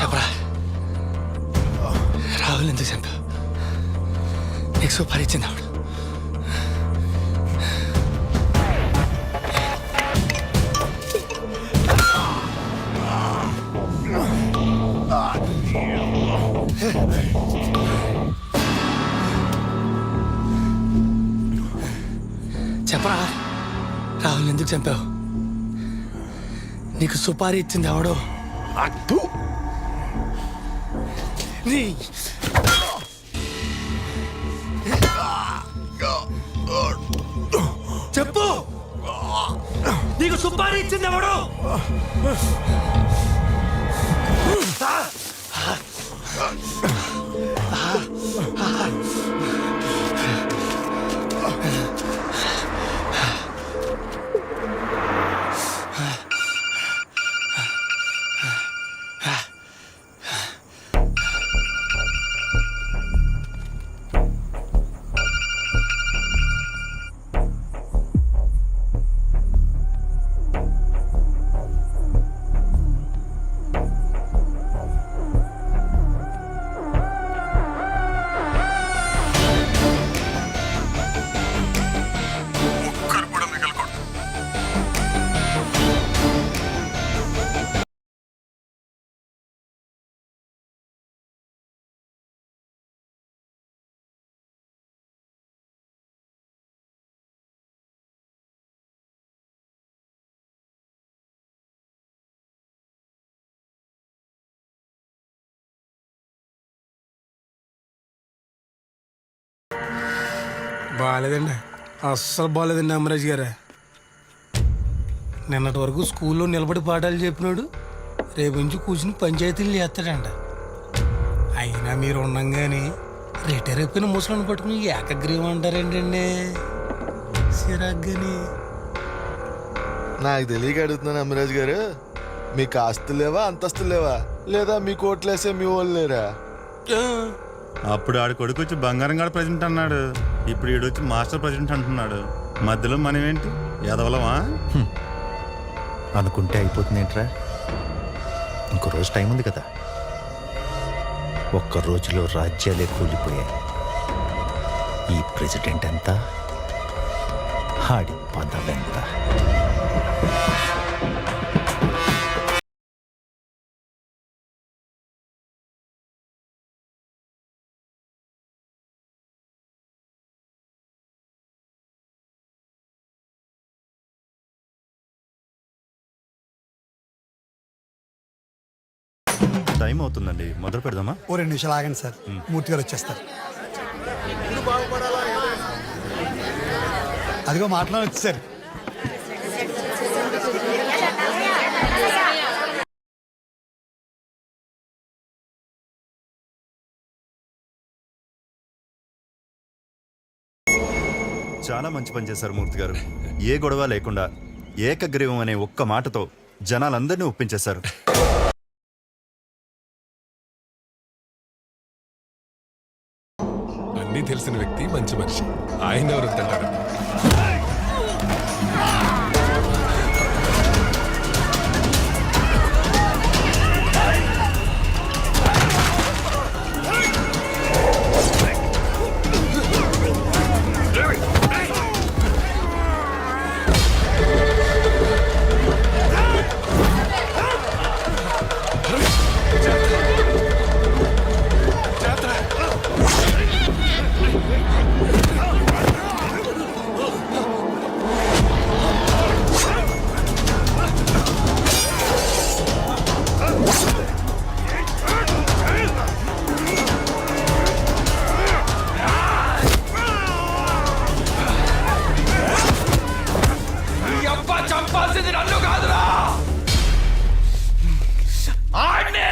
Speaker 4: చెప్పరా రాహుల్ ఎందుకు చంపావు? నీకు సూపర్ ఇచ్చింది ఆవిడ. చెప్పరా రాహుల్ ఎందుకు చంపావు? నీకు సుపారీ ఇచ్చింది ఎవడో? నీ చెప్పు, నీకు సుపారీ ఇచ్చింది ఎవడో?
Speaker 11: బాగాలేదండి, అస్సలు బాగాలేదండి అమరాజ్ గారు. నిన్నటి వరకు స్కూల్లో నిలబడి పాఠాలు చెప్పినాడు, రేపు నుంచి కూర్చుని పంచాయతీలు చేస్తాడంట. అయినా మీరు ఉండంగానే రిటైర్ అయిపోయిన ముసలిని పట్టుకుని ఏకగ్రీవం అంటారేంటండి? సిరాగ్గాని.
Speaker 14: నాకు తెలియక అడుగుతున్నాను అమరాజ్ గారు, మీకు ఆస్తులు లేవా, అంతస్తులు లేవా, లేదా మీ కోట్లేసే మీ వాళ్ళు లేరా?
Speaker 18: అప్పుడు ఆడు కొడుకు వచ్చి బంగారం గారు ప్రెసిడెంట్ అన్నాడు, ఇప్పుడు ఈడొచ్చి మాస్టర్ ప్రెసిడెంట్ అంటున్నాడు. మధ్యలో మనం ఏంటి, ఎదవలమా?
Speaker 23: అనుకుంటే అయిపోతుంది ఏంట్రా? ఇంకో రోజు టైం ఉంది కదా. ఒక్క రోజులో రాజ్యాలే కూలిపోయాయి. ఈ ప్రెసిడెంట్ ఎంత, ఆడి పదవెంత?
Speaker 18: టైం అవుతుందండి, మొదలు పెడదామా?
Speaker 15: ఓ 2 నిమిషాలు ఆగండి సార్, మూర్తి గారు వచ్చేస్తారు. అదిగో మాట్లాడొచ్చు సార్.
Speaker 18: చాలా మంచి పని చేశారు మూర్తి గారు. ఏ గొడవ లేకుండా ఏకగ్రీవం అనే ఒక్క మాటతో జనాలందరినీ ఒప్పించేశారు.
Speaker 7: అన్నీ తెలిసిన వ్యక్తి మంచి మనిషి. ఆయన ఎవరు వద్దంటారు?
Speaker 12: చంపాల్సింది నన్ను కాదురా, ఆడ్నే.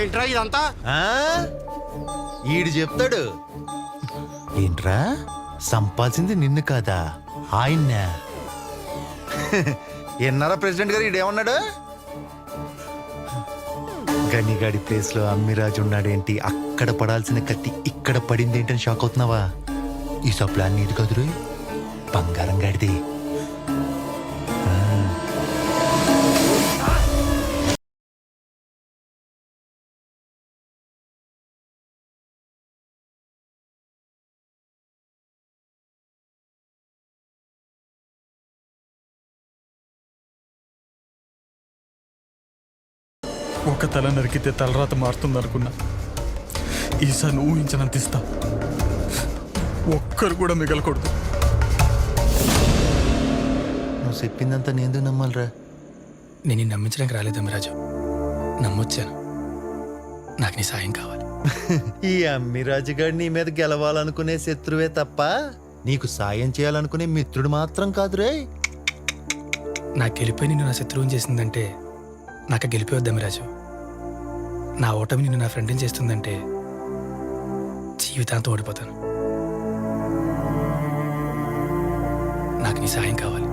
Speaker 23: ఏంట్రా ఇదంతా? ఈడు చెప్తాడు. ఏంట్రా సంపాల్సింది నిన్ను కాదా ఆయన? ఎన్నారా ప్రెసిడెంట్ గారు ఈడేమన్నాడు? గనిగాడి ప్లేస్ లో అమ్మిరాజు ఉన్నాడేంటి, అక్కడ పడాల్సిన కత్తి ఇక్కడ పడింది ఏంటని షాక్ అవుతున్నావా? ఈ సప్లాన్ నీది కదురు, బంగారం గాడిది.
Speaker 12: ఒక తల నరికితే తలరాత మారుతుంది అనుకున్నా. ఈసారి ఊహించనంత ఇస్తా, ఒక్కరు కూడా మిగలకూడదు.
Speaker 23: నువ్వు చెప్పిందంతా నేను నమ్మాలరా?
Speaker 4: నేను నమ్మించడానికి రాలేదు అమ్మిరాజు, నమ్మొచ్చాను. నాకు నీ సాయం కావాలి.
Speaker 23: ఈ అమ్మిరాజు గారు నీ మీద గెలవాలనుకునే శత్రువే తప్ప నీకు సాయం చేయాలనుకునే మిత్రుడు మాత్రం కాదురే.
Speaker 4: నాకు గెలిపోయి నిన్ను నా శత్రువుని చేసిందంటే నాకు గెలిపోవద్దు అమ్మిరాజు. నా ఓటమి నిన్ను నా ఫ్రెండ్ని చేస్తుందంటే జీవితాంతం ఓడిపోతాను. నాకు నీ సాయం కావాలి.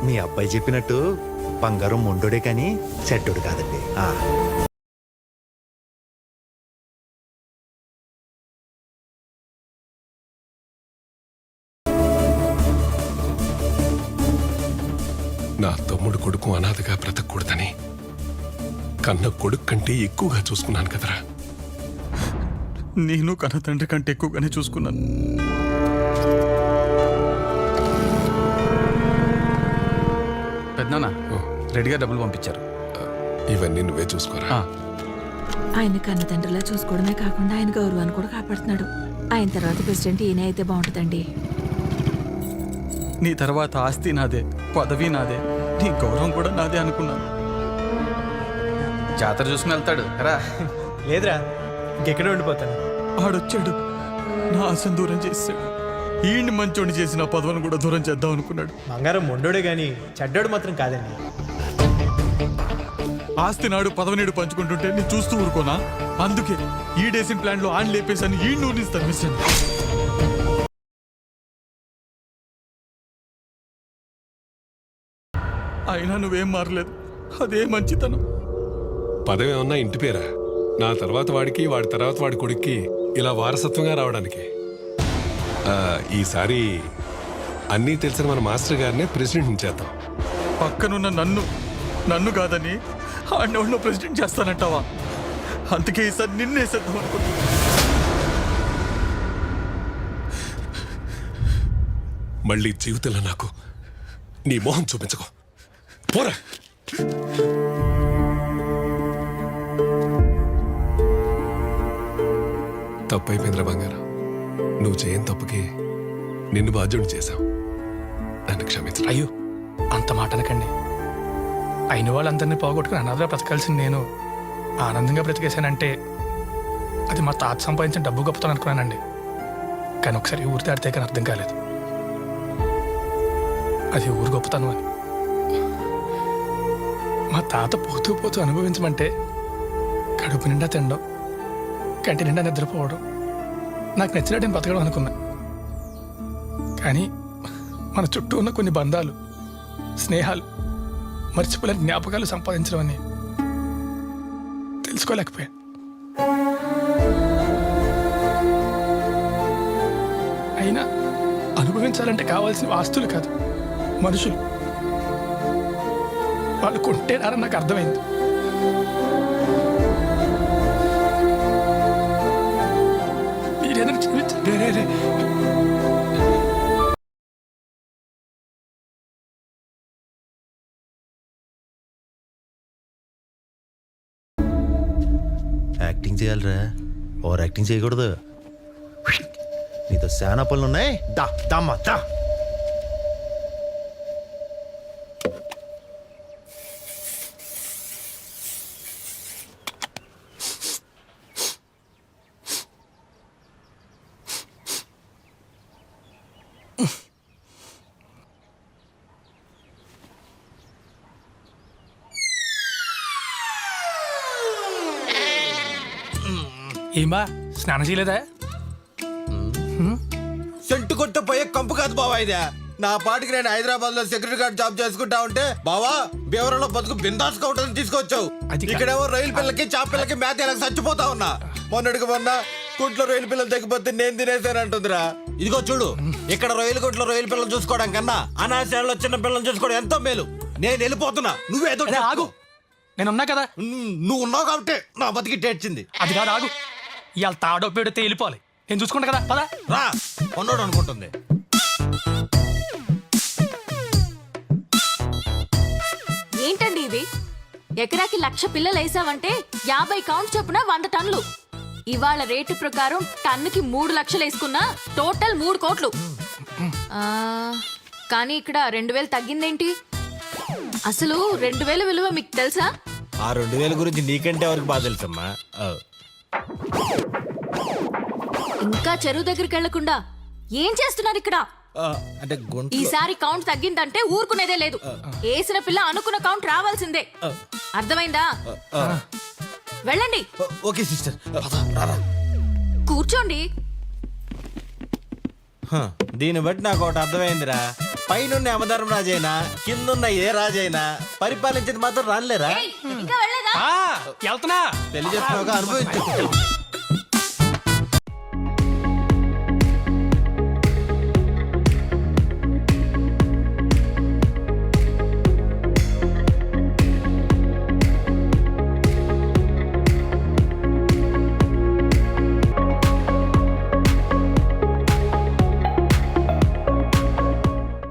Speaker 23: మీ అబ్బాయి చెప్పినట్టు బంగారం మొండోడే కానీ చెడ్డోడు కాదండి.
Speaker 7: నా తమ్ముడు కొడుకు అనాథగా బ్రతకూడదని కన్న కొడుకు కంటే ఎక్కువగా చూసుకున్నాను కదరా.
Speaker 12: నేను కన్న తండ్రి కంటే ఎక్కువగానే చూసుకున్నాను. పెద్దనా రెడీగా డబ్బులు పంపించారు.
Speaker 7: ఇవన్నీ నువ్వే చూసుకోరా.
Speaker 8: ఆయన కన్న తండ్రిలా చూసుకోవడమే కాకుండా ఆయన గౌరవాన్ని కూడా కాపాడుతున్నాడు. ఆయన తర్వాత ప్రెసిడెంట్ ఈయన అయితే బాగుంటుందండి.
Speaker 12: నీ తర్వాత ఆస్తి నాదే, పదవి నాదే, నీ గౌరవం కూడా నాదే అనుకున్నాను. జాతర చూసుకుని వెళ్తాడు రా.
Speaker 2: లేదురా, ఇంకెక్కడే ఉండిపోతాను.
Speaker 12: ఆడొచ్చాడు, నా ఆశను దూరం చేసాడు. ఈయన్ని మంచోడిని చేసిన పదవిని కూడా దూరం చేద్దాం అనుకున్నాడు.
Speaker 2: బంగారం మొండోడే గాని చెడ్డోడు మాత్రం కాదండి.
Speaker 12: ఆస్తి నాడు పదవినేడు పంచుకుంటుంటే నేను చూస్తూ ఊరుకోనా? అందుకే ఈడేసిన ప్లాన్ లో ఆన్ లేపేశాను, ఈ నూనె తరిమేశాను. అయినా నువ్వేం మారలేదు, అదే మంచితనం.
Speaker 7: పదవి ఏమన్నా ఇంటి పేరా? నా తర్వాత వాడికి, వాడి తర్వాత వాడి కొడుక్కి ఇలా వారసత్వంగా రావడానికి. ఈసారి అన్నీ తెలిసిన మన మాస్టర్ గారినే ప్రెసిడెంట్ చేద్దాం.
Speaker 12: పక్కనున్న నన్ను కాదని ఆడెవరినో ప్రెసిడెంట్ చేస్తానంటావా? అందుకే ఈసారి నిన్నేసేద్దాం అనుకుంటున్నా.
Speaker 7: మళ్ళీ జీవితంలో నాకు నీ మొహం చూపించకు పోరా. తప్పు అయిపోయిందిరా బంగారం. నువ్వు చేయని తప్పుకి నిన్ను బాధ్యుడిని చేశావు. నన్ను క్షమించరా.
Speaker 4: అయ్యో అంత మాట అనకండి. అయిన వాళ్ళందరినీ పోగొట్టుకుని అనాథగా బ్రతకాల్సింది నేను ఆనందంగా బ్రతికేశానంటే అది మా తాత సంపాదించిన డబ్బు గొప్పతనం అనుకున్నానండి. కానీ ఒకసారి ఊరి దాటితే కానీ అర్థం కాలేదు అది ఊరు గొప్పతనం అని. మా తాత పోతూ పోతూ అనుభవించమంటే కడుపు నిండా తినడం, కంటి నిండా నిద్రపోవడం, నాకు నచ్చినట్టు నేను బతకడం అనుకున్నా. కానీ మన చుట్టూ ఉన్న కొన్ని బంధాలు, స్నేహాలు, మర్చిపోలేని జ్ఞాపకాలు సంపాదించడం అని తెలుసుకోలేకపోయా. అయినా అనుభవించాలంటే కావాల్సిన ఆస్తులు కాదు, మనుషులు. వాళ్ళు కొంటేనారని నాకు అర్థమైంది. మీరేదైనా రే
Speaker 23: యాక్టింగ్ చేయాలిరా, ఓవర్ యాక్టింగ్ చేయకూడదు. నీతో శానా పనులు ఉన్నాయి. దా దమ్మా దా.
Speaker 4: ఏం బా స్నానం చేయలేదా?
Speaker 23: సెంటు కొట్ట పోయే కంపు కాదు బావా ఇదే. నా పాటికి నేను హైదరాబాద్ లో సెక్యూరిటీ గార్డ్ జాబ్ చేసుకుంటా ఉంటే బావా బేవరంలో బతుకు బిందాస్ కౌంటర్ తీసుకొచ్చావు. ఇక్కడేమో రైలు పిల్లకి చాప పిల్లకి మేత ఎలా చచ్చిపోతా ఉన్నా. మొన్నటికి మొన్న కుట్లో రొయ్యల పిల్లలు తగ్గిపోతే నేను తినేసానంటుందిరా. ఇదిగో చూడు, ఇక్కడ రొయ్యల కొట్లో రొయ్యల పిల్లలు చూసుకోవడం కన్నా అనాశాలలో చిన్న పిల్లలు చూసుకోవడం ఎంతో మేలు. నేను వెళ్ళిపోతున్నా, నువ్వేదో
Speaker 4: ఆగు. నేనున్నా కదా.
Speaker 23: నువ్వు ఉన్నావు కాబట్టి నా బతికి టేడ్చింది.
Speaker 4: అది కాదు, ఆగు. ఇవాళ తాడో పెడితే వెళ్ళిపోవాలి. నేను చూసుకుంటా కదా, పదా
Speaker 23: రా. ఉన్నాడు అనుకుంటుంది.
Speaker 10: ఏంటండి ఇది? ఎకరాకి 1,00,000 పిల్లలు వేసావంటే 50 కౌంట్ చొప్పున 100 టన్నులు. ఇవాళ రేటు ప్రకారం టన్నుకి 3 లక్షలు వేసుకున్నా టోటల్ 3 కోట్లు. కానీ ఇక్కడ 2,000 తగ్గిందేంటి? అసలు 2,000 విలువ మీకు తెలుసా?
Speaker 23: ఆ 2,000 గురించి నీకంటే ఎవరికి బాగా తెలుసమ్మా.
Speaker 10: ఇంకా చెరువు దగ్గరికి వెళ్లకుండా ఏం చేస్తున్నారు ఇక్కడ?
Speaker 23: అంటే
Speaker 10: ఈసారి కౌంట్ తగ్గిందంటే ఊరుకునేదే లేదు. వేసిన పిల్ల అనుకున్న కౌంట్ రావాల్సిందే. అర్థమైందా? వెళ్ళండి.
Speaker 23: ఓకే సిస్టర్,
Speaker 10: కూర్చోండి.
Speaker 23: దీన్ని బట్టి నాకు ఒకటి అర్థమైందిరా. పైనున్న యమధర్మ రాజైనా కిందున్న ఏ రాజైనా పరిపాలించేది మాత్రం రాలేరా.
Speaker 10: ఇంకా వెళ్ళలేదా?
Speaker 4: వెళ్తున్నా.
Speaker 23: పెళ్లి చేస్తున్నావుగా, అనుభవించు.